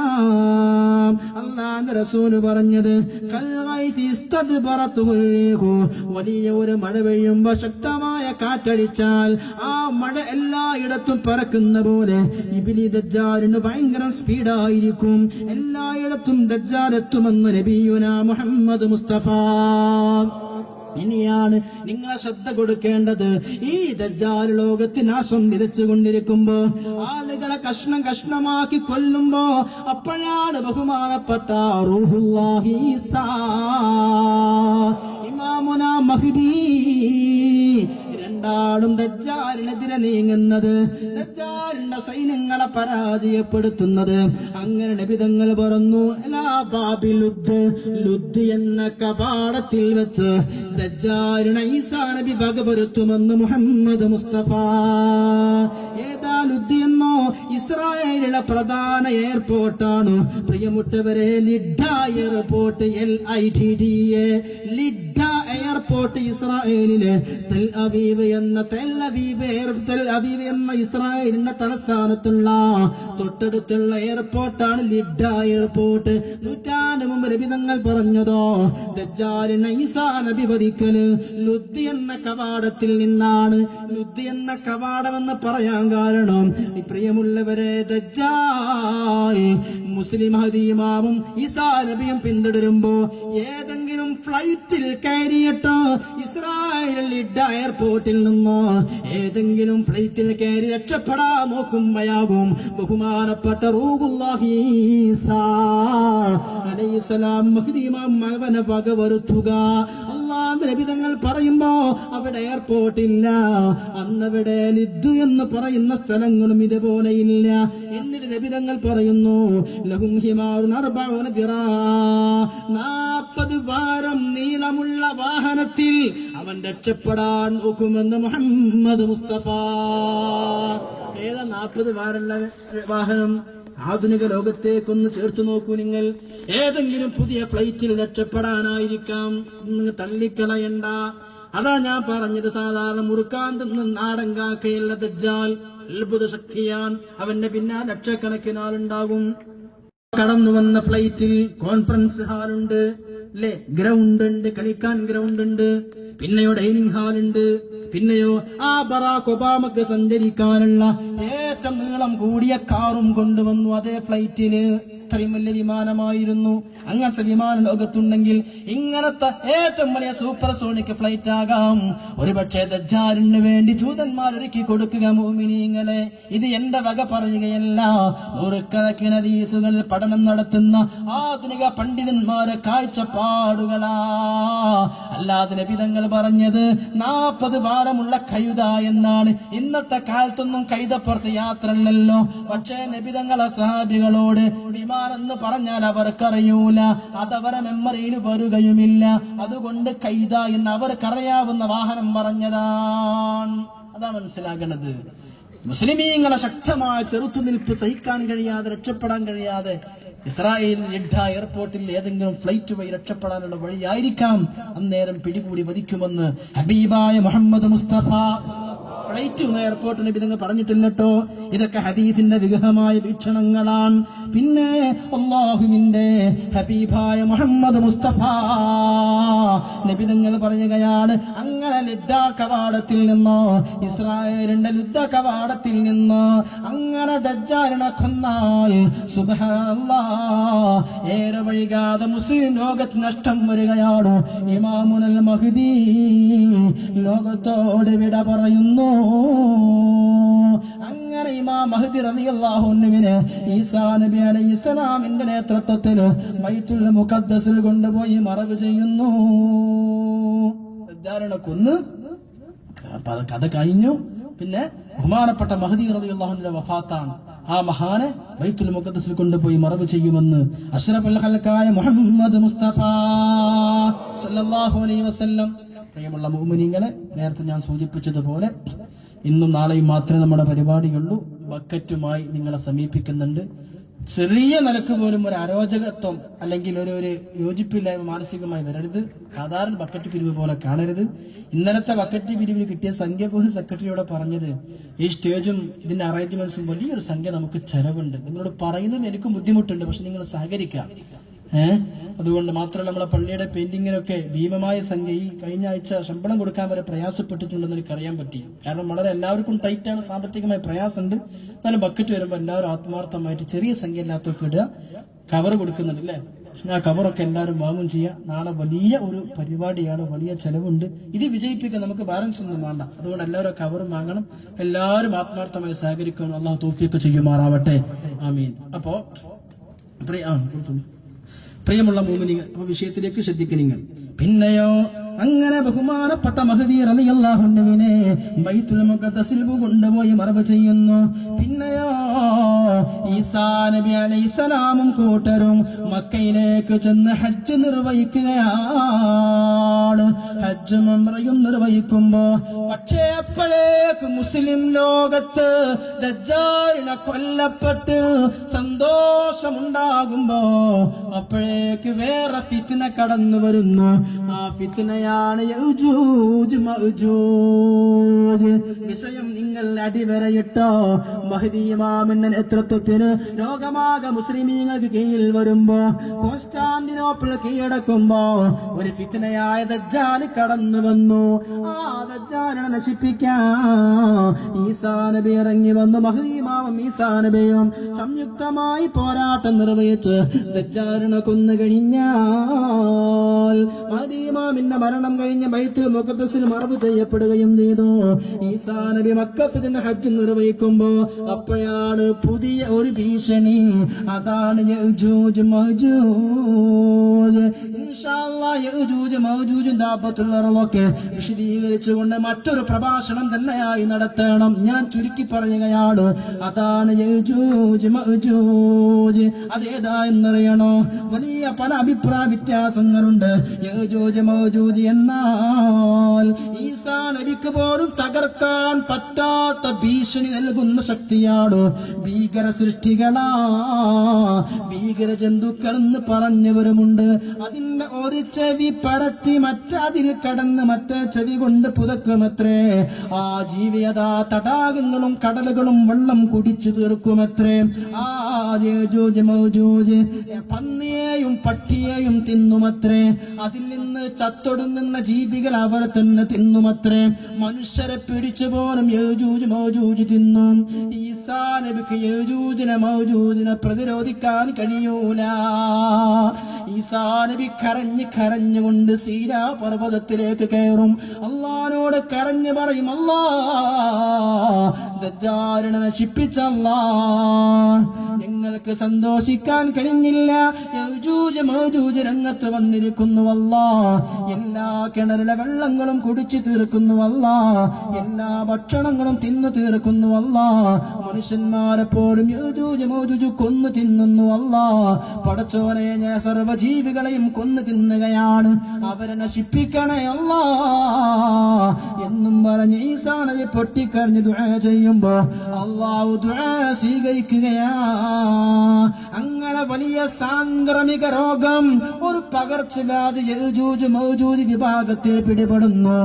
അല്ലാഹുവിന്റെ റസൂൽ പറഞ്ഞത്, വലിയ ഒരു മഴ പെയ്യുമ്പോ ശക്തമായ കാറ്റടിച്ചാൽ ആ മഴ എല്ലായിടത്തും പറക്കുന്ന പോലെ ഇബ്ലി ദജ്ജാലിന് ഭയങ്കര സ്പീഡായിരിക്കും. എല്ലായിടത്തും ദജ്ജാൽ എത്തുമെന്ന് നബിയുനാ മുഹമ്മദ് മുസ്തഫ. ഇനിയാണ് നിങ്ങളെ ശ്രദ്ധ കൊടുക്കേണ്ടത്. ഈ ദജ്ജാൽ ലോകത്ത് നാശം വിതച്ചുകൊണ്ടിരിക്കുമ്പോ, ആളുകളെ കഷ്ണം കഷ്ണമാക്കി കൊല്ലുമ്പോ, അപ്പോഴാണ് ബഹുമാനപ്പെട്ട റൂഹുല്ലാഹി ഈസാ ഇമാമുന മഹ്ദി രണ്ടാളും ദജ്ജാലിനെതിരെ നീങ്ങുന്നത്, ദജ്ജാലിന്റെ സൈന്യങ്ങളെ പരാജയപ്പെടുത്തുന്നത്. അങ്ങനെ നബിതങ്ങൾ പറഞ്ഞു, ലാ ബാബി ലുദ് എന്ന കവാടത്തിൽ വെച്ച് ദജ്ജാലിനെ ഈസാ നബി വകവരുത്തുമെന്ന് മുഹമ്മദ് മുസ്തഫ. ഏതാ ലുദ് എന്നോ? ഇസ്രായേലിലെ പ്രധാന എയർപോർട്ടാണ് പ്രിയമുട്ടവരെ. ലിഡ്ഡ എയർപോർട്ട്, LIDDA, ലിഡ്ഡ എയർപോർട്ട് ഇസ്രായേലിലെ. തെൽ അവീവ് എന്ന തെൽ അവീവ് എന്ന ഇസ്രായേലിന്റെ തലസ്ഥാനത്തുള്ള തൊട്ടടുത്തുള്ള എയർപോർട്ടാണ് ലിഡ്ഡ എയർപോർട്ട്. നൂറ്റാണ്ട് മുമ്പ് നബിതങ്ങൾ പറഞ്ഞതോ ദജ്ജാലിനെ ഈസാ നബി വധിക്കല് ലുദ്ദി എന്ന കവാടത്തിൽ നിന്നാണ്. ലുദ്ദി എന്ന കവാടമെന്ന് പറയാൻ കാരണം പ്രിയമുള്ളവരെ, ദജ്ജാൽ മുസ്ലിം ഹദീമാവും ഈസാ നബിയും പിന്തുടരുമ്പോ ഏതെങ്കിലും ഫ്ലൈറ്റിൽ കയറിയിട്ട് ഇസ്രായേൽ ലിഡ്ഡ എയർപോർട്ടിൽ നിന്നോ ഏതെങ്കിലും ഫ്ലൈറ്റിൽ കയറി രക്ഷപ്പെടാൻ നോക്കുമ്പോയാകും ബഹുമാനപ്പെട്ട റൂഹുല്ലാഹി ഈസാ അലൈഹിസ്സലാം മഹ്ദിമാം അവനെ വകവരുത്തുക. അല്ലാഹുവിന്റെ നബിതങ്ങൾ പറയുമ്പോ അവിടെ എയർപോർട്ടില്ല. അന്നവിടെ ലിദ്ദു എന്ന് പറയുന്ന സ്ഥലങ്ങളും ഇതുപോലെ ഇല്ല. എന്നിട്ട് നബിതങ്ങൾ പറയുന്നു ലഹും ഹിമാറുൻ 40 ദിറാ, 40 വാരം നീളമുള്ള വാഹനത്തിൽ അവൻ രക്ഷപ്പെടാൻ നോക്കുമെന്ന് മുഹമ്മദ് മുസ്തഫ. ഏതാ 40 വാരമുള്ള വാഹനം? ആധുനിക ലോകത്തേക്കൊന്ന് ചേർത്ത് നോക്കൂ നിങ്ങൾ. ഏതെങ്കിലും പുതിയ ഫ്ലൈറ്റിൽ രക്ഷപ്പെടാനായിരിക്കാം. നിങ്ങൾ തള്ളിക്കളയണ്ട. അതാ ഞാൻ പറഞ്ഞത്, സാധാരണ മുറുക്കാൻ തിന്ന് നാടൻ കാക്കയുള്ള ദജ്ജാൽ അത്ഭുത ശക്തിയാൻ. അവന്റെ പിന്നാലെ ലക്ഷക്കണക്കിന് ആളുണ്ടാകും. കടന്നു വന്ന ഫ്ലൈറ്റിൽ കോൺഫറൻസ് ഹാളുണ്ട്, അല്ലെ, ഗ്രൗണ്ട് ഉണ്ട്, കളിക്കാൻ ഗ്രൗണ്ട് ഉണ്ട്, പിന്നെയോ ഡൈനിങ് ഹാളുണ്ട്, പിന്നെയോ ആ ബറാക് ഒബാമക്ക് സഞ്ചരിക്കാനുള്ള ഏറ്റവും നീളം കൂടിയ കാറും കൊണ്ടുവന്നു അതേ ഫ്ലൈറ്റിന്. അത്രയും വലിയ വിമാനമായിരുന്നു. അങ്ങനത്തെ വിമാനം ലോകത്തുണ്ടെങ്കിൽ ഇങ്ങനത്തെ ഏറ്റവും വലിയ സൂപ്പർസോണിക് ഫ്ലൈറ്റ് ആകാം. ഒരുപക്ഷെ ദജ്ജാലിന് വേണ്ടി ജൂതന്മാരൊരുക്കി കൊടുക്കുക. മുഅ്മിനീങ്ങളെ, ഇത് എന്റെ വക പറയുകയല്ല. നൂറുകണക്കിന് ഹദീസുകൾ പഠനം നടത്തുന്ന ആധുനിക പണ്ഡിതന്മാരെ കാഴ്ചപ്പാടുകളാ. അല്ലാതെ നബിതങ്ങൾ പറഞ്ഞത് 40 വാരമുള്ള കഴുത എന്നാണ്. ഇന്നത്തെ കാലത്തൊന്നും കൈതപ്പുറത്ത് യാത്ര അല്ലല്ലോ. പക്ഷേ നബിതങ്ങളെ സഹാബികളോട് വിമാനെന്ന് പറഞ്ഞാൽ അവർക്കറിയൂല, അതവരെ മെമ്മറിയിൽ വരുകയുമില്ല. അതുകൊണ്ട് കൈത എന്ന് അവർക്കറിയാവുന്ന വാഹനം പറഞ്ഞതാണ്. അതാ മനസ്സിലാകണത്. മുസ്ലിമീങ്ങളെ ശക്തമായ ചെറുത്തുനിൽപ്പ് സഹിക്കാൻ കഴിയാതെ, രക്ഷപ്പെടാൻ കഴിയാതെ ഇസ്രായേൽ ലിഡ്ഡ എയർപോർട്ടിൽ ഏതെങ്കിലും ഫ്ലൈറ്റ് വഴി രക്ഷപ്പെടാനുള്ള വഴിയായിരിക്കാം അന്നേരം പിടികൂടി വധിക്കുമെന്ന് ഹബീബായ മുഹമ്മദ് മുസ്തഫ. ഫ്ലൈറ്റ് എയർപോർട്ടിന് നബി പറഞ്ഞിട്ടില്ലട്ടോ. ഇതൊക്കെ ഹദീസിന്റെ വിഗ്രഹമായ വീക്ഷണങ്ങളാണ്. പിന്നെ അല്ലാഹുവിന്റെ ഹബീബായ മുഹമ്മദ് മുസ്തഫ നബി തങ്ങൾ പറയുകയാണ്, അങ്ങനെ ലിദ്ദ കവാടത്തിൽ നിന്നോ ഇസ്രായേലിന്റെ ലിദ്ദ കവാടത്തിൽ നിന്ന് അങ്ങനെ ദജ്ജാലിനെ കൊന്നാൽ സുബ്ഹാനല്ലാഹ് ഏറെ വൈകാതെ മുസ്ലിം ലോകത്ത് നഷ്ടം വരികയാണ്. ഇമാമുൽ മഹ്ദി ലോകത്തോട് വിട പറയുന്നു. അങ്ങനെ ഇമാം മഹ്ദി റളിയല്ലാഹു അൻഹുവിനെ ഈസാ നബി അലൈഹിസ്സലാമിന്റെ നേതൃത്വത്തിൽ ബൈത്തുൽ മുഖദ്ദസിൽ കൊണ്ടുപോയി മറവ് ചെയ്യുന്നു. ദജ്ജാലിനെ കൊന്ന് കഥ കഴിഞ്ഞു. പിന്നെ ബഹുമാനപ്പെട്ട മഹ്ദി റളിയല്ലാഹു അൻഹുവിന്റെ വഫാത്താണ്. ആ മഹാനെ ബൈത്തുൽ മുഖദ്ദസിൽ കൊണ്ടുപോയി മറവ് ചെയ്യുമെന്ന് അഷ്റഫുൽ ഖൽഖായ മുഹമ്മദ് മുസ്തഫ സല്ലല്ലാഹു അലൈഹി വസല്ലം. പ്രിയമുള്ള മുഅ്മിനീങ്ങളെ, നേരത്തെ ഞാൻ സൂചിപ്പിച്ചതുപോലെ ഇന്നും നാളെയും മാത്രമേ നമ്മുടെ പരിപാടിയുള്ളൂ. ബക്കറ്റുമായി നിങ്ങളെ സമീപിക്കുന്നുണ്ട്. ചെറിയ നിലക്ക് പോലും ഒരു അരോചകത്വം അല്ലെങ്കിൽ ഒരു യോജിപ്പില്ലായ്മ മാനസികമായി വരരുത്. സാധാരണ ബക്കറ്റ് പിരിവ് പോലെ കാണരുത്. ഇന്നലത്തെ ബക്കറ്റ് പിരിവിന് കിട്ടിയ സംഖ്യ പോലും സെക്രട്ടറിയോട് പറഞ്ഞത്, ഈ സ്റ്റേജും ഇതിന്റെ അറേഞ്ച്മെന്റ്സും വലിയൊരു സംഖ്യ നമുക്ക് ചെലവുണ്ട്. നിങ്ങളോട് പറയുന്നത് എനിക്ക് ബുദ്ധിമുട്ടുണ്ട്, പക്ഷെ നിങ്ങൾ സഹകരിക്കാം. അതുകൊണ്ട് മാത്രമല്ല, നമ്മളെ പള്ളിയുടെ പെയിന്റിങ്ങിനൊക്കെ ഭീമമായ സംഖ്യ ഈ കഴിഞ്ഞ ആഴ്ച ശമ്പളം കൊടുക്കാൻ വരെ പ്രയാസപ്പെട്ടിട്ടുണ്ടെന്ന് എനിക്കറിയാൻ പറ്റി. കാരണം വളരെ എല്ലാവർക്കും ടൈറ്റാണ്, സാമ്പത്തികമായ പ്രയാസമുണ്ട്. എന്നാലും ബക്കറ്റ് വരുമ്പോൾ എല്ലാവരും ആത്മാർത്ഥമായിട്ട് ചെറിയ സംഖ്യ ഇല്ലാത്തൊക്കെ ഇടുക. കവർ കൊടുക്കുന്നുണ്ട് അല്ലേ? ആ കവറൊക്കെ എല്ലാവരും വാങ്ങും ചെയ്യുക. നാളെ വലിയ ഒരു പരിപാടിയാണ്, വലിയ ചെലവുണ്ട്. ഇത് വിജയിപ്പിക്കാൻ നമുക്ക് ബാലൻസ് ഒന്നും വേണ്ട. അതുകൊണ്ട് എല്ലാവരും കവറും വാങ്ങണം. എല്ലാവരും ആത്മാർത്ഥമായി സഹകരിക്കണം. അള്ളാഹു തൗഫീഖ് ചെയ്യുമാറാവട്ടെ. ആമീൻ. അപ്പോ പ്രിയമുള്ള മുഅ്മിനീങ്ങൾ, അപ്പൊ വിഷയത്തിലേക്ക് ശ്രദ്ധിക്കുക. പിന്നെയോ അങ്ങനെ ബഹുമാനപ്പെട്ട മഹ്ദി റളിയല്ലാഹു അൻഹുവിനെ ബൈത്തുൽ മുഖദ്ദസിൽ കൊണ്ടുപോയി മറവ് ചെയ്യുന്നു. പിന്നെയോ ഈസാ നബി അലൈഹിസ്സലാമും കൂട്ടരും മക്കയിലേക്ക് ചെന്ന് ഹജ്ജ് നിർവഹിക്കുകയാണ്. ഹജ്ജും ഉംറയും നിർവഹിക്കുമ്പോ പക്ഷേ അപ്പോഴേക്ക് മുസ്ലിം ലോകത്ത് ദജ്ജാലിനെ കൊല്ലപ്പെട്ട് സന്തോഷമുണ്ടാകുമ്പോ അപ്പോഴേക്ക് വേറെ ഫിത്ന കടന്നു വരുന്നു. ആ ഫിത്നയാണ് യഅ്ജൂജ് മഅ്ജൂജ്. വിഷയം നിങ്ങൾ അടിവരയിട്ടോ. മഹ്ദി ഇമാമിന്റെ നേതൃത്വത്തിന് ലോകമാകെ മുസ്ലിമീങ്ങൾക്ക് കീഴിൽ വരുമ്പോ കോൺസ്റ്റാന്റിനോപ്പിൾ കീഴടക്കുമ്പോ ഒരു ഫിത്നയായ ദജ്ജാൽ കടന്നു വന്നു. ആ ദജ്ജാലിനെ നശിപ്പിക്കാൻ ഈസാ നബി ഇറങ്ങി വന്നു. മഹ്ദി ഇമാമും ഈസാ നബിയും സംയുക്തമായി പോരാട്ടം നിർവഹിച്ച് ദജ്ജാലിനെ കൊന്നു കഴിഞ്ഞാൽ മഹ്ദി ഇമാമിന്റെ മരണം കഴിഞ്ഞ് ബൈത്തുൽ മുഖദ്ദസിൽ മറവ് ചെയ്യപ്പെടുകയും ചെയ്തു. ഈസാ നബി മക്കത്ത് നിന്ന് ഹജ്ജ് നിർവഹിക്കുമ്പോ അപ്പോഴാണ് പുതിയ ഒരു ഭീഷണി. അതാണ് യഅ്ജൂജ് മഅ്ജൂജ്. ഇൻഷാ അല്ലാഹ് യഅ്ജൂജ് മഅ്ജൂജ് ദാബത്തുള്ളവരൊക്കെ വിശദീകരിച്ചുകൊണ്ട് മറ്റൊരു പ്രഭാഷണം തന്നെയായി നടത്തണം. ഞാൻ ചുരുക്കി പറയുകയാണ്. അതാണ് യഅ്ജൂജ് മഅ്ജൂജ്. അതേതാ എന്നറിയണോ? വലിയ പല അഭിപ്രായ വ്യത്യാസങ്ങളുണ്ട്. യഅ്ജൂജ് മഅ്ജൂജ് എന്നാൽ ഈസാ നബിക്ക് പോലും തകർക്കാൻ പറ്റാത്ത ഭീഷണി നൽകുന്ന ശക്തിയാണ്. ഭീകര സൃഷ്ടികളാ, ഭീകര ജന്തുക്കളെന്ന് പറഞ്ഞവരുമുണ്ട്. അതിന്റെ ഒരു ചെവി പരത്തി അതിൽ കടന്ന് മറ്റേ ചെവി കൊണ്ട് പുതക്കുമത്രേ. ആ ജീവിയതാ തടാകങ്ങളും കടലുകളും വെള്ളം കുടിച്ചു തീർക്കുമത്രേ. ആ യഅ്ജൂജ് മഅ്ജൂജ് പന്നിയെയും പട്ടിയെയും തിന്നുമത്രേ. അതിൽ നിന്ന് ചത്തൊടുങ്ങുന്ന ജീവികൾ അവർ തന്നെ തിന്നുമത്രേ. മനുഷ്യരെ പിടിച്ചു പോലും യഅ്ജൂജ് മഅ്ജൂജ് തിന്നും. ഈസാ നബിക്ക് യഅ്ജൂജിനെ മഅ്ജൂജിനെ പ്രതിരോധിക്കാൻ കഴിയൂല. ഈസാ നബി കരഞ്ഞുകൊണ്ട് സീനാ പർവ്വതത്തിലേക്ക് കയറും. അല്ലാഹുവോട് കരഞ്ഞു പറയും, ദജ്ജാലിനെ നശിപ്പിച്ചല്ലാ, നിങ്ങൾക്ക് സന്തോഷിക്കാൻ കഴിഞ്ഞില്ല. യഅ്ജൂജ് മഅ്ജൂജ് രംഗത്ത് വന്നിരിക്കുന്നു അല്ലാ. എല്ലാ കിണറിലെ വെള്ളങ്ങളും കുടിച്ചു തീർക്കുന്നു അല്ലാ. എല്ലാ ഭക്ഷണങ്ങളും തിന്നു തീർക്കുന്നു അല്ലാ. മനുഷ്യന്മാരെ പോലും യഅ്ജൂജ് മഅ്ജൂജ് കൊന്നു തിന്നുന്നു അല്ലാ. പടച്ചോനെ, ഞാൻ സർവ്വജീവികളെയും കൊന്നു തിന്നുകയാണ്, അവരെ നശിപ്പിക്കണേ അല്ലാ എന്നും പറഞ്ഞ് ഈസാ നബി പൊട്ടിക്കരഞ്ഞ് ദുആ ചെയ്യുമ്പോ അല്ലാഹു ദുആ സ്വീകരിക്കുകയാ. അങ്ങനെ വലിയ സാംക്രമിക രോഗം, ഒരു പകർച്ചവ്യാധി യഅ്ജൂജ് മഅ്ജൂജ് വിഭാഗത്തിൽ പിടിപെടുന്നു.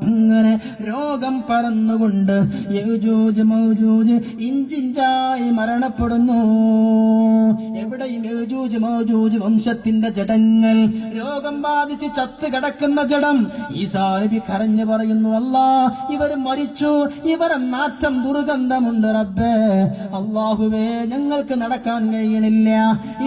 അങ്ങനെ രോഗം പരന്നുകൊണ്ട് യഅ്ജൂജ് മഅ്ജൂജ് ഇഞ്ചിഞ്ചായി മരണപ്പെടുന്നു. എവിടെയും യഅ്ജൂജ് മഅ്ജൂജ് വംശത്തിന്റെ ജഡങ്ങൾ, രോഗം ബാധിച്ച് ചത്ത് കിടക്കുന്ന ജഡം. ഈസാ നബി കരഞ്ഞു പറയുന്നു, അല്ലാ, ഇവർ മരിച്ചു, ഇവരെ നാറ്റം ദുർഗന്ധമുണ്ട് റബ്ബേ. അല്ലാഹുവേ, ഞങ്ങൾക്ക് നടക്കാൻ കഴിയണില്ല.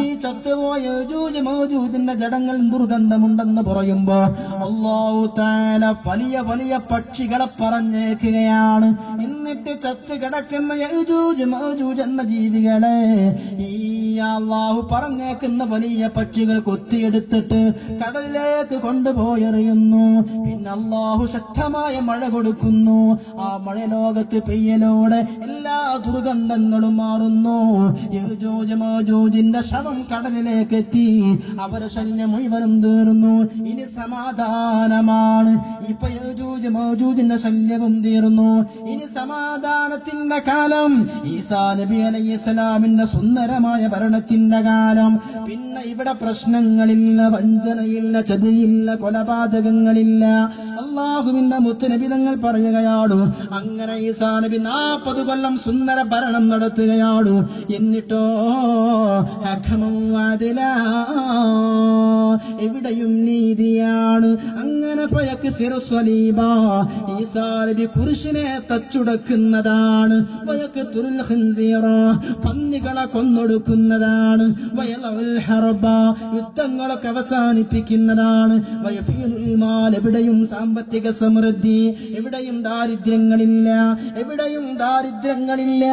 ഈ ചത്തുപോയ യഅ്ജൂജ് മഅ്ജൂജിന്റെ ജഡങ്ങൾ ദുർഗന്ധമുണ്ടെന്ന് പറയുമ്പോ അല്ലാഹു തആല വലിയ വലിയ പക്ഷികളെ പറഞ്ഞേക്കുകയാണ്. എന്നിട്ട് ചത്ത് കിടക്കുന്ന യഅ്ജൂജ് മഅ്ജൂജ് എന്ന ജീവികളെ ഈ അല്ലാഹു പറഞ്ഞേക്കുന്ന വലിയ പക്ഷികൾ കൊത്തിയെടുത്തിട്ട് കടലിലേക്ക് കൊണ്ടുപോയെറിയുന്നു. പിന്നെ അല്ലാഹു ശക്തമായ മഴ കൊടുക്കുന്നു. ആ മഴ ലോകത്ത് പെയ്യലോടെ എല്ലാ ദുർഗന്ധങ്ങളും മാറുന്നു. യഅ്ജൂജ് മഅ്ജൂജിന്റെ ശവം കടലിലേക്ക് എത്തി. അവരുടെ ശല്യം മുഴുവനും തീർന്നു. ഇനി സമാധാനമാണ്. ഇപ്പൊ യഅ്ജൂജ് മഅ്ജൂജിന്റെ ശല്യവും തീർന്നു. ഇനി സമാധാനത്തിന്റെ കാലം, ഈസാ നബി അലൈഹിസ്സലാമിന്റെ സുന്ദരമായ ഭരണത്തിന്റെ കാലം. പിന്നെ ഇവിടെ പ്രശ്നങ്ങളില്ല, വഞ്ചനയില്ല, ചതിയില്ല, കൊലപാതകങ്ങളില്ല. അല്ലാഹുവിന്റെ മുത്തുനബി തങ്ങൾ പറയുകയാണ്, അങ്ങനെ ഈസാ നബി 40 കൊല്ലം സുന്ദര ഭരണം നടത്തുകയാണ്. എന്നിട്ടോ എവിടെയും നീതിയാണ്. അങ്ങനെ ഈസാ നബി കുരിശിനെ തച്ചുടക്കുന്നതാണ്. പന്നികളെ കൊന്നൊടുക്കുന്നതാണ്. ഹർബ, യുദ്ധങ്ങളൊക്കെ അവസാനിപ്പിക്കുന്നതാണ്. വയഫീലുൽ മാൽ, എവിടെയും സാമ്പത്തിക സമൃദ്ധി, എവിടെയും ദാരിദ്ര്യങ്ങളില്ല, എവിടെയും ദാരിദ്ര്യങ്ങളില്ല,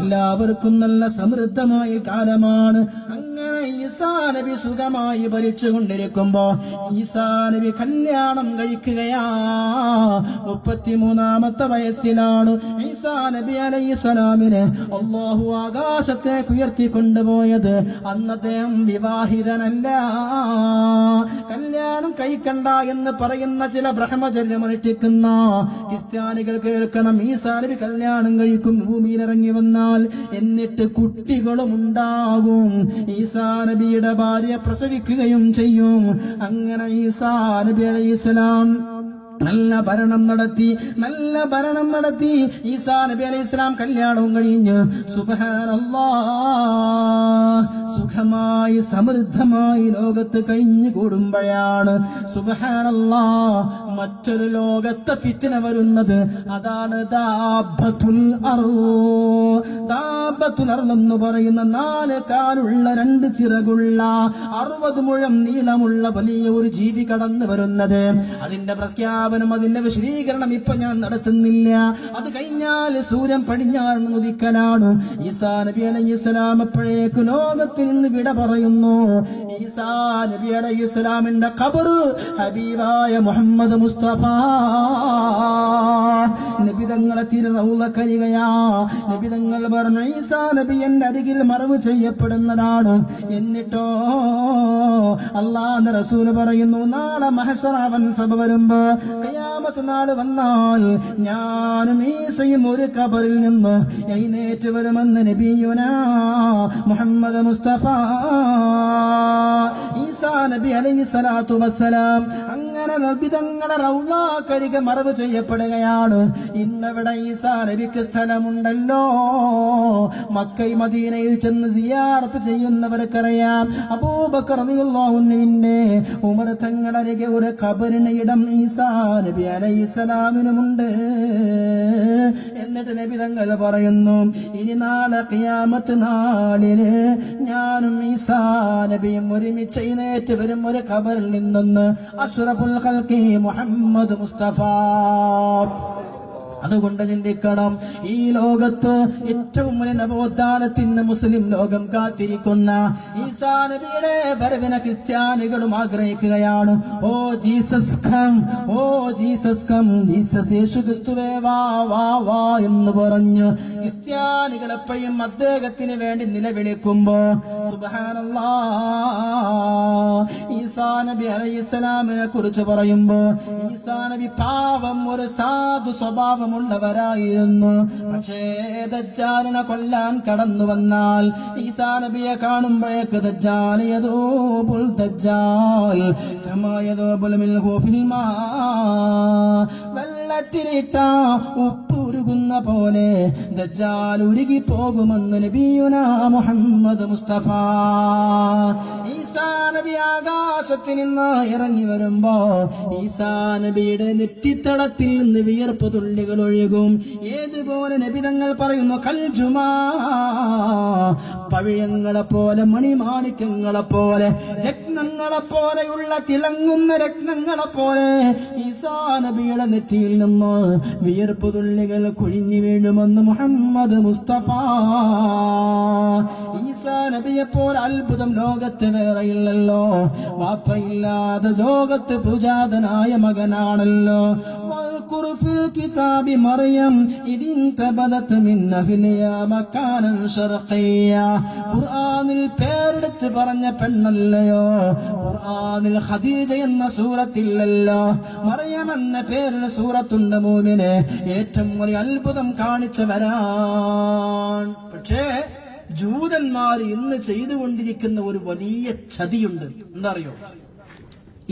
എല്ലാവർക്കും നല്ല സമൃദ്ധമായ കാലമാണ്. അങ്ങനെ ഈസാ നബി സുഖമായി ഭരിച്ചുകൊണ്ടിരിക്കുമ്പോ ഈസാ നബി കല്യാണം കഴിക്കുകയാ. 33-ാമത്തെ വയസ്സിലാണ് ഈസാ നബി അലൈഹിസ്സലാമിനെ അല്ലാഹു ആകാശത്തേക്ക് ഉയർത്തിക്കൊണ്ടുപോയത്. അന്ന് അദ്ദേഹം വിവാഹിതനല്ല. കല്യാണം കഴിക്കണ്ട എന്ന് പറയുന്ന ചില ബ്രഹ്മചര്യം അനുഷ്ഠിക്കുന്ന ക്രിസ്ത്യാനികൾ കേൾക്കണം, ഈസാ നബി കല്യാണം കഴിക്കും ഭൂമിയിലിറങ്ങി വന്നാൽ, എന്നിട്ട് കുട്ടികളും ഉണ്ടാകും. ഈസാ നബിയുടെ ഭാര്യ പ്രസവിക്കുകയും ചെയ്യും. അങ്ങനെ ഈസാ നബി അലൈഹിസ്സലാം നല്ല ഭരണം നടത്തി ഈസാ നബി അലൈഹിസ്സലാം കല്യാണവും കഴിഞ്ഞ് സുബ്ഹാനല്ലാഹ് സുഖമായി സമൃദ്ധമായി ലോകത്ത് കഴിഞ്ഞു കൂടുമ്പോഴാണ് സുബ്ഹാനല്ലാഹ് മറ്റൊരു ലോകത്തെ ഫിത്ന വരുന്നത്. അതാണ് ദാബത്തുൽ അർള് എന്ന് പറയുന്ന 4 കാലുള്ള 2 ചിറകുള്ള 60 മുഴം നീളമുള്ള വലിയ ഒരു ജീവി കടന്നു വരുന്നത്. അതിന്റെ പ്രഖ്യാപനം, അതിന്റെ വിശദീകരണം ഇപ്പൊ ഞാൻ നടത്തുന്നില്ല. അത് കഴിഞ്ഞാൽ സൂര്യൻ പടിഞ്ഞാറ് ഉദിക്കലാണ്. ഈസാ നബി അലൈഹിസ്സലാം അപ്പോഴേക്ക് ലോകത്ത് നിന്ന് വിട പറയുന്നു. ഈസാ നബി അലൈഹിസ്സലാമിന്റെ ഖബർ ഹബീബായ മുഹമ്മദ് മുസ്തഫ നബി തങ്ങളെ തിരുറൗളക്കരികയാ. നബി തങ്ങൾ പറഞ്ഞു, ഈസാ നബി എന്റെ അരികിൽ മറവ് ചെയ്യപ്പെടുന്നതാണ്. എന്നിട്ടോ അല്ലാഹുവിന്റെ റസൂൽ പറയുന്നു, നാളെ മഹ്ശറവൻ സഭ വരുമ്പോ, ഖിയാമത്ത് നാൾ വന്നാൽ ഞാനും ഈസയും ഒരു ഖബറിൽ നിന്ന് എഴുന്നേറ്റ് വരുമെന്ന് നബിയുനാ മുഹമ്മദ് മുസ്തഫ ഈസാ നബി അലൈഹിസ്സലാത്തു വസ്സലാം അങ്ങനെ നബി തങ്ങളുടെ റൗളക്കരികെ മറവ് ചെയ്യപ്പെടുകയാണ്. ഇന്നവിടെ ഈസാ നബിക്ക് സ്ഥലമുണ്ടല്ലോ. മക്കയും മദീനയിൽ ചെന്ന് സിയാറത്ത് ചെയ്യുന്നവർക്കറിയാം, അബൂബക്കർ റളിയല്ലാഹു അൻഹുവിന്റെ ഉമർ തങ്ങളരികെ ഒരു ഖബറിന് ഇടം ഈസാ നബി അലൈഹിസ്സലാമിനുമുണ്ട്. എന്നിട്ട് നബി തങ്ങൾ പറയുന്നു, ഇനി നാളെ ഖിയാമത്ത് നാളിന് ഞാനും ഈസാ നബിയും ഒരുമിച്ച് എഴുന്നേറ്റ് വരും ഒരു ഖബറിൽ നിന്നൊന്ന് അഷ്റഫുൽ ഖൽഖി മുഹമ്മദ് മുസ്തഫ. അതുകൊണ്ട് ചിന്തിക്കണം, ഈ ലോകത്ത് ഏറ്റവും വലിയ നവോത്ഥാനത്തിന് മുസ്ലിം ലോകം കാത്തിരിക്കുന്ന ഈസാ നബിയുടെ വരവിനെ ക്രിസ്ത്യാനികളും ആഗ്രഹിക്കുകയാണ്. Oh Jesus come, oh Jesus come, Jesus യേശു ക്രിസ്തുവേ വാ വാ വാ എന്ന് പറഞ്ഞ് ക്രിസ്ത്യാനികൾ എപ്പോഴും അദ്ദേഹത്തിന് വേണ്ടി നിലവിളിക്കുമ്പോ സുബ്ഹാനല്ലാഹ് ഈസാ നബി അലൈഹിസ്സലാമിനെ കുറിച്ച് പറയുമ്പോ ഈസാ നബി പാവം ഒരു സാധു സ്വഭാവം ുള്ളവരായിരുന്നു. പക്ഷേ ദജ്ജാലിനെ കൊല്ലാൻ കടന്നു വന്നാൽ ഈസാ നബിയെ കാണുമ്പോഴേക്ക് ദജ്ജാൽ യദൂബുൽ ദജ്ജാൽ കമാ യദൂബുൽ മിൽഹു ഫിൽ മാ, വെള്ളത്തിലിട്ട ഉപ്പ് ഉരുകുന്ന പോലെ ദജ്ജാൽ ഉരുകി പോകുമെന്ന് നബിയുനാ മുഹമ്മദ് മുസ്തഫ. ഈസാ നബി ആകാശത്തിൽ നിന്ന് ഇറങ്ങി വരുമ്പോ ഈസാ നബിയുടെ നെറ്റിത്തടത്തിൽ നിന്ന് വിയർപ്പ് തുള്ളികൾ ഒഴുകും. ഏതുപോലെ നബി തങ്ങൾ പറയുന്നു, കൽജുമാ, പവിഴങ്ങളെ പോലെ, മണിമാണിക്യങ്ങളെ പോലെ, രത്നങ്ങളെ പോലെയുള്ള തിളങ്ങുന്ന രത്നങ്ങളെ പോലെ ഈസാ നബിയുടെ നെറ്റിയിൽ നിന്ന് വിയർപ്പ് തുള്ളികൾ കുഴിഞ്ഞു വീഴുമെന്ന് മുഹമ്മദ് മുസ്തഫ. ഈസാ നബിയെ പോലെ അത്ഭുതം ലോകത്ത് വേറെയില്ലല്ലോ. വാപ്പയില്ലാതെ ലോകത്ത് പൂജാതനായ മകനാണല്ലോ. കിതാബി മറിയം ഇതിൻതബദത് മിൻ അഹ്ലിയ മകാനൻ ശർഖിയ, ഖുർആനിൽ പേരെടുത്ത് പറഞ്ഞ പെണ്ണല്ലയോ. ഖുർആനിൽ ഖദീജ എന്ന സൂറത്തില്ലല്ലോ, മറിയം എന്ന പേരിൽ സൂറത്തുണ്ട്. മോമിനെ ഏറ്റവും വലിയ അത്ഭുതം കാണിച്ചവരാണ്. പക്ഷേ ജൂതന്മാർ ഇന്ന് ചെയ്തുകൊണ്ടിരിക്കുന്ന ഒരു വലിയ ചതിയുണ്ട്. എന്താ അറിയോ?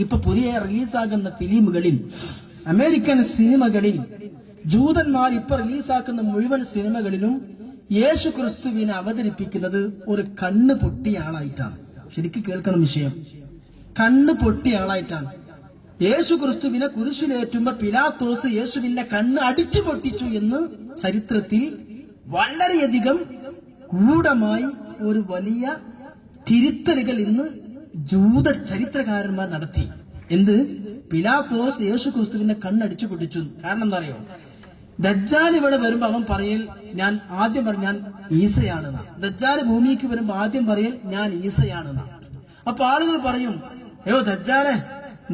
ഇപ്പൊ പുതിയ റിലീസാകുന്ന ഫിലിമുകളിൽ, അമേരിക്കൻ സിനിമകളിൽ, ജൂതന്മാർ ഇപ്പൊ റിലീസാക്കുന്ന മുഴുവൻ സിനിമകളിലും യേശു ക്രിസ്തുവിനെ അവതരിപ്പിക്കുന്നത് ഒരു കണ്ണ് പൊട്ടിയ ആളായിട്ടാണ്. ശരിക്കും കേൾക്കണം വിഷയം. കണ്ണ് പൊട്ടിയ ആളായിട്ടാണ്. യേശു ക്രിസ്തുവിനെ കുരിശിലേറ്റുമ്പോ പിലാത്തോസ് യേശുവിന്റെ കണ്ണ് അടിച്ചു പൊട്ടിച്ചു എന്ന് ചരിത്രത്തിൽ വളരെയധികം ഗൂഢമായി ഒരു വലിയ തിരുത്തലുകൾ ഇന്ന് ജൂത ചരിത്രകാരന്മാർ നടത്തി. എന്ത്? പിലാത്തോസ് യേശു ക്രിസ്തുവിന്റെ കണ്ണടിച്ചു പൊട്ടിച്ചു. കാരണം എന്താ അറിയോ? ദജ്ജാൽ ഇവിടെ വരുമ്പോ അവൻ പറയൽ ഞാൻ ഈസയാണെന്ന. ദജ്ജാൽ ഭൂമിക്ക് വരുമ്പോ ആദ്യം പറയൽ ഞാൻ ഈസയാണെന്ന. അപ്പൊ ആളുകൾ പറയും, അയ്യോ ദജ്ജാലെ,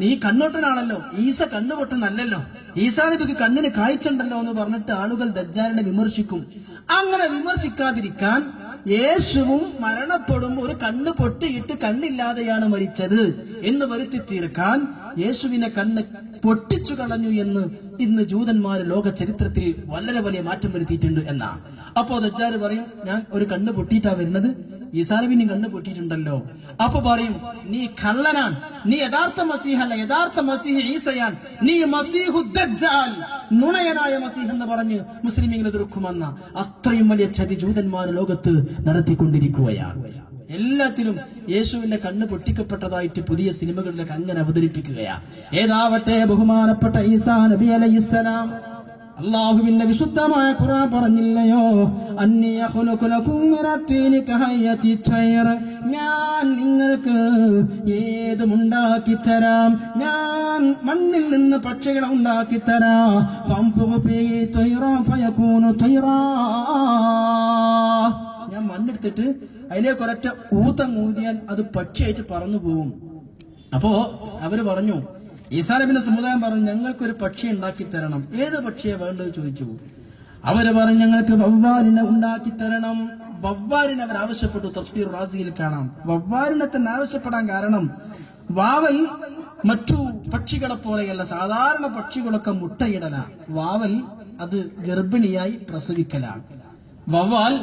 നീ കണ്ണൊട്ടനാണല്ലോ, ഈസ കണ്ണുപൊട്ടനല്ലല്ലോ, ഈസാ നബിക്ക് കണ്ണിന് കാഴ്ചണ്ടല്ലോ എന്ന് പറഞ്ഞിട്ട് ആളുകൾ ദജ്ജാലിനെ വിമർശിക്കും. അങ്ങനെ വിമർശിക്കാതിരിക്കാൻ യേശുവും മരണപ്പെടും ഒരു കണ്ണ് പൊട്ടിയിട്ട് കണ്ണില്ലാതെയാണ് മരിച്ചത് എന്ന് വരുത്തി തീർക്കാൻ യേശുവിനെ കണ്ണ് പൊട്ടിച്ചു കളഞ്ഞു എന്ന് ഇന്ന് ജൂതന്മാർ ലോക ചരിത്രത്തിൽ വളരെ വലിയ മാറ്റം വരുത്തിയിട്ടുണ്ട് എന്നാ. അപ്പോ ദജ്ജാൽ പറയും, ഞാൻ ഒരു കണ്ണ് പൊട്ടിയിട്ടാ വരുന്നത്, ഈസാ നബിനും കണ്ണ് പൊട്ടിയിട്ടുണ്ടല്ലോ. അപ്പൊ പറയും, നീ കള്ളനാണ്, നീ യഥാർത്ഥ മസീഹല്ല, യഥാർത്ഥ മസീഹ് ഈസയാൻ, നീ മസീഹു ദജ്ജാൽ, നുണയനായ മസീഹ് എന്ന് പറഞ്ഞ് മുസ്ലിമീങ്ങൾ എതിർക്കുമെന്ന അത്രയും വലിയ ചതി ജൂതന്മാർ ലോകത്ത് നടത്തിക്കൊണ്ടിരിക്കുകയാണ്. എല്ലാത്തിലും യേശുവിന്റെ കണ്ണ് പൊട്ടിക്കപ്പെട്ടതായിട്ട് പുതിയ സിനിമകളിലൊക്കെ അങ്ങനെ അവതരിപ്പിക്കുകയാണ്. ഏതാവട്ടെ ബഹുമാനപ്പെട്ട ഈസാ നബി അലൈഹിസ്സലാം, അള്ളാഹുവിന്റെ വിശുദ്ധമായ ഖുർആൻ പറഞ്ഞില്ലയോ, അന്നി യഖ്ലുഖു ലകും മിനത്തീനി കഹയ്യതി തയ്ർ, ഞാൻ നിങ്ങൾക്ക് ഏതുമുണ്ടാക്കി തരാം, ഞാൻ മണ്ണിൽ നിന്ന് പക്ഷികളെ ഉണ്ടാക്കി തരാം. ഫംഫുഖു ഫീഹി തയ്റാ ഫയകൂനു തയ്റാ, ഞാൻ മണ്ണെടുത്തിട്ട് അതിലേക്ക് ഒരൊറ്റ ഊതങ്ങൂതിയാൽ അത് പക്ഷിയായിട്ട് പറന്നു പോകും. അപ്പോ അവര് പറഞ്ഞു, ഈസാ നബിന്റെ സമുദായം പറഞ്ഞു, ഞങ്ങൾക്കൊരു പക്ഷി ഉണ്ടാക്കി തരണം. ഏത് പക്ഷിയെ വേണ്ടത് ചോദിച്ചു. അവര് പറഞ്ഞു, ഞങ്ങൾക്ക് വവ്വാലിനെ ഉണ്ടാക്കി തരണം. വവ്വാലിനെ അവർ ആവശ്യപ്പെട്ടു. തഫ്സീർ റാസിയിൽ കാണാം. വവ്വാലിനെ തന്നെ ആവശ്യപ്പെടാൻ കാരണം, വാവൽ മറ്റു പക്ഷികളെ പോലെയല്ല, സാധാരണ പക്ഷികളൊക്കെ മുട്ടയിടല, വാവൽ അത് ഗർഭിണിയായി പ്രസവിക്കലാണ്. വവ്വാൽ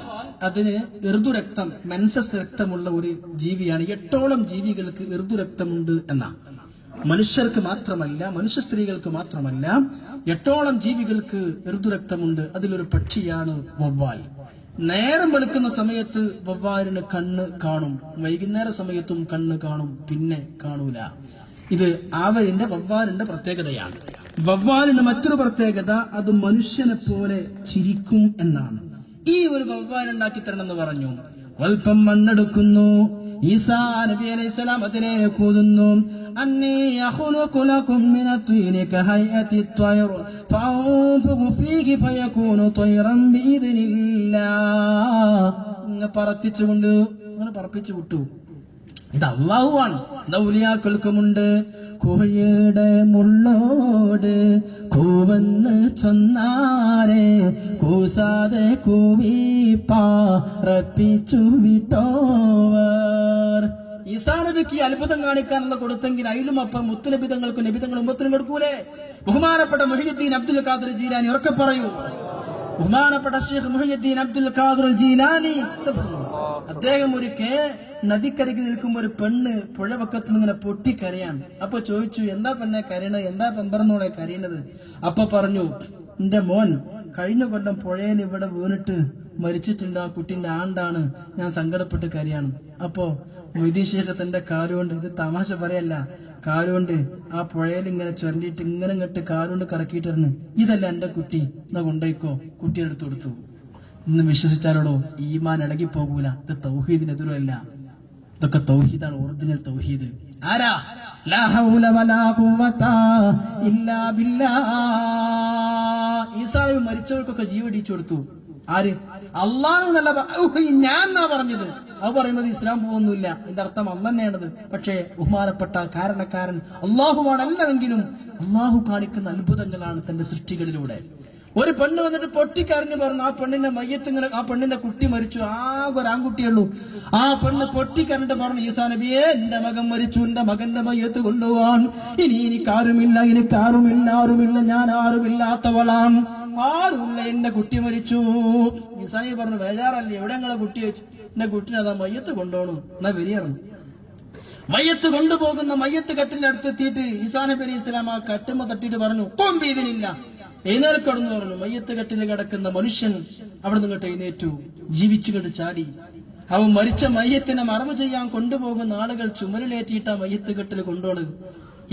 അതിന് ഋതുരക്തം, മെൻസസ് രക്തമുള്ള ഒരു ജീവിയാണ്. 8ഓളം ജീവികൾക്ക് ഋതുരക്തമുണ്ട് എന്നാ. മനുഷ്യർക്ക് മാത്രമല്ല, മനുഷ്യ സ്ത്രീകൾക്ക് മാത്രമല്ല, 8ഓളം ജീവികൾക്ക് ഋതുരക്തമുണ്ട്. അതിലൊരു പക്ഷിയാണ് വവ്വാൽ. നേരം വെളുക്കുന്ന സമയത്ത് വവ്വാലിന് കണ്ണ് കാണും, വൈകുന്നേര സമയത്തും കണ്ണ് കാണും, പിന്നെ കാണൂല. ഇത് വവ്വാലിന്റെ പ്രത്യേകതയാണ്. വവ്വാലിന് മറ്റൊരു പ്രത്യേകത, അത് മനുഷ്യനെ പോലെ ചിരിക്കും എന്നാണ്. ഈ ഒരു വവ്വാലുണ്ടാക്കി തരണം എന്ന് പറഞ്ഞു. അല്പം മണ്ണെടുക്കുന്നു, ഈസാ നബി അലൈഹിസ്സലാം അതിലേക്ക് ഊതുന്നു. അന്നീ യഖ്ലുഖു ലകും മിനത്തീനി കഹയ്യതി തയ്ർ ഫഅൻഫുഖു ഫീഹി ഫയകൂനു തയ്റൻ ബിഇദ്നില്ലാഹ്. ഇങ്ങനെ പറപ്പിച്ചുകൊണ്ട് അങ്ങനെ പറപ്പിച്ചു വിട്ടു. ഇത് അല്ലാഹുവാണ്, ഇത് ഔലിയാക്കൾക്കുമുണ്ട്. കോഴിയുടെ മുള്ളോട് കൂവന്ന് ചൊന്നാരെ കൂസാതെ കൂവി പാറപ്പിച്ചു വിട്ടോവർ. ഈസാ നബിക്ക് അത്ഭുതം കാണിക്കാനുള്ള കൊടുത്തെങ്കിൽ അതിലും അപ്പം മുത്തുനബിതങ്ങൾക്കും നബിതങ്ങൾ ഉമ്മത്തിനും കൊടുക്കൂലേ? ബഹുമാനപ്പെട്ട മുഹ്യിദ്ദീൻ അബ്ദുൽ ഖാദിർ ജീലാനി ഉറക്കെ പറയൂ. ബഹുമാനപ്പെട്ട ഷെയ്ഖ് മുഹ്യിദ്ദീൻ അബ്ദുൽ ഖാദിർ ജീലാനി, അദ്ദേഹം നദിക്കരികിൽ നിൽക്കുമ്പോ ഒരു പെണ്ണ് പുഴവക്കത്ത് ഇങ്ങനെ പൊട്ടിക്കരയാൻ. അപ്പൊ ചോദിച്ചു, എന്താ പെണ്ണെ കരയണത്, എന്താ പെമ്പറന്നോളെ കരയണത്? അപ്പൊ പറഞ്ഞു, എന്റെ മോൻ കഴിഞ്ഞ കൊല്ലം പുഴയിൽ ഇവിടെ വീണിട്ട് മരിച്ചിട്ടുണ്ട്, ആ കുട്ടിന്റെ ആണ്ടാണ്, ഞാൻ സങ്കടപ്പെട്ട് കരയാണ്. അപ്പോ മൊയ്തീൻ ശേഖ് തന്റെ കാലുകൊണ്ട്, ഇത് തമാശ പറയല്ല, കാലുകൊണ്ട് ആ പുഴയിൽ ഇങ്ങനെ ചൊരണ്ടിയിട്ട് ഇങ്ങനെ ഇങ്ങോട്ട് കാലുകൊണ്ട് കറക്കിയിട്ടിരുന്നു, ഇതല്ല എന്റെ കുട്ടി, എന്നാ കൊണ്ടേക്കോ. കുട്ടി എടുത്തു കൊടുത്തു. ഇന്ന് വിശ്വസിച്ചാലോടോ ഈമാൻ ഇളകി പോകൂല. ഇത് തൗഹീദിനെതിരല്ല, ഇതൊക്കെ തൗഹീദാണ്, ഒറിജിനൽ തൗഹീദ്. ആരാ? ലാ ഹൗല വലാ ഖുവത ഇല്ലാ ബില്ലാഹ്. ഈസാ നബി മരിച്ചവർക്കൊക്കെ ജീവടിച്ചു കൊടുത്തു. ആര്? അള്ളാഹ് എന്നല്ല, ഞാൻ എന്നാ പറഞ്ഞത്. അത് പറയുന്നത് ഇസ്ലാം പോകുന്നില്ല, ഇതിന്റെ അർത്ഥം അള്ളാഹ് തന്നെയാണത്. പക്ഷേ ബഹുമാനപ്പെട്ട കാരണക്കാരൻ അള്ളാഹുവാണ്. അല്ലെങ്കിലും അള്ളാഹു കാണിക്കുന്ന അത്ഭുതങ്ങളാണ് തന്റെ സൃഷ്ടികളിലൂടെ. ഒരു പെണ്ണ് വന്നിട്ട് പൊട്ടിക്കരഞ്ഞു പറഞ്ഞു, ആ പെണ്ണിന്റെ മയ്യത്ത് ഇങ്ങനെ, ആ പെണ്ണിന്റെ കുട്ടി മരിച്ചു, ആകെ ഒരു ആൺകുട്ടിയുള്ളൂ. ആ പെണ്ണ് പൊട്ടിക്കരഞ്ഞിട്ട് പറഞ്ഞു, ഈസാ നബിയെ, എന്റെ മകൻ മരിച്ചു, എന്റെ മകന്റെ മയ്യത്ത് കൊണ്ടുപോവാൻ എനിക്കാരുമില്ല, ആരുമില്ല, ഞാൻ ആരുമില്ലാത്തവളാണ്, ആരുമില്ല, എന്റെ കുട്ടി മരിച്ചു. ഈസാ നബി പറഞ്ഞു, ബേജാറല്ലേ, എവിടെ ഞങ്ങളെ കുട്ടി വെച്ചു? എന്റെ കുട്ടിനെ അതാ മയ്യത്ത് കൊണ്ടുപോകണം, എന്നാ വരികയാണ്. മയ്യത്ത് കൊണ്ടുപോകുന്ന മയ്യത്ത് കട്ടിന്റെ അടുത്തെത്തിയിട്ട് ഈസാ നബി അലൈഹി സ്വലാം ആ കട്ടുമ്പ തട്ടിയിട്ട് പറഞ്ഞു, കൊമ്പീതിനില്ല, എഴുന്നേൽക്കടന്നു പറഞ്ഞു. മയ്യത്ത് കെട്ടിൽ കിടക്കുന്ന മനുഷ്യൻ അവിടെ നിന്നിട്ട് എഴുന്നേറ്റു, ജീവിച്ചു കണ്ട് ചാടി. അവൻ മരിച്ച മയ്യത്തിനെ മറവ് ചെയ്യാൻ കൊണ്ടുപോകുന്ന ആളുകൾ ചുമലിലേറ്റിയിട്ടാ മയ്യത്ത് കെട്ടിൽ കൊണ്ടുപോണത്.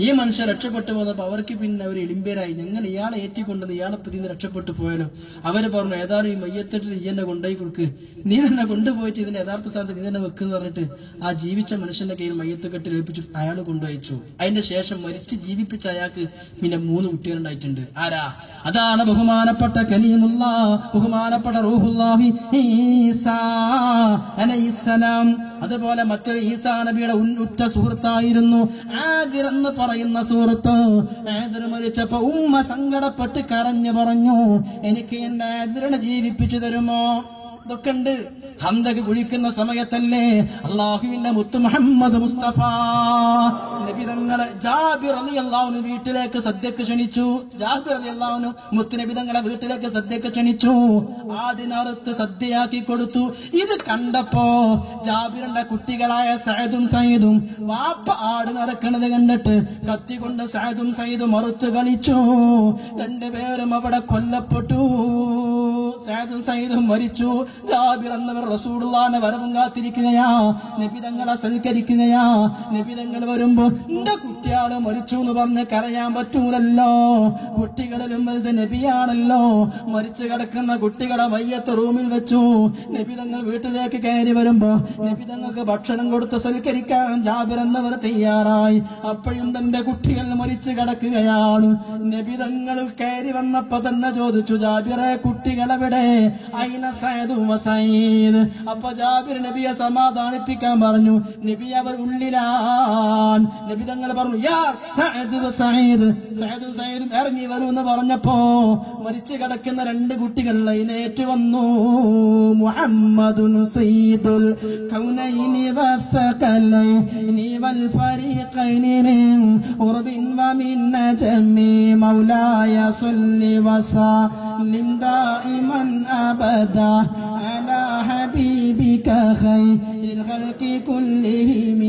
ഈ മനുഷ്യൻ രക്ഷപ്പെട്ടു പോന്നപ്പോ അവർക്ക് പിന്നെ അവർ എളിമ്പേരായി, ഞങ്ങൾ ഇയാളെ ഏറ്റിക്കൊണ്ടെന്ന് ഇയാളെ പ്രതിന്ന് രക്ഷപ്പെട്ടു പോയാലോ. അവര് പറഞ്ഞു, ഏതായാലും ഈ മയ്യത്തിട്ട് നീ എന്നെ കൊണ്ടുപോയി കൊടുക്ക്, നീ തന്നെ കൊണ്ടുപോയിട്ട് ഇതിന്റെ യഥാർത്ഥ സ്ഥാനത്ത് നീ തന്നെ വെക്കുന്ന പറഞ്ഞിട്ട് ആ ജീവിച്ച മനുഷ്യന്റെ കയ്യിൽ മയ്യത്ത് കെട്ടി ഏൽപ്പിച്ചു അയാൾ കൊണ്ടുപോയിച്ചു. അതിന്റെ ശേഷം മരിച്ച് ജീവിപ്പിച്ച അയാൾക്ക് പിന്നെ 3 കുട്ടികളുണ്ടായിട്ടുണ്ട്. ആരാ? അതാണ് ബഹുമാനപ്പെട്ട കലീമുല്ലാഹ്, ബഹുമാനപ്പെട്ട റൂഹുല്ലാഹി ഈസാ അലൈഹിസ്സലാം. അതുപോലെ മറ്റൊരു ഈസാ നബിയുടെ ഉറ്റ സുഹൃത്തായിരുന്നു ആദിർ എന്ന് പറയുന്ന സുഹൃത്ത്. ആദിർ മരിച്ചപ്പോ ഉമ്മ സങ്കടപ്പെട്ട് കരഞ്ഞു പറഞ്ഞു, എനിക്ക് എന്റെ ആദിറിനെ ജീവിപ്പിച്ചു തരുമോ? ഇതൊക്കെ ഉണ്ട്. ഹംദക്ക് കുഴിക്കുന്ന സമയത്തല്ലേ അള്ളാഹുവിന്റെ മുത്ത് മുഹമ്മദ് മുസ്തഫ നബി തങ്ങളെ ജാബിർ റളിയല്ലാഹു അൻഹു വീട്ടിലേക്ക് സദ്യക്ക് ക്ഷണിച്ചു. ജാബിർ റളിയല്ലാഹു അൻഹു മുത്ത് നബി തങ്ങളെ വീട്ടിലേക്ക് സദ്യക്ക് ക്ഷണിച്ചു. ആടിനറുത്ത് സദ്യയാക്കി കൊടുത്തു. ഇത് കണ്ടപ്പോ ജാബിറിന്റെ കുട്ടികളായ സഅദും സയ്യിദും വാപ്പ ആടിനറക്കണത് കണ്ടിട്ട് കത്തി കൊണ്ട് സഅദും സയ്യിദും അറുത്ത് കളിച്ചു. 2 പേരും അവിടെ കൊല്ലപ്പെട്ടു. സഅദും സയ്യിദും മരിച്ചു. ജാബിർ എന്നവർ റസൂലുള്ളാഹിന്റെ വരവും കാത്തിരിക്കുകയാ, നബി തങ്ങളെ സൽക്കരിക്കുകയാ. നബി തങ്ങൾ വരുമ്പോ എന്റെ കുട്ടിയാള് മരിച്ചു എന്ന് പറഞ്ഞ് കരയാൻ പറ്റൂലല്ലോ. കുട്ടികളിലും വലുത് നബിയാണല്ലോ. മരിച്ചു കിടക്കുന്ന കുട്ടികളെ മയ്യത്ത് റൂമിൽ വെച്ചു. നബി തങ്ങൾ വീട്ടിലേക്ക് കയറി വരുമ്പോ നബി തങ്ങൾക്ക് ഭക്ഷണം കൊടുത്ത് സൽക്കരിക്കാൻ ജാബിർ എന്നവർ തയ്യാറായി. അപ്പോഴും തന്റെ കുട്ടികൾ മരിച്ചു കിടക്കുകയാണ്. നബി തങ്ങൾ കയറി വന്നപ്പോ തന്നെ ചോദിച്ചു, ജാബിറെ കുട്ടികളെവിടെ? അയിന സഅദു വ സഈദ്. അപ്പൊ ജാബിർ നബിയെ സമാധാനിപ്പിക്കാൻ പറഞ്ഞു. നബി അവർ ഉള്ളിലാണ്. നബി തങ്ങൾ പറഞ്ഞു, യാ സഅദ് വ സഈദ്, സഅദും സഈദും ഇറങ്ങി വരൂ എന്ന് പറഞ്ഞപ്പോ മരിച്ചു കിടക്കുന്ന 2 കുട്ടികൾ എഴുന്നേറ്റ് വന്നു. മുഹമ്മദുൻ സയ്യിദുൽ കൗനൈനി വസ്സഖലൈനി വൽ ഫരീഖൈനി മിൻ ഉർബിൻ വ മിൻ നജമി മൗലായ സല്ലി വസല്ലിം ദായിമൻ أبدا على حبيبك خير الخلق كلهم.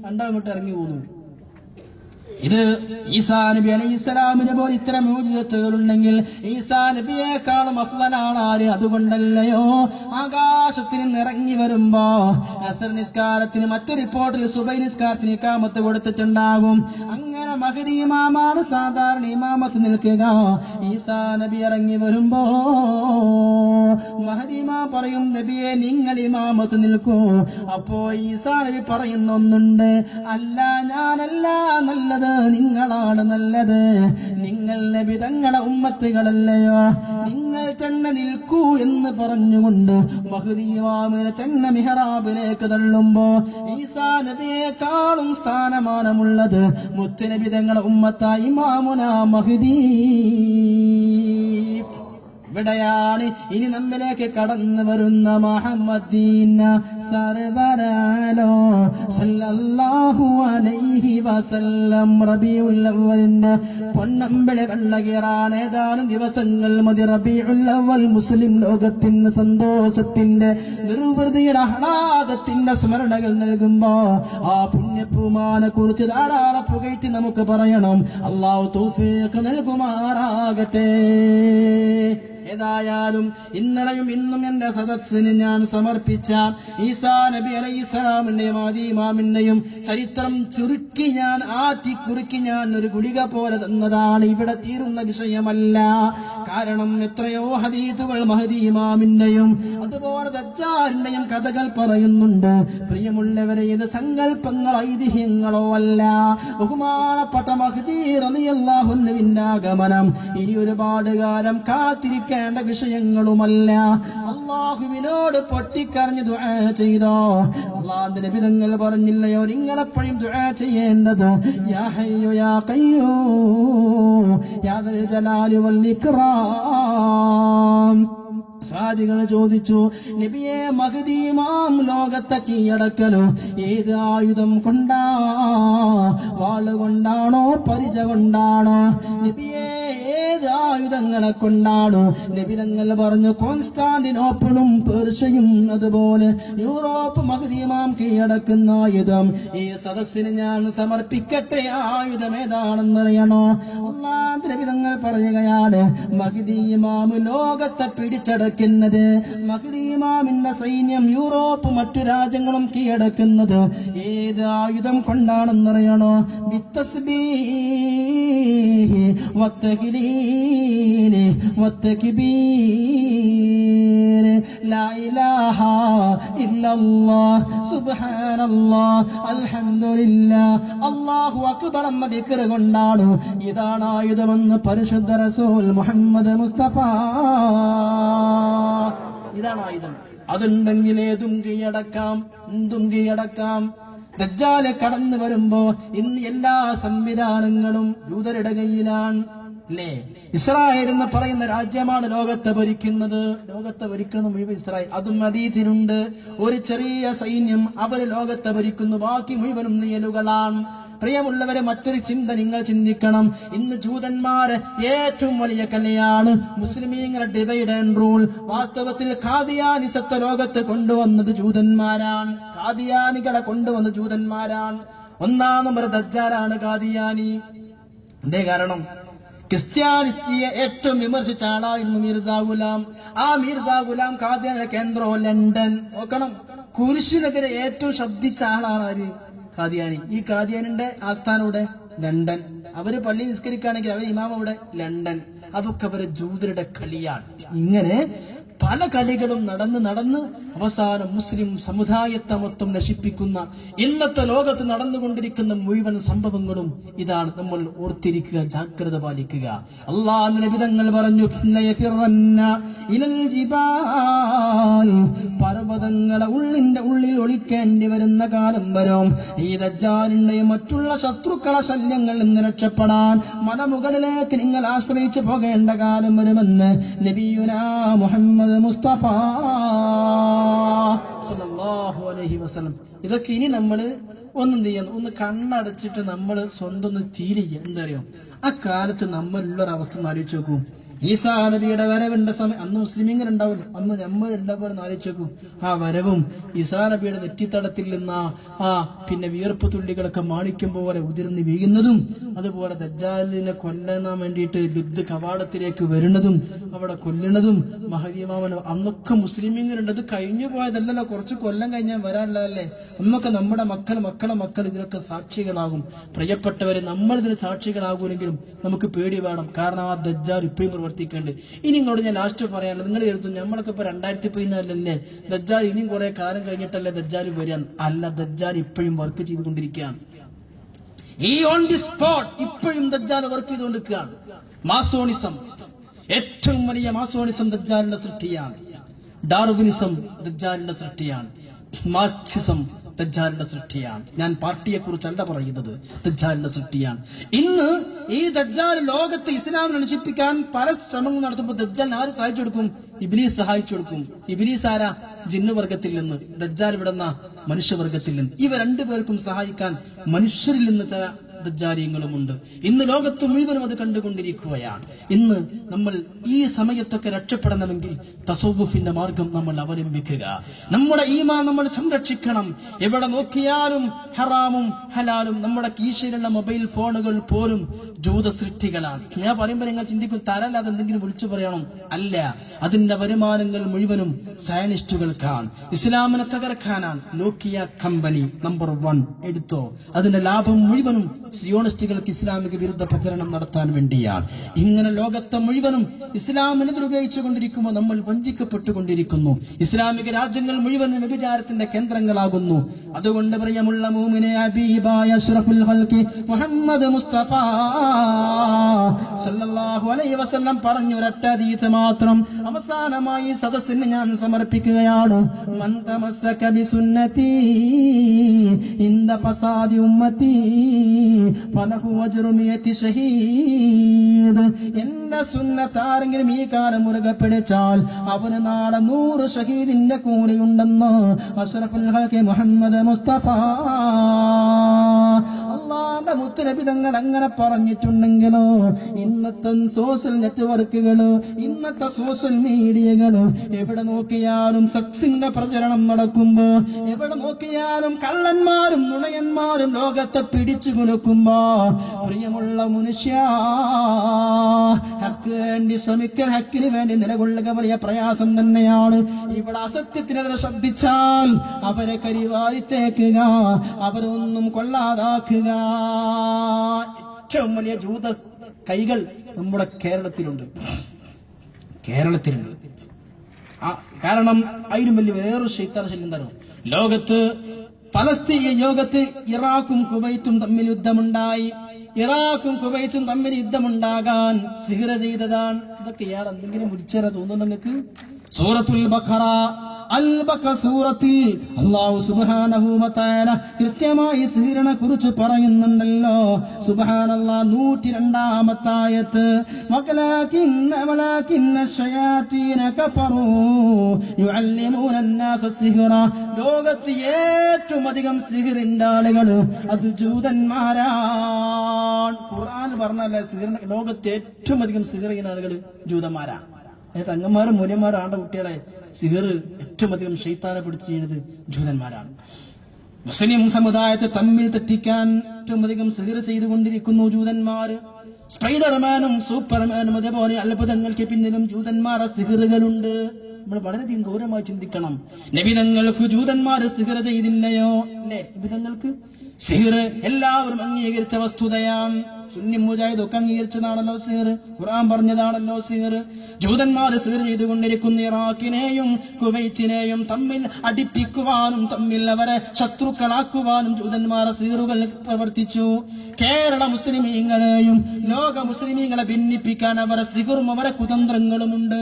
രണ്ടാമത്തെ ഇറങ്ങി പോന്നു. ഇത് ഈസാ നബി അലൈഹിസ്സലാമിനെ പോലെ ഇത്തരം മുഅ്ജിസത്തുകൾ ഉണ്ടെങ്കിൽ ഈസാ നബിയേക്കാളും അഫ്ളലാണ് ആര്? അതുകൊണ്ടല്ലയോ ആകാശത്തിൽ നിന്ന് ഇറങ്ങി വരുമ്പോ അസ്ർ നിസ്കാരത്തിന് മറ്റൊരു റിപ്പോർട്ടിൽ സുബൈ നിസ്കാരത്തിന് ഇഖാമത്ത് കൊടുത്തിട്ടുണ്ടാകും. അങ്ങനെ മഹദി ഇമാമാണ് സാധാരണ ഇമാമത്ത് നിൽക്കുക. ഈസാ നബി ഇറങ്ങി വരുമ്പോ മഹദി ഇമാം പറയും, നബിയെ നിങ്ങൾ ഇമാമത്ത് നിൽക്കൂ. അപ്പോ ഈസാ നബി പറയുന്നൊന്നുണ്ട്, അല്ല ഞാനല്ല നല്ലത്, നിങ്ങളാണ് നല്ലത്. നിങ്ങൾ നബി തങ്ങളെ ഉമ്മത്തുകളല്ലയോ, നിങ്ങൾ തന്നെ നിൽക്കൂ എന്ന് പറഞ്ഞുകൊണ്ട് മഹ്ദി ഇമാമിനെ തന്നെ മിഹ്റാബിലേക്ക് തള്ളുമ്പോ ഈസാ നബിയേക്കാളും സ്ഥാനമാനമുള്ളത് മുത്തുനബി തങ്ങളെ ഉമ്മത്തായ ഇമാമുനാ മഹ്ദി. ഇവിടെയാണ് ഇനി നമ്മിലേക്ക് കടന്നു വരുന്ന മുഹമ്മദീന സർവരാലോ സല്ലല്ലാഹു അലൈഹി വസല്ലം. റബീഉൽ അവ്വലിന്റെ പൊന്നമ്പിളി വെള്ളകീറാൻ ഏതാനും ദിവസങ്ങൾ മതി. റബീഉൽ അവ്വൽ മുസ്ലിം ലോകത്തിന് സന്തോഷത്തിന്റെ നിർവൃതിയുടെ ആഹ്ലാദത്തിന്റെ സ്മരണകൾ നൽകുമ്പോ ആ പുണ്യപൂമാനെ കുറിച്ച് ധാരാളം പുകഴ്ത്തി നമുക്ക് പറയണം. അല്ലാഹു തൗഫീഖ് നൽകുമാറാകട്ടെ. ഏതായാലും ഇന്നലെയും ഇന്നും എന്റെ സദസ്സിന് ഞാൻ സമർപ്പിച്ച ഈസാ നബി അലൈഹിസ്സലാമിന്റെയും ആദി ഇമാമിന്റെയും ചരിത്രം ചുരുക്കി ഞാൻ കുറുക്കി ഞാൻ ഒരു ഗുളിക പോലെ തന്നതാണ്. ഇവിടെ തീരുന്ന വിഷയമല്ല. കാരണം എത്രയോ ഹദീസുകൾ മഹദി ഇമാമിന്റെയും അതുപോലെ ദജ്ജാലിന്റെയും കഥകൾ പറയുന്നുണ്ട്. പ്രിയമുള്ളവരെ, ഇത് സങ്കല്പങ്ങളോ ഐതിഹ്യങ്ങളോ അല്ല. ബഹുമാനപ്പെട്ട മഹ്ദി റളിയല്ലാഹു അൻഹുവിന്റെ ആഗമനം ഇനി ഒരുപാട് കാലം കാത്തിരിക്കാൻ വിഷയങ്ങളുമല്ല. അള്ളാഹുവിനോട് പൊട്ടിക്കരഞ്ഞ് ദുആ ചെയ്തോ. അള്ളാഹുവിന്റെ നബി തങ്ങൾ പറഞ്ഞില്ലയോ, നിങ്ങളെപ്പോഴും ദുആ ചെയ്യേണ്ടത് യാ ഹയ്യു യാ ഖയ്യൂം യാ ദൽ ജലാലി വൽ ഇക്റാം. സാദികൾ ചോദിച്ചു, നബിയെ മഹ്ദി ഇമാം ലോകത്തെ കീഴടക്കലോ ഏത് ആയുധം കൊണ്ടാ? വാളുകൊണ്ടാണോ പരിച കൊണ്ടാണോ? നബിയെ ഏത് ആയുധങ്ങളെ കൊണ്ടാണ്? നബി തങ്ങൾ പറഞ്ഞു, കോൺസ്റ്റാന്റിനോപ്പിളും പേർഷ്യയും അതുപോലെ യൂറോപ്പ് മഹ്ദി ഇമാം കീഴടക്കുന്ന ആയുധം ഈ സദസ്സിന് ഞാൻ സമർപ്പിക്കട്ടെ. ആയുധം ഏതാണെന്നറിയണോ? അല്ലാഹുവിന്റെ നബി തങ്ങൾ പറയുകയാണ്, മഹ്ദി ഇമാം ലോകത്തെ പിടിച്ചടക്കുന്നത്, മഹ്ദി ഇമാമിന്റെ സൈന്യം യൂറോപ്പ് മറ്റു രാജ്യങ്ങളും കീഴടക്കുന്നത് ഏത് ആയുധം കൊണ്ടാണെന്നറിയണോ? ബിത്തസ്ബീഹി വത്തഹ്ലീലി വത്തക്ബീർ ലാ ഇലാഹ ഇല്ലല്ലാഹ് സുബ്ഹാനല്ലാഹ് അൽഹംദുലില്ലാഹ് അല്ലാഹു അക്ബർ എന്ന ദിക്ർ കൊണ്ടാണ്. ഇതാണ് ആയുധമെന്ന് പരിശുദ്ധ റസൂൽ മുഹമ്മദ് മുസ്തഫ. ഇതാണ് ആയുധം. അതുണ്ടെങ്കിൽ ഏതും കീഴടക്കാം, എന്തും കീഴടക്കാം. ദജ്ജാല് കടന്നു വരുമ്പോ ഇന്ന് എല്ലാ സംവിധാനങ്ങളും യൂതരുടെ കയ്യിലാണ് അല്ലേ? ഇസ്രായേൽ എന്ന് പറയുന്ന രാജ്യമാണ് ലോകത്തെ ഭരിക്കുന്നത്. ലോകത്തെ ഭരിക്കുന്ന മുഴുവൻ ഇസ്രായേൽ. അതും അതീതിനുണ്ട് ഒരു ചെറിയ സൈന്യം, അവര് ലോകത്തെ ഭരിക്കുന്നു. ബാക്കി മുഴുവനും നിയലുകളാണ്. പ്രിയമുള്ളവരെ, മറ്റൊരു ചിന്ത നിങ്ങൾ ചിന്തിക്കണം. ഇന്ന് ജൂതന്മാര് ഏറ്റവും വലിയ കലയാണ് മുസ്ലിമീങ്ങളെ ഡിവൈഡ് ആൻഡ് റൂൾ. വാസ്തവത്തിൽ ഖാദിയാനിസത്തെ ലോകത്ത് കൊണ്ടുവന്നത് ജൂതന്മാരാണ്. ഖാദിയാനികളെ കൊണ്ടുവന്ന ജൂതന്മാരാണ്. ഒന്നാം നമ്പർ ദജ്ജാലാണ് ഖാദിയാനി. എന്തേ കാരണം? ക്രിസ്ത്യാനിറ്റിയെ ഏറ്റവും വിമർശിച്ച ആളായിരുന്നു മീർസാ ഗുലാം. ആ മീർസാ ഗുലാം ഖാദിയാനിയുടെ കേന്ദ്രം ലണ്ടൻ. നോക്കണം, കുരിശിനെതിരെ ഏറ്റവും ശബ്ദിച്ച ആളാണ് ആര്? ഖാദിയാനി. ഈ ഖാദിയാനിന്റെ ആസ്ഥാനം ഇവിടെ ലണ്ടൻ. അവര് പള്ളി നിസ്കരിക്കുകയാണെങ്കിൽ അവർ ഇമാം അവിടെ ലണ്ടൻ. അതൊക്കെ അവര് ജൂതരുടെ കളിയാണ്. ഇങ്ങനെ പല കളികളും നടന്ന് അവസാനം മുസ്ലിം സമുദായത്തെ മൊത്തം നശിപ്പിക്കുന്ന ഇന്നത്തെ ലോകത്ത് നടന്നുകൊണ്ടിരിക്കുന്ന മുഴുവൻ സംഭവങ്ങളും ഇതാണ്. നമ്മൾ ഓർത്തിരിക്കുക, ജാഗ്രത പാലിക്കുക. അല്ലാഹുവിന്റെ നബി തങ്ങൾ പറഞ്ഞു, പർവ്വതങ്ങളെ ഉള്ളിൽ ഒളിക്കേണ്ടി വരുന്ന കാലം വരും. ഈ ദജ്ജാലിന്റെയും മറ്റുള്ള ശത്രുക്കളെ ശല്യങ്ങളിൽ നിന്ന് രക്ഷപ്പെടാൻ മലമുകളിലേക്ക് നിങ്ങൾ ആശ്രയിച്ചു പോകേണ്ട കാലം വരുമെന്ന് നബിയുനാ മുഹമ്മദ് മുസ്തഫ സല്ലല്ലാഹു അലൈഹി വസല്ലം. ഇതൊക്കെ ഇനി നമ്മൾ ഒന്നും ചെയ്യണം, ഒന്ന് കണ്ണടച്ചിട്ട് നമ്മൾ സ്വന്തം ഒന്ന് ഫീൽ ചെയ്യുക. എന്താ അറിയോ, ആ കാലത്ത് നമ്മളുള്ളൊരവസ്ഥ ആലോചിച്ച് നോക്കൂ. ഈസാ നബിയുടെ വരവിന്റെ സമയം, അന്ന് മുസ്ലിമീങ്ങൾ ഉണ്ടാവില്ല, അന്ന് നമ്മൾ ഉണ്ടാവുന്ന ആലോചിച്ച് നോക്കൂ. ആ വരവും ഈസാ നബിയുടെ നെറ്റിത്തടത്തിൽ നിന്ന് പിന്നെ വിയർപ്പ് തുള്ളികളൊക്കെ മാണിക്യം പോലെ ഉതിർന്ന് വീഴുന്നതും, അതുപോലെ ദജ്ജാലിനെ കൊല്ലാൻ വേണ്ടിയിട്ട് യുദ്ധ കവാടത്തിലേക്ക് വരുന്നതും അവിടെ കൊല്ലുന്നതും മഹദി ഇമാമനും അന്നൊക്കെ മുസ്ലിമീങ്ങളുണ്ട്. അത് കഴിഞ്ഞു പോയതല്ലല്ലോ, കുറച്ച് കൊല്ലം കഴിഞ്ഞാൽ വരാനുള്ളതല്ലേ. അന്നൊക്കെ നമ്മുടെ മക്കൾ ഇതിനൊക്കെ സാക്ഷികളാകും. പ്രിയപ്പെട്ടവരെ, നമ്മൾ ഇതിന് സാക്ഷികളാകൂലെങ്കിലും നമുക്ക് പേടി വേണം. കാരണം ആ ദജ്ജാൽ ഇപ്പോഴും പ്രവർത്തിക്കുന്നുണ്ട്. ഇനി ഇങ്ങോട്ട് ഞാൻ ലാസ്റ്റ് പറയാനുള്ളത്, നിങ്ങൾ എഴുതും നമ്മളൊക്കെ ഇപ്പൊ 2014 ദജ്ജാൽ ഇനിയും കുറെ കാലം കഴിഞ്ഞിട്ടല്ലേ ദജ്ജാൽ വരാൻ? അല്ല, ദജ്ജാൽ ഇപ്പോഴും വർക്ക് ചെയ്തുകൊണ്ടിരിക്കുകയാണ്. ഈ ഓൺ ദി സ്പോട്ട് ഇപ്പോഴും ദജ്ജാൽ വർക്ക് ചെയ്തുകൊണ്ടിരിക്കുകയാണ്. മാസോണിസം, ഏറ്റവും വലിയ മാസോണിസം ദജ്ജാലിന്റെ സൃഷ്ടിയാണ്. ഡാർവിനിസം ദജ്ജാലിന്റെ സൃഷ്ടിയാണ്. മാർക്സിസം ദജ്ജാലിന്റെ സൃഷ്ടിയാണ്. ഞാൻ പാർട്ടിയെ കുറിച്ചല്ല പറയുന്നത്, ദജ്ജാലിന്റെ സൃഷ്ടിയാണ്. ഇന്ന് ഈ ദജ്ജാൽ ലോകത്തെ ഇസ്ലാമിനെ നശിപ്പിക്കാൻ പല ശ്രമങ്ങൾ നടത്തുമ്പോൾ ദജ്ജാലിന് ആര് സഹായിച്ചു കൊടുക്കും? ഇബ്ലീസ് സഹായിച്ചു കൊടുക്കും. ഇബ്ലീസ് ആരാ? ജിന്നുവർഗത്തിൽ നിന്ന്. ദജ്ജാൽ വിടുന്ന മനുഷ്യവർഗത്തിൽ നിന്ന്. ഇവ രണ്ടുപേർക്കും സഹായിക്കാൻ മനുഷ്യരിൽ നിന്ന് ദജ്ജാലിയങ്ങളുമുണ്ട്. ഇന്ന് ലോകത്ത് മുഴുവനും അത് കണ്ടുകൊണ്ടിരിക്കുകയാണ്. ഇന്ന് നമ്മൾ ഈ സമയത്തൊക്കെ രക്ഷപ്പെടണമെങ്കിൽ തസവ്വുഫിന്റെ മാർഗം നമ്മൾ അവലംബിക്കുക. നമ്മുടെ ഈമാൻ നമ്മൾ സംരക്ഷിക്കണം. എവിടെ നോക്കിയാലും ഹറാമും ഹലാലും. നമ്മുടെ കീശയിലുള്ള മൊബൈൽ ഫോണുകൾ പോലും ജൂത സൃഷ്ടികളാണ്. ഞാൻ പറയുമ്പോൾ നിങ്ങൾ ചിന്തിക്കും, തരല്ലാതെ എന്തെങ്കിലും വിളിച്ചു പറയണം. അല്ല, അതിന്റെ വരുമാനങ്ങൾ മുഴുവനും സയനിസ്റ്റുകൾക്കാണ്, ഇസ്ലാമിനെ തകർക്കാനാണ്. നോക്കിയ കമ്പനി നമ്പർ 1 എടുത്തോ, അതിന്റെ ലാഭം മുഴുവനും സിയോണിസ്റ്റുകൾക്ക് ഇസ്ലാമിക വിരുദ്ധ പ്രചരണം നടത്താൻ വേണ്ടിയാണ്. ഇങ്ങനെ ലോകത്തെ മുഴുവനും ഇസ്ലാമിനെതിരെ ഉപയോഗിച്ചുകൊണ്ടിരിക്കുമ്പോൾ നമ്മൾ വഞ്ചിക്കപ്പെട്ടുകൊണ്ടിരിക്കുന്നു. ഇസ്ലാമിക രാജ്യങ്ങൾ മുഴുവനും വ്യഭിചാരത്തിന്റെ കേന്ദ്രങ്ങളാകുന്നു. അതുകൊണ്ട് പ്രിയമുള്ള മുഅ്മിനെ, ഹബീബായ അഷ്റഫുൽ ഖൽഖി മുഹമ്മദ് മുസ്തഫ സല്ലല്ലാഹു അലൈഹി വസല്ലം പറഞ്ഞു ഒരൊറ്റ ഹദീസ് മാത്രം അവസാനമായി സദസ്സിന് ഞാൻ സമർപ്പിക്കുകയാണ്. മൻ തമസ്സക ബിസുന്നതി ഇൻദ ഫസാദി ഉമ്മതി ഫലഹു അജ്റു മിയതി ഷഹീദ്. എന്റെ സുന്നത്ത് ആരെങ്കിലും ഈ കാലം മുറുകെ പിടിച്ചാൽ അവന് നാളെ 100 ഷഹീദിന്റെ കൂലിയുണ്ടെന്ന് അഷ്റഫുൽ ഖൽഖി മുഹമ്മദ് മുസ്തഫ. അല്ലാഹുവിന്റെ മുത്ത് നബി തങ്ങൾ അങ്ങനെ പറഞ്ഞിട്ടുണ്ടെങ്കിലോ ഇന്നത്തെ സോഷ്യൽ നെറ്റ്വർക്കുകള്, ഇന്നത്തെ സോഷ്യൽ മീഡിയകള് എവിടെ നോക്കിയാലും സെക്സിന്റെ പ്രചരണം നടക്കുമ്പോ, എവിടെ നോക്കിയാലും കള്ളന്മാരും നുണയന്മാരും ലോകത്തെ പിടിച്ചു കുലുക്കുമ്പോ, പ്രിയമുള്ള മനുഷ്യ, ഹക്ക് വേണ്ടി ശ്രമിക്കാൻ, ഹക്കിന് വേണ്ടി നിലകൊള്ളുക വലിയ പ്രയാസം തന്നെയാണ്. ഇവിടെ അസത്യത്തിനെതിരെ ശബ്ദിച്ചാൽ അവരെ കരിവാരിത്തേക്കുക, അവരൊന്നും കൊള്ളാതാക്കുക. ഏറ്റവും വലിയ ജൂത കൈകൾ നമ്മുടെ കേരളത്തിലുണ്ട്. കാരണം അതിനും വലിയ വേറൊരു ശൈത്താൻ ശല്യം തരും. ലോകത്ത് ലോകത്ത് ഇറാഖും കുവൈത്തും തമ്മിൽ യുദ്ധമുണ്ടായി. ഇറാഖും കുവൈത്തും തമ്മിൽ യുദ്ധമുണ്ടാകാൻ സിഹ്ർ ചെയ്തതാണ്. ഇതൊക്കെ ഇയാൾ എന്തെങ്കിലും വിളിച്ചേരാ തോന്നുന്നു നിങ്ങൾക്ക്? സൂറത്തുൽ ബഖറ സൂറത്തിൽ അല്ലാഹു സുബ്ഹാനഹു വ തആല കൃത്യമായി സിഹ്റിനെ കുറിച്ച് പറയുന്നുണ്ടല്ലോ. സുബ്ഹാനല്ലാഹ് 102-ാമത്തെ ആയത്ത്, വലാകിന്ന ശയാതീന കഫറൂ യുഅല്ലിമൂന അന്നാസ സിഹ്റ. ലോകത്ത് ഏറ്റവും അധികം സിഹ്റിന്റെ ആളുകൾ അത് ജൂതന്മാരാണ്. ഖുർആൻ പറഞ്ഞല്ലേ സിഹ്റിന്റെ ലോകത്ത് ഏറ്റവും അധികം സിഹ്ർ ചെയ്യുന്ന ആളുകൾ ജൂതന്മാരാണ്. തങ്ങന്മാരും മൂല്യന്മാരും ആണ്ട കുട്ടികളെ സിഹർ ഏറ്റവും അധികം ശൈത്താനെ പിടിച്ച് ചെയ്യുന്നത് ജൂതന്മാരാണ്. മുസ്ലിം സമുദായത്തെ തമ്മിൽ തെറ്റിക്കാൻ ഏറ്റവും അധികം സിഹർ ചെയ്തുകൊണ്ടിരിക്കുന്നു ജൂതന്മാര്. സ്പൈഡർമാനും സൂപ്പർമാനും അതേപോലെ അത്ഭുതങ്ങൾക്ക് പിന്നിലും ജൂതന്മാരെ സിഹറുകളുണ്ട്. നമ്മൾ വളരെയധികം ഗൗരവമായി ചിന്തിക്കണം. നബിതങ്ങൾക്ക് ജൂതന്മാര് സിഹർ ചെയ്തില്ലയോ? അല്ലേ? നബിതങ്ങൾക്ക് സിഹർ എല്ലാവരും അംഗീകരിച്ച വസ്തുതയാണ്. സുന്നി മുജാഹിദ് ഒക്കെ അംഗീകരിച്ചതാണല്ലോ സിഹർ. ഖുർആൻ പറഞ്ഞതാണല്ലോ സിഹർ. ജൂതന്മാർ സിഹർ ചെയ്തുകൊണ്ടിരിക്കുന്ന ഇറാഖിനെയും കുവൈറ്റിനെയും തമ്മിൽ അടിപ്പിക്കുവാനും തമ്മിൽ അവരെ ശത്രുക്കളാക്കുവാനും ജൂതന്മാരെ സിഹറുകൾ പ്രവർത്തിച്ചു. കേരള മുസ്ലിമീങ്ങളെയും ലോക മുസ്ലിമീങ്ങളെ ഭിന്നിപ്പിക്കാൻ അവരെ സിഹറും അവരെ കുതന്ത്രങ്ങളുമുണ്ട്.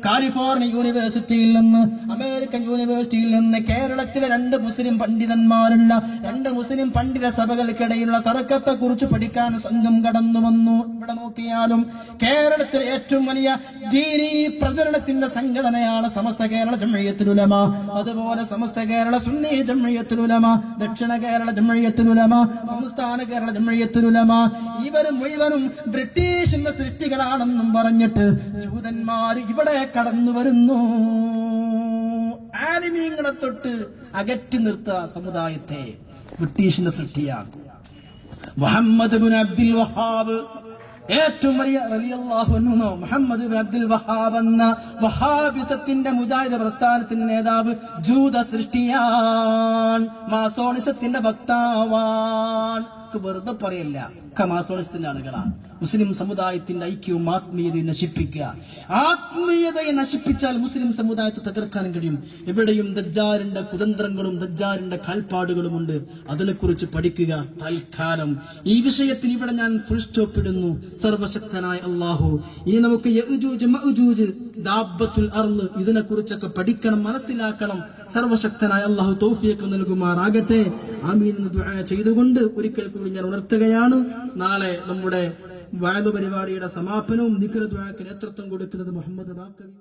കാലിഫോർണിയ യൂണിവേഴ്സിറ്റിയിൽ നിന്ന്, അമേരിക്കൻ യൂണിവേഴ്സിറ്റിയിൽ നിന്ന് കേരളത്തിലെ 2 മുസ്ലിം പണ്ഡിതന്മാരുള്ള 2 മുസ്ലിം പണ്ഡിത സഭകൾക്കിടയിലുള്ള തർക്കത്തെ കുറിച്ച് പഠിക്കാൻ സംഘം കടന്നു വന്നു. ഇവിടെ നോക്കിയാലും കേരളത്തിലെ ഏറ്റവും വലിയ ദീനീ പ്രചരണത്തിന്റെ സംഘടനയാണ് സമസ്ത കേരള ജംഇയ്യത്തുൽ ഉലമ. അതുപോലെ സമസ്ത കേരള സുന്നി ജംഇയ്യത്തുൽ ഉലമ, ദക്ഷിണ കേരള ജംഇയ്യത്തുൽ ഉലമ, സംസ്ഥാന കേരള ജംഇയ്യത്തുൽ ഉലമ. ഇവർ മുഴുവനും ബ്രിട്ടീഷിന്റെ സൃഷ്ടികളാണെന്നും പറഞ്ഞിട്ട് ജൂതന്മാർ ഇവിടെ കടന്നു വരുന്നു. ആലിമീങ്ങളെ തൊട്ട് അകറ്റി നിർത്തുക സമുദായത്തെ. ബ്രിട്ടീഷിന്റെ സൃഷ്ടിയാണ്. മുഹമ്മദ് ബിൻ അബ്ദുൽ വഹാബ്, ഏറ്റവും വലിയ റളിയല്ലാഹു അൻഹു, മുഹമ്മദ് ബിൻ അബ്ദുൽ വഹാബ് എന്ന വഹാബിസത്തിന്റെ മുജാഹിദ് പ്രസ്ഥാനത്തിന്റെ നേതാവ് ജൂത സൃഷ്ടിയാണ്. മാസോണിസത്തിന്റെ വക്താവാണ്. വെറുതെ പറയല്ല, മാസോണിസത്തിന്റെ ആളുകളാണ്. മുസ്ലിം സമുദായത്തിന്റെ ഐക്യവും ആത്മീയതയും നശിപ്പിക്കുക. ആത്മീയതയെ നശിപ്പിച്ചാൽ മുസ്ലിം സമുദായത്തെ തകർക്കാനും കഴിയും. എവിടെയും ദജ്ജാലിന്റെ കുതന്ത്രങ്ങളും ദജ്ജാലിന്റെ കാൽപ്പാടുകളുമുണ്ട്. അതിനെക്കുറിച്ച് പഠിക്കുക. തൽക്കാലം ഈ വിഷയത്തിൽ ഇവിടെ ഞാൻ ഫുൾ സ്റ്റോപ്പ് ഇടുന്നു. സർവശക്തനായ അല്ലാഹു ഇനി നമുക്ക് യഅ്ജൂജ് മഅ്ജൂജ് ദാബത്തുൽ അർള് ഇതിനെക്കുറിച്ചൊക്കെ പഠിക്കണം, മനസ്സിലാക്കണം. സർവശക്തനായ അല്ലാഹു തൗഫീഖ് നൽകുമാറാകട്ടെ. ആമീൻ എന്ന് ദുആ ചെയ്തുകൊണ്ട് ഒരിക്കൽ കൂടി ഞാൻ ഉണർത്തുകയാണ്. നാളെ നമ്മുടെ വഅദ് പരിപാടിയുടെ സമാപനവും ദിക്ർ ദുആക്ക് നേതൃത്വം കൊടുക്കുന്നത് മുഹമ്മദ് ബാക്കവി.